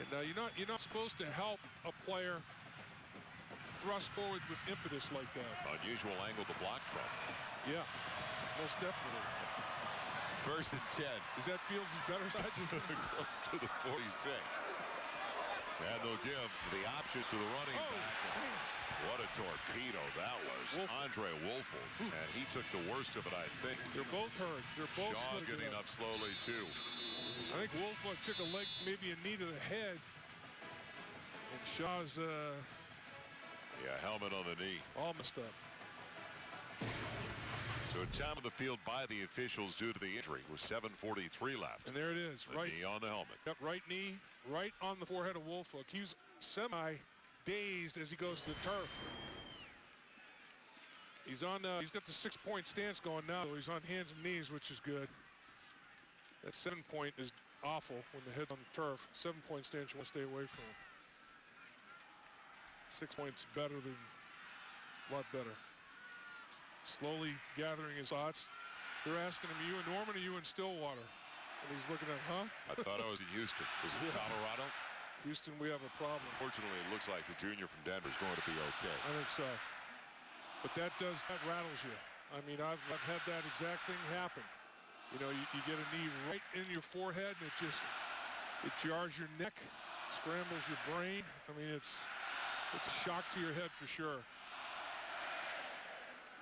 and you're not supposed to help a player thrust forward with impetus like that. Unusual angle to block from. Yeah, most definitely. First and 10. Is that Fields' better side? Close to the 46. And they'll give the options to the running back. What a torpedo that was. Andre Woolfolk. And he took the worst of it, I think. They're both hurt. They're both Shaw's getting up slowly, too. I think Woolfolk took a leg, maybe a knee to the head. And Shaw's, helmet on the knee. all messed up. So time of the field by the officials due to the injury with 7:43 left. And there it is. The knee on the helmet. Yep, right knee, right on the forehead of Woolfolk. He's semi-dazed as he goes to the turf. He's on. He's got the 6-point stance going now. He's on hands and knees, which is good. That 7-point is awful when the head's on the turf. 7-point stance, you want to stay away from him. 6 points better than, a lot better. Slowly gathering his thoughts. They're asking him, you in Norman or you in Stillwater? And he's looking at, huh? I thought I was in Houston. Is it Colorado? Houston, we have a problem. Fortunately, it looks like the junior from Denver is going to be okay. I think so. But that rattles you. I mean, I've had that exact thing happen. You know, you get a knee right in your forehead, and it jars your neck, scrambles your brain. I mean, it's a shock to your head for sure.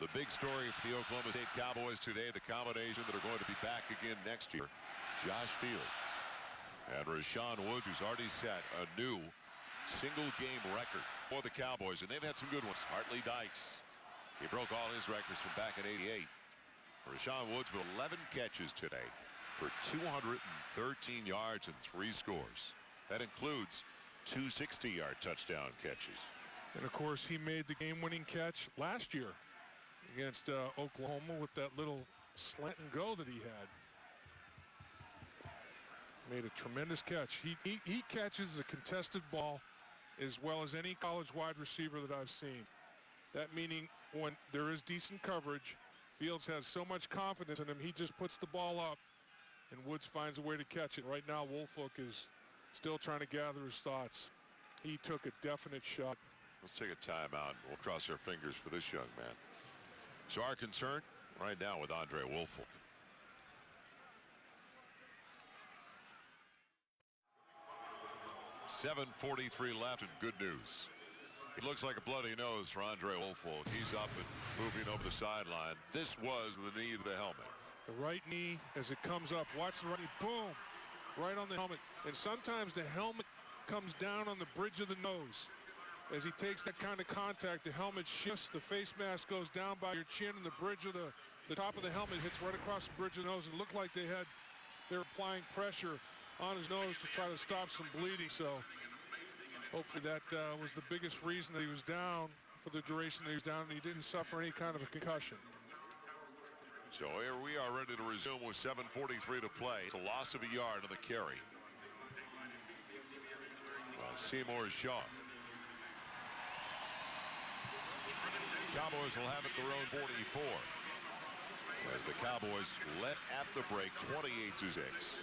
The big story for the Oklahoma State Cowboys today, the combination that are going to be back again next year. Josh Fields and Rashaun Woods, who's already set a new single-game record for the Cowboys, and they've had some good ones. Hartley Dykes, he broke all his records from back in '88. Rashaun Woods with 11 catches today for 213 yards and 3 scores. That includes 2 60-yard touchdown catches. And, of course, he made the game-winning catch last year against Oklahoma with that little slant and go that he had. Made a tremendous catch. He catches a contested ball as well as any college wide receiver that I've seen. That meaning when there is decent coverage, Fields has so much confidence in him, he just puts the ball up and Woods finds a way to catch it. Right now, Woolfolk is still trying to gather his thoughts. He took a definite shot. Let's take a timeout. We'll cross our fingers for this young man. So our concern right now with Andre Woolfolk. .743 left and good news. It looks like a bloody nose for Andre Woolfolk. He's up and moving over the sideline. This was the knee to the helmet. The right knee as it comes up. Watch the right knee. Boom. Right on the helmet. And sometimes the helmet comes down on the bridge of the nose. As he takes that kind of contact, the helmet shifts, the face mask goes down by your chin, and the bridge of the top of the helmet hits right across the bridge of the nose. It looked like they were applying pressure on his nose to try to stop some bleeding. So hopefully that was the biggest reason that he was down for the duration that he was down, and he didn't suffer any kind of a concussion. So here we are ready to resume with 7:43 to play. It's a loss of a yard on the carry. Seymour Shaw. Cowboys will have it their own 44 as the Cowboys led at the break 28-6.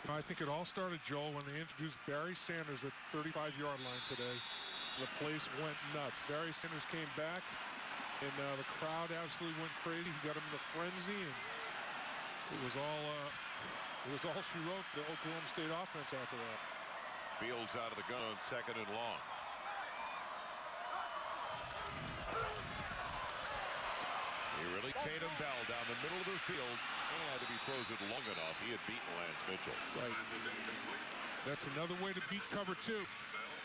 I think it all started, Joel, when they introduced Barry Sanders at the 35-yard line today. The place went nuts. Barry Sanders came back, and the crowd absolutely went crazy. He got him in a frenzy, and it was all she wrote for the Oklahoma State offense after that. Fields out of the gun on 2nd and long. He really Tatum Bell down the middle of the field, and if he throws it long enough, he had beaten Lance Mitchell. Right. That's another way to beat cover 2.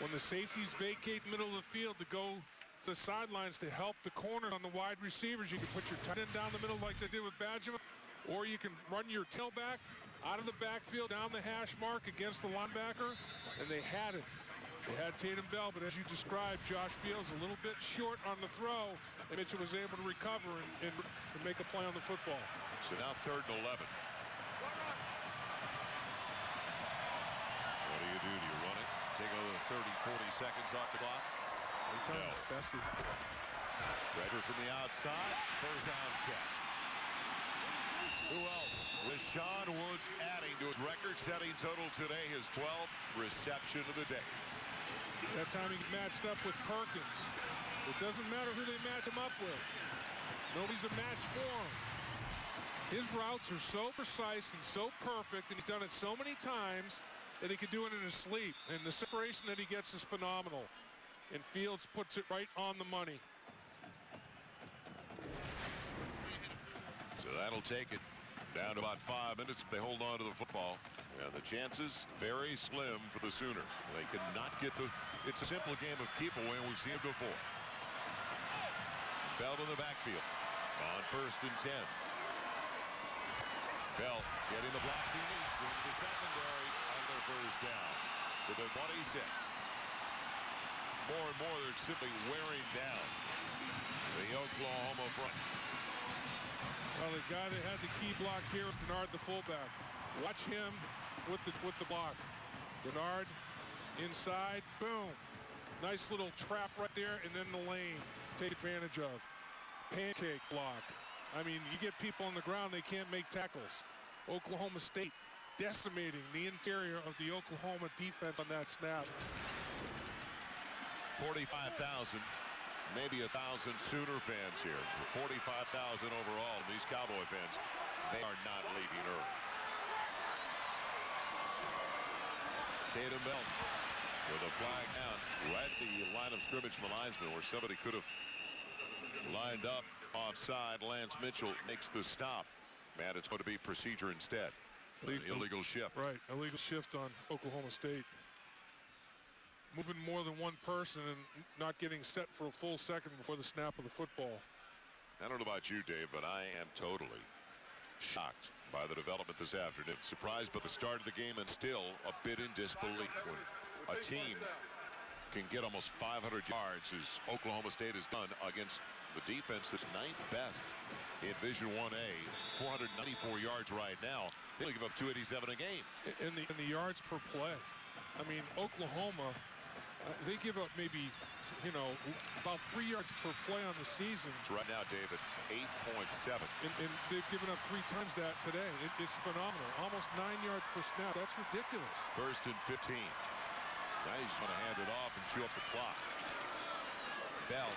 When the safeties vacate middle of the field to go to the sidelines to help the corners on the wide receivers, you can put your tight end down the middle like they did with Badgema, or you can run your tailback out of the backfield down the hash mark against the linebacker, and they had it. They had Tatum Bell, but as you described, Josh Fields a little bit short on the throw, and Mitchell was able to recover and make a play on the football. So now 3rd and 11. What do? Do you run it? Take another 30, 40 seconds off the clock? No. Bessie. Pressure from the outside. First down catch. Who else? Rashaun Woods adding to his record-setting total today, his 12th reception of the day. That time he matched up with Perkins. It doesn't matter who they match him up with. Nobody's a match for him. His routes are so precise and so perfect, and he's done it so many times that he could do it in his sleep. And the separation that he gets is phenomenal. And Fields puts it right on the money. So that'll take it down to about 5 minutes if they hold on to the football. And the chances very slim for the Sooners. They cannot get the... It's a simple game of keep away, and we've seen it before. Bell in the backfield on 1st and 10. Bell getting the blocks he needs in the secondary on their first down to the 26. More and more, they're simply wearing down the Oklahoma front. Well, the guy that had the key block here was Denard, the fullback. Watch him with the block. Denard inside, boom. Nice little trap right there, and then the lane. Take advantage of. Pancake block. I mean, you get people on the ground, they can't make tackles. Oklahoma State decimating the interior of the Oklahoma defense on that snap. 45,000, maybe 1,000 Sooner fans here. 45,000 overall. These Cowboy fans, they are not leaving early. Tatum Bell with a flag down right at the line of scrimmage for linesman, where somebody could have lined up offside. Lance Mitchell makes the stop, and it's going to be procedure instead. An illegal shift. Right, illegal shift on Oklahoma State. Moving more than one person and not getting set for a full second before the snap of the football. I don't know about you, Dave, but I am totally shocked by the development this afternoon. Surprised by the start of the game and still a bit in disbelief when a team can get almost 500 yards, as Oklahoma State has done against the defense that's 9th best in Division 1A. 494 yards right now. They only give up 287 a game. In the yards per play. I mean, Oklahoma, they give up maybe, you know, about 3 yards per play on the season. Right now, David, 8.7. And they've given up 3 times that today. It's phenomenal. Almost 9 yards per snap. That's ridiculous. 1st and 15. Now he's going to hand it off and chew up the clock. Bell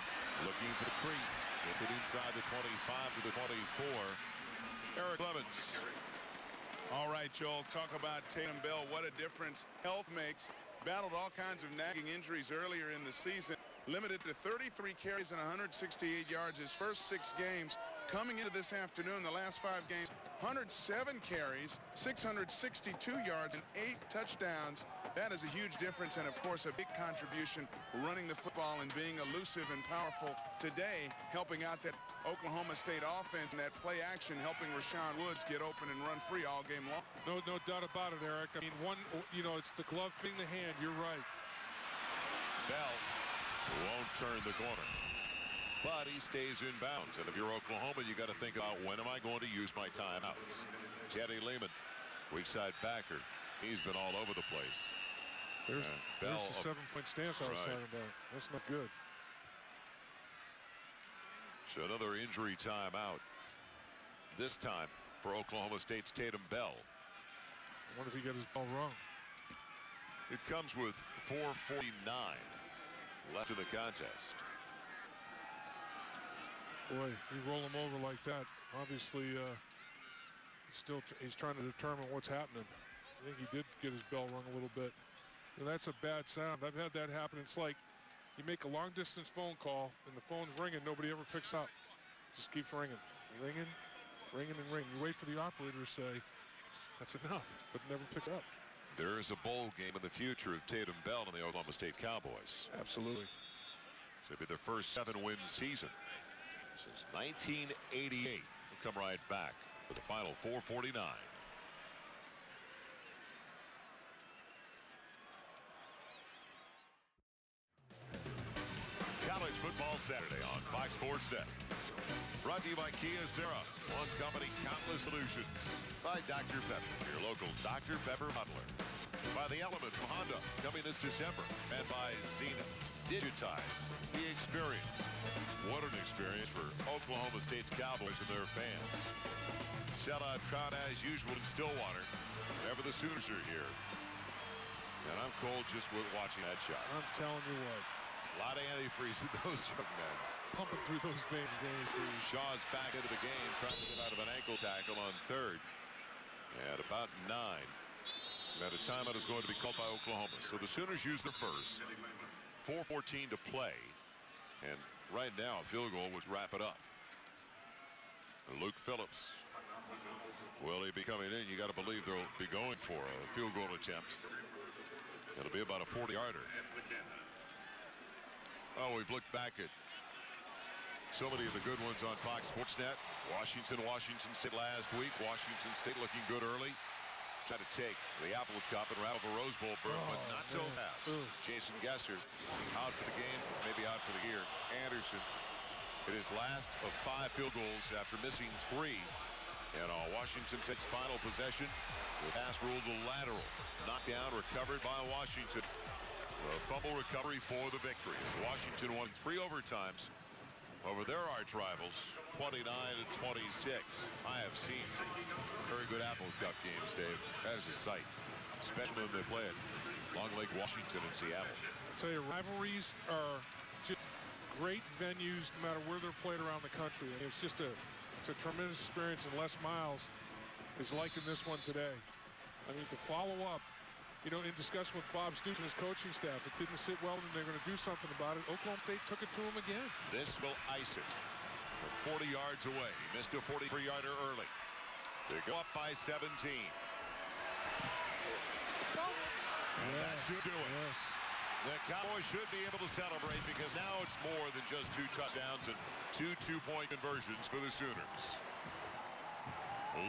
looking for the crease. Gets it inside the 25 to the 24. Eric Clemens. All right, Joel, talk about Tatum Bell. What a difference health makes. Battled all kinds of nagging injuries earlier in the season. Limited to 33 carries and 168 yards his first 6 games. Coming into this afternoon, the last 5 games, 107 carries, 662 yards, and 8 touchdowns. That is a huge difference, and of course a big contribution running the football and being elusive and powerful today, helping out that Oklahoma State offense and that play action, helping Rashaun Woods get open and run free all game long. No doubt about it, Eric. I mean, it's the glove fitting the hand. You're right. Bell won't turn the corner, but he stays in bounds. And if you're Oklahoma, you got to think about, when am I going to use my timeouts? Teddy Lehman, weak side backer. He's been all over the place. There's the 7-point stance I was talking about. That's not good. So another injury timeout. This time for Oklahoma State's Tatum Bell. I wonder if he got his ball wrong. It comes with 4:49 left in the contest. Boy, you roll him over like that. Obviously, he's trying to determine what's happening. I think he did get his bell rung a little bit. And that's a bad sound. I've had that happen. It's like you make a long-distance phone call, and the phone's ringing. Nobody ever picks up. It just keeps ringing. Ringing, ringing, and ringing. You wait for the operator to say, that's enough, but never picks up. There is a bowl game in the future of Tatum Bell and the Oklahoma State Cowboys. Absolutely. This will be their first 7-win season since 1988. We'll come right back with the final 4:49. College football Saturday on Fox Sports Net. Brought to you by Kia Sarah. One company, countless solutions. By Dr. Pepper, your local Dr. Pepper bottler. By the Element from Honda, coming this December. And by Zenith. Digitize the experience. What an experience for Oklahoma State's Cowboys and their fans. Sellout crowd as usual in Stillwater whenever the Sooners are here. And I'm cold just with watching that shot. I'm telling you what. A lot of antifreeze in those young men. Pumping through those veins, antifreeze. Shaw's back into the game, trying to get out of an ankle tackle on 3rd. At about 9. And a timeout is going to be called by Oklahoma. So the Sooners use the first. 4:14 to play. And right now, a field goal would wrap it up. Luke Phillips. Will he be coming in? You got to believe they'll be going for a field goal attempt. It'll be about a 40-yarder. Oh, we've looked back at so many of the good ones on Fox Sports Net. Washington State last week. Washington State looking good early. Try to take the Apple Cup and rattle the Rose Bowl berth, but not so fast. Jason Gesser out for the game, maybe out for the year. Anderson, it is last of 5 field goals after missing 3. And Washington State's final possession, the pass ruled a lateral. Knocked down, recovered by Washington. A fumble recovery for the victory. Washington won 3 overtimes over their arch rivals, 29-26. I have seen some very good Apple Cup games, Dave. That is a sight, especially when they play at Long Lake, Washington, and Seattle. I'll tell you, rivalries are just great venues, no matter where they're played around the country. And it's just a tremendous experience, and Les Miles is liking this one today. I mean, to follow up, you know, in discussion with Bob Stoops and his coaching staff, it didn't sit well, and they're going to do something about it. Oklahoma State took it to him again. This will ice it. 40 yards away. He missed a 43-yarder early. They go up by 17. And that should do it. Yes. The Cowboys should be able to celebrate because now it's more than just 2 touchdowns and 2 two-point conversions for the Sooners.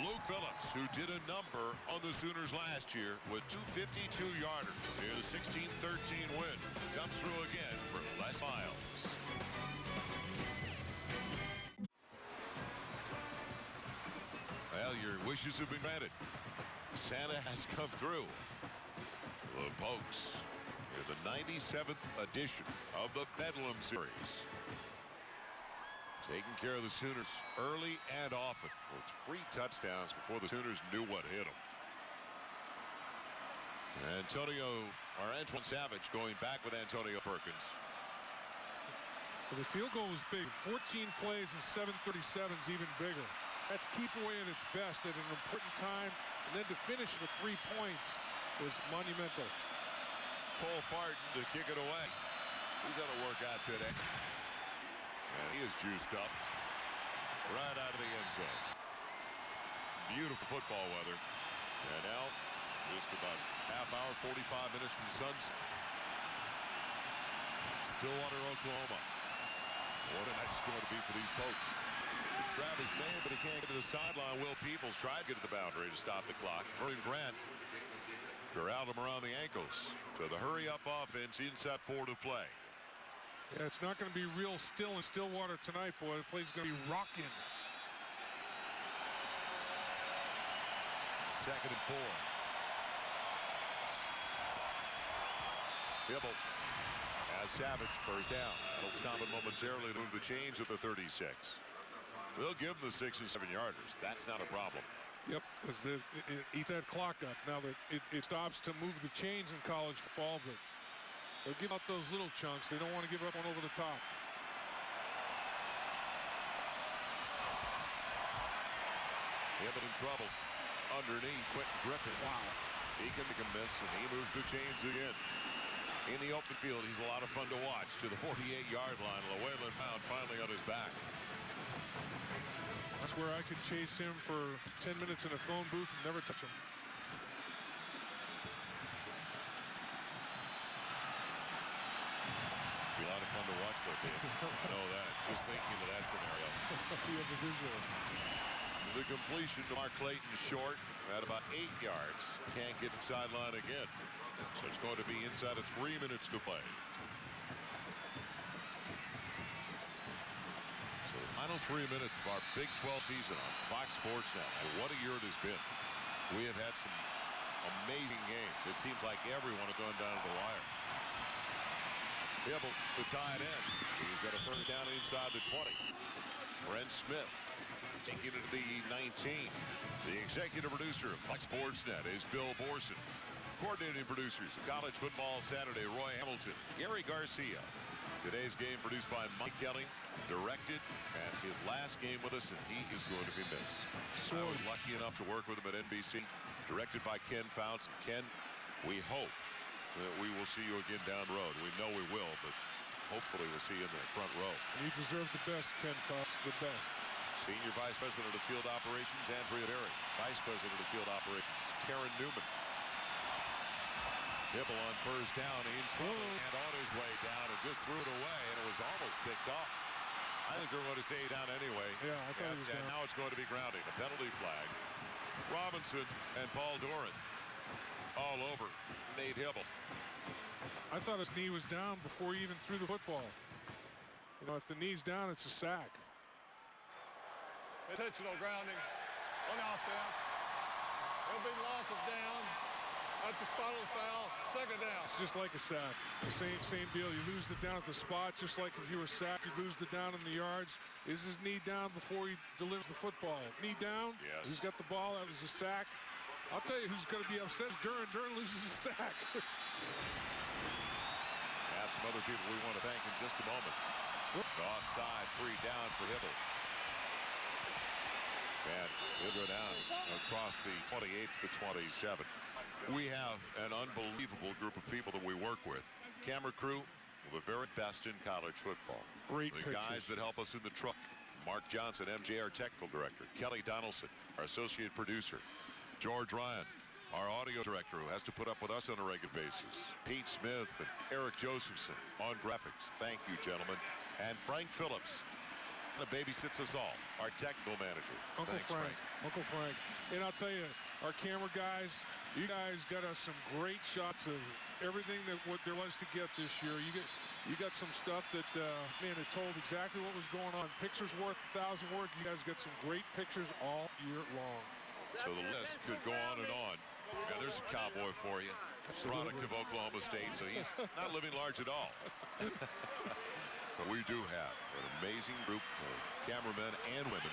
Luke Phillips, who did a number on the Sooners last year with 2 52-yarders in a 16-13 win, comes through again for Les Miles. Well, your wishes have been granted. Santa has come through. The Pokes in the 97th edition of the Bedlam Series. Taking care of the Sooners early and often with 3 touchdowns before the Sooners knew what hit them. Antoine Savage going back with Antonio Perkins. Well, the field goal was big. 14 plays and 7:37 is even bigger. That's keep away at its best at an important time. And then to finish it at 3 points was monumental. Cole Farton to kick it away. He's had a workout today. And he is juiced up right out of the end zone. Beautiful football weather. And now just about half hour, 45 minutes from sunset. Stillwater, Oklahoma. What a night it's going to be for these Pokes. Grab his man, but he can't get to the sideline. Will Peoples tried to get to the boundary to stop the clock. Vernon Grant corralled him around the ankles to the hurry-up offense. Inside 4 to play. Yeah, it's not going to be real still in Stillwater tonight, boy. The play's going to be rocking. 2nd and 4. Hibble has Savage first down. They'll stop it momentarily to move the chains at the 36. They'll give them the 6 and 7 yarders. That's not a problem. Yep, because eat that clock up. Now that it stops to move the chains in college football, but they'll give out those little chunks. They don't want to give up one over the top. Hibble in trouble. Underneath, Quentin Griffin. Wow. He can make a miss, and he moves the chains again. In the open field, he's a lot of fun to watch. To the 48-yard line, Llewellyn Mound finally on his back. That's where I could chase him for 10 minutes in a phone booth and never touch him. Be a lot of fun to watch, though, Dave. I know that. Just thinking of that scenario. You have the visual. The completion to Mark Clayton short at about 8 yards. Can't get the sideline again. So it's going to be inside of 3 minutes to play. So the final 3 minutes of our Big 12 season on Fox Sports Net. And what a year it has been. We have had some amazing games. It seems like everyone has gone down to the wire. Hibble, the tight end. He's got a first down inside the 20. Trent Smith taking it to the 19. The executive producer of Fox Sports Net is Bill Borson. Coordinating producers of College Football Saturday, Roy Hamilton, Gary Garcia. Today's game produced by Mike Kelly, directed, and his last game with us, and he is going to be missed. I was lucky enough to work with him at NBC. directed by Ken Fouts. Ken, we hope that we will see you again down the road. We know we will, but hopefully we'll see you in the front row. You deserve the best, Ken Fouts, the best. Senior Vice President of Field Operations, Andrea Berry. Vice President of Field Operations, Karen Newman. Hibble on first down, in trouble, and on his way down, and just threw it away, and it was almost picked off. I think they're going to say down anyway. Yeah, I thought he was and down. now it's going to be grounding. A penalty flag. Robinson and Paul Doran all over Nate Hibble. I thought his knee was down before he even threw the football. You know, if the knee's down, it's a sack. Intentional grounding on offense. There'll be loss of down at the spot of the foul. Second down. It's just like a sack. Same deal. You lose the down at the spot, just like if you were sacked, you lose the down in the yards. Is his knee down before he delivers the football? Knee down? Yes. He's got the ball. That was a sack. I'll tell you who's going to be upset is Duran. Duran loses a sack. Have some other people we want to thank in just a moment. Offside, 3 down for Hibble. And he'll go down across the 28 to the 27. We have an unbelievable group of people that we work with. Camera crew, the very best in college football. Great The pictures. guys that help us in the truck. Mark Johnson, MJ, our technical director. Kelly Donaldson, our associate producer. George Ryan, our audio director, who has to put up with us on a regular basis. Pete Smith and Eric Josephson on graphics. Thank you, gentlemen. And Frank Phillips, that babysits us all, our technical manager. Uncle Thanks, Frank. Uncle Frank. And I'll tell you, our camera guys, you guys got us some great shots of everything that what there was to get this year. You got some stuff that, man, it told exactly what was going on. Pictures worth 1,000 words. You guys got some great pictures all year long. So the list could go on and on. Yeah, there's a cowboy for you. Product of Oklahoma State, so he's not living large at all. But we do have an amazing group of cameramen and women.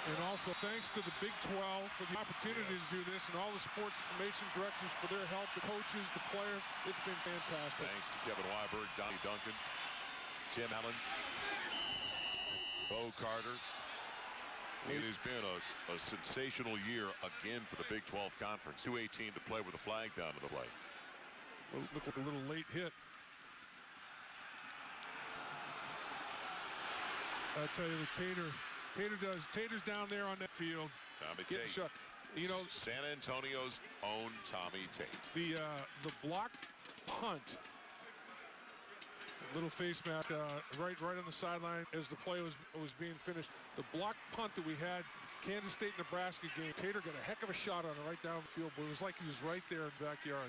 And also thanks to the Big 12 for the opportunity to do this, and all the sports information directors for their help, the coaches, the players. It's been fantastic. Thanks to Kevin Weiberg, Donnie Duncan, Tim Allen, Bo Carter. It has been a sensational year again for the Big 12 Conference. 2:18 to play with a flag down to the play. Looked like a little late hit. I tell you, Tater's down there on that field. Tommy Getting Tate. shot. You know, San Antonio's own Tommy Tate. the blocked punt. Little face mask right on the sideline as the play was being finished. The blocked punt that we had, Kansas State Nebraska game. Tater got a heck of a shot on it right down the field, but it was like he was right there in the backyard.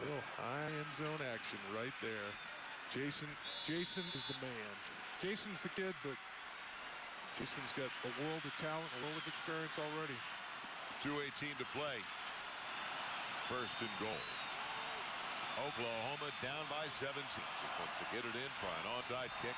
Little high end zone action right there. Jason is the man. Jason's the kid, but Jason's got a world of talent, a world of experience already. 2:18 to play. First and goal. Oklahoma down by 17. Just wants to get it in, try an onside kick.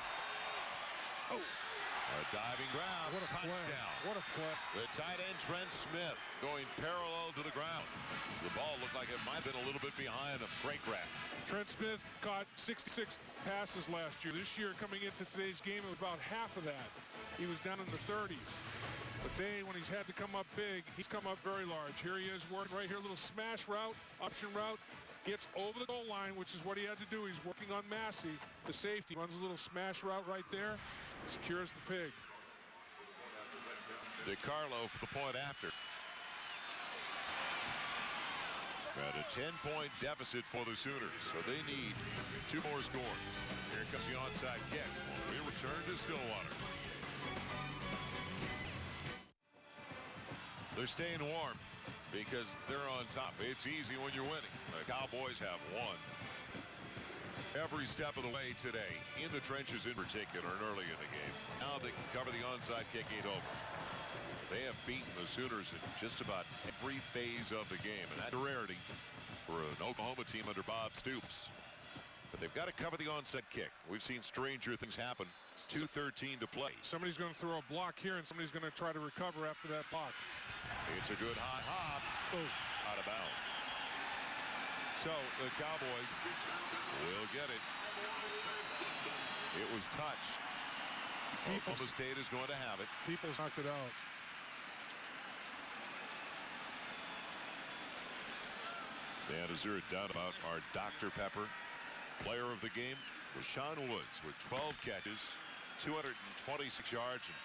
Oh, a diving grab. What a touchdown. play. What a play. The tight end, Trent Smith, going parallel to the ground. So the ball looked like it might have been a little bit behind a break grab. Trent Smith caught 66 passes last year. This year, coming into today's game, it was about half of that. He was down in the 30s. But today, when he's had to come up big, he's come up very large. Here he is working right here, a little smash route, option route. Gets over the goal line, which is what he had to do. He's working on Massey, the safety. Runs a little smash route right there. Secures the pig. DiCarlo for the point after. At a 10-point deficit for the Sooners, so they need 2 more scores. Here comes the onside kick. We return to Stillwater. They're staying warm because they're on top. It's easy when you're winning. The Cowboys have won every step of the way today, in the trenches in particular and early in the game. Now they can cover the onside kick. Ain't over. They have beaten the Sooners in just about every phase of the game, and that's a rarity for an Oklahoma team under Bob Stoops. But they've got to cover the onside kick. We've seen stranger things happen. 2:13 to play. Somebody's going to throw a block here, and somebody's going to try to recover after that block. It's a good hot hop. Out of bounds. So the Cowboys will get it. It was touched. Oklahoma State is going to have it. Peoples knocked it out. And is there a doubt about our Dr. Pepper? Player of the game, Rashaun with 12 catches, 226 yards, and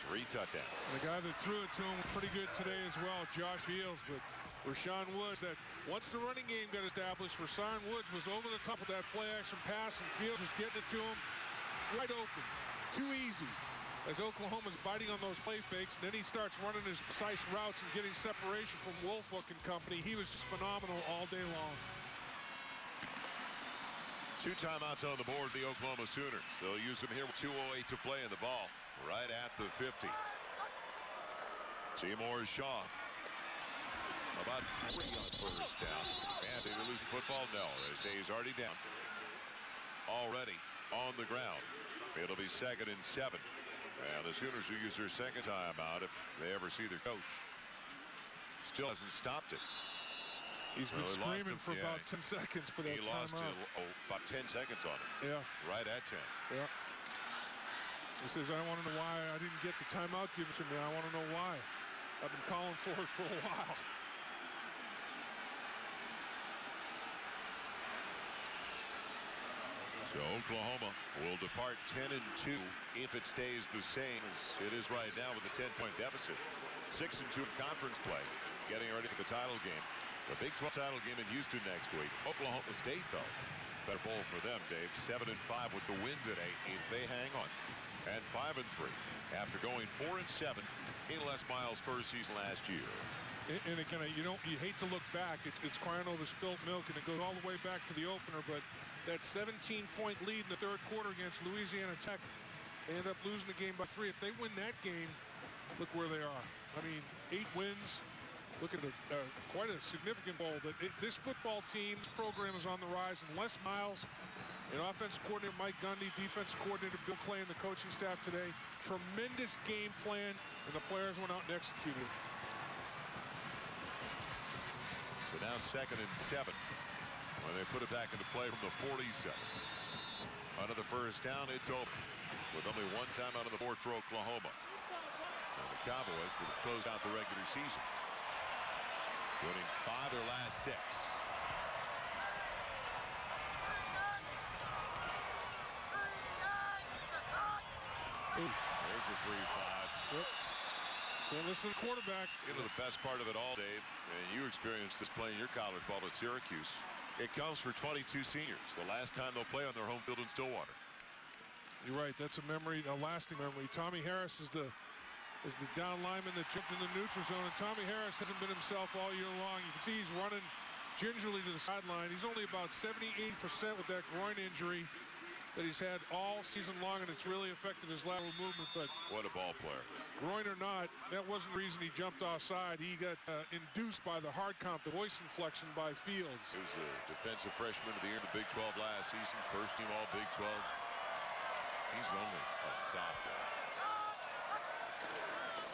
3 touchdowns. The guy that threw it to him was pretty good today as well, Josh Fields. But Rashaun Woods, that once the running game got established, Rashaun Woods was over the top of that play-action pass, and Fields was getting it to him right open. Too easy. As Oklahoma's biting on those play fakes, and then he starts running his precise routes and getting separation from Wolfhook and company. He was just phenomenal all day long. 2 timeouts on the board, the Oklahoma Sooners. They'll use them here with 2:08 to play in the ball, right at the 50. Seymour Shaw. About 3 on first down. And did he lose football? No, they say he's already down. Already on the ground. It'll be 2nd and 7. And the Sooners will use their second timeout if they ever see their coach. Still hasn't stopped it. He's been screaming for about 10 seconds for that timeout. He lost about 10 seconds on it. Yeah. Right at 10. Yeah. He says, I want to know why I didn't get the timeout given to me. I want to know why. I've been calling for it for a while. So Oklahoma will depart 10-2 if it stays the same as it is right now with a 10-point deficit. 6-2 conference play, getting ready for the title game. The Big 12 title game in Houston next week. Oklahoma State, though, better bowl for them, Dave. 7-5 with the win today if they hang on. And 5-3 after going 4-7 in Les Miles' first season last year. And again, you hate to look back. It's crying over spilt milk, and it goes all the way back to the opener, but that 17-point lead in the third quarter against Louisiana Tech, they end up losing the game by 3. If they win that game, look where they are. I mean, 8 wins. Look at quite a significant bowl. But this football team, this program is on the rise. And Les Miles, and offensive coordinator Mike Gundy, defensive coordinator Bill Clay, and the coaching staff today, tremendous game plan, and the players went out and executed. So now 2nd and 7. When they put it back into play from the 47. Under the first down, it's open. With only 1 timeout on the board for Oklahoma. And the Cowboys would have closed out the regular season, winning 5 of their last 6. There's a free 5. Yep. Can't listen to the quarterback. Into the best part of it all, Dave, and you experienced this playing your college ball at Syracuse. It comes for 22 seniors. The last time they'll play on their home field in Stillwater. You're right. That's a memory, a lasting memory. Tommy Harris is the down lineman that jumped in the neutral zone, and Tommy Harris hasn't been himself all year long. You can see he's running gingerly to the sideline. He's only about 78% with that groin injury that he's had all season long, and it's really affected his lateral movement. But what a ball player. Groin or not, that wasn't the reason he jumped offside. He got induced by the hard count, the voice inflection by Fields. He was the defensive freshman of the year in the Big 12 last season. First team all Big 12. He's only a sophomore.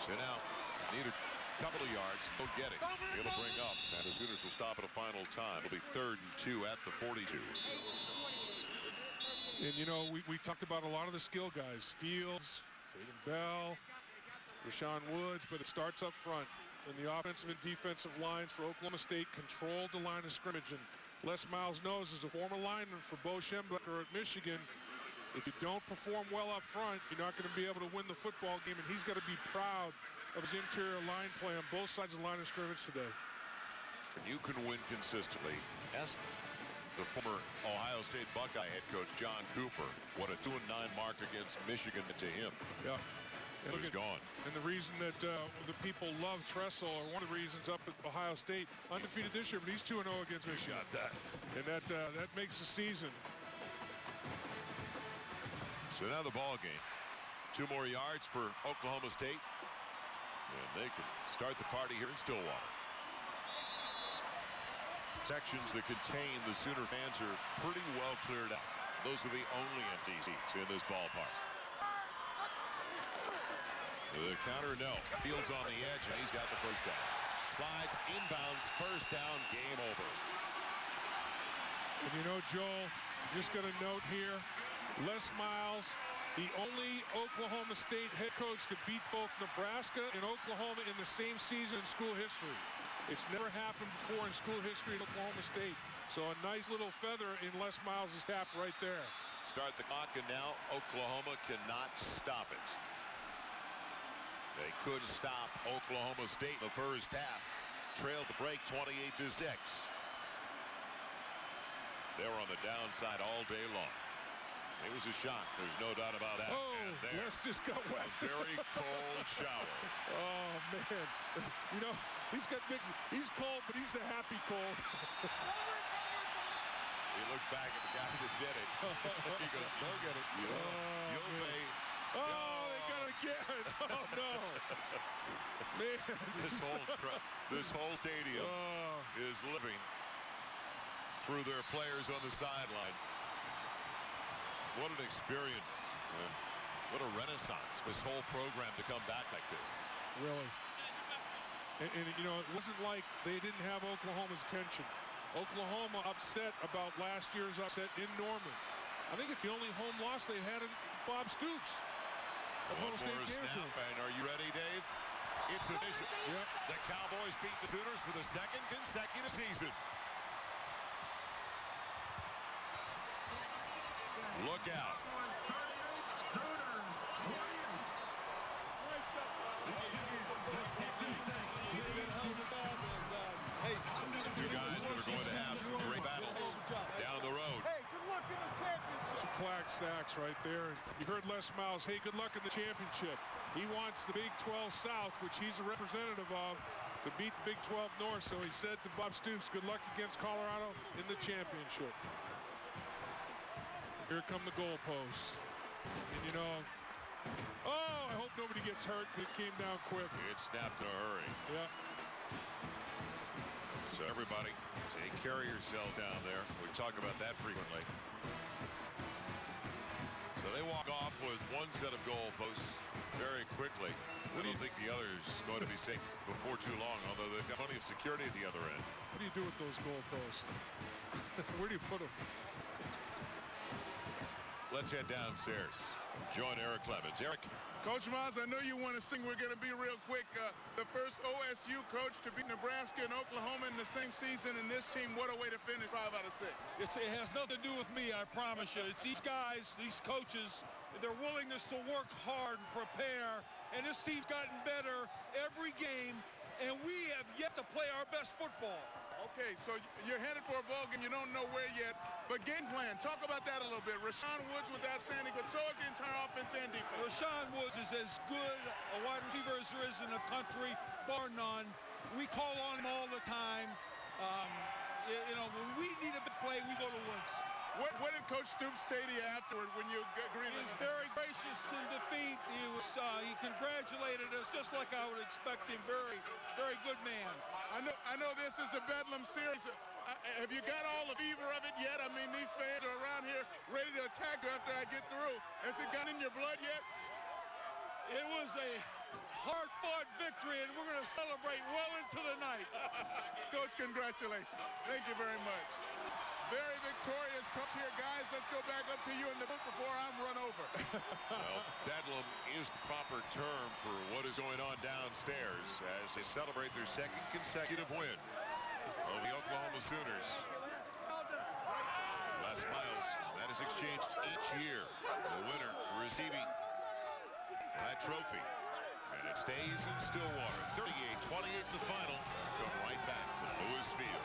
So now, need a couple of yards. He'll get it. It'll bring up. And the Sooners will stop at a final time. It'll be 3rd and 2 at the 42. And, we talked about a lot of the skill guys. Fields, Tatum Bell, Rashaun Woods, but it starts up front. And the offensive and defensive lines for Oklahoma State controlled the line of scrimmage. And Les Miles knows, as a former lineman for Bo Schembechler at Michigan, if you don't perform well up front, you're not going to be able to win the football game. And he's got to be proud of his interior line play on both sides of the line of scrimmage today. You can win consistently. Ask the former Ohio State Buckeye head coach John Cooper what a 2-9 mark against Michigan to him. Yeah. And he's gone. And the reason that the people love Tressel, or one of the reasons up at Ohio State, undefeated this year, but he's 2-0 against Michigan. Got that. And that makes the season. So now the ball game. 2 more yards for Oklahoma State. And they can start the party here in Stillwater. Sections that contain the Sooner fans are pretty well cleared out. Those are the only empty seats in this ballpark. The counter, no. Fields on the edge, and he's got the first down. Slides, inbounds, first down, game over. And Joel, just got a note here. Les Miles, the only Oklahoma State head coach to beat both Nebraska and Oklahoma in the same season in school history. It's never happened before in school history at Oklahoma State. So a nice little feather in Les Miles' cap right there. Start the clock, and now Oklahoma cannot stop it. They could stop Oklahoma State in the first half. Trailed the break 28-6. They were on the downside all day long. It was a shock. There's no doubt about that. Oh, Les just got wet. A very cold shower. Oh, man. You know, he's got mixed. He's cold, but he's a happy cold. He looked back at the guys that did it. He goes, they'll get it. You'll pay. Oh, they got it again. Oh, no. Man. This whole stadium is living through their players on the sideline. What an experience. What a renaissance for this whole program to come back like this. Really. And, you know, it wasn't like they didn't have Oklahoma's attention. Oklahoma upset about last year's upset in Norman. I think it's the only home loss they had in Bob Stoops. One more snap, and are you ready, Dave? It's official. Yep. The Cowboys beat the Sooners for the second consecutive season. Look out. Two guys that are going to have some great battles down the road. Hey, good luck in the championship. Some clack sacks right there. You heard Les Miles, hey, good luck in the championship. He wants the Big 12 South, which he's a representative of, to beat the Big 12 North. So he said to Bob Stoops, good luck against Colorado in the championship. Here come the goalposts. And you know, oh, I hope nobody gets hurt because it came down quick. It snapped in a hurry. Yeah. So everybody, take care of yourselves down there. We talk about that frequently. So they walk off with one set of goalposts very quickly. I don't think the other is going to be safe before too long, although they've got plenty of security at the other end. What do you do with those goalposts? Where do you put them? Let's head downstairs. Join Eric Clemens. Eric. Coach Miles, I know you want to sing. We're going to be real quick. The first OSU coach to beat Nebraska and Oklahoma in the same season, and this team, what a way to finish 5 out of 6. It has nothing to do with me, I promise you. It's these guys, these coaches, their willingness to work hard and prepare, and this team's gotten better every game, and we have yet to play our best football. Okay, so you're headed for a ball game. You don't know where yet, but game plan. Talk about that a little bit. Rashaun Woods was outstanding, but so is the entire offense and defense. Rashaun Woods is as good a wide receiver as there is in the country, bar none. We call on him all the time. You know, when we need a big play, we go to Woods. What did Coach Stoops say to you afterward when you agreed? He was very gracious in defeat. He congratulated us just like I would expect him. Very, very good man. I know this is a Bedlam series. Have you got all the fever of it yet? I mean, these fans are around here ready to attack you after I get through. Has it got in your blood yet? It was a hard-fought victory, and we're going to celebrate well into the night. Coach, congratulations. Thank you very much. Very victorious coach here. Guys, let's go back up to you in the booth before I'm run over. Well, Bedlam is the proper term for what is going on downstairs as they celebrate their second consecutive win over the Oklahoma Sooners. Les Miles, that is exchanged each year. The winner receiving that trophy. And it stays in Stillwater. 38-28 the final. Come right back to Lewis Field.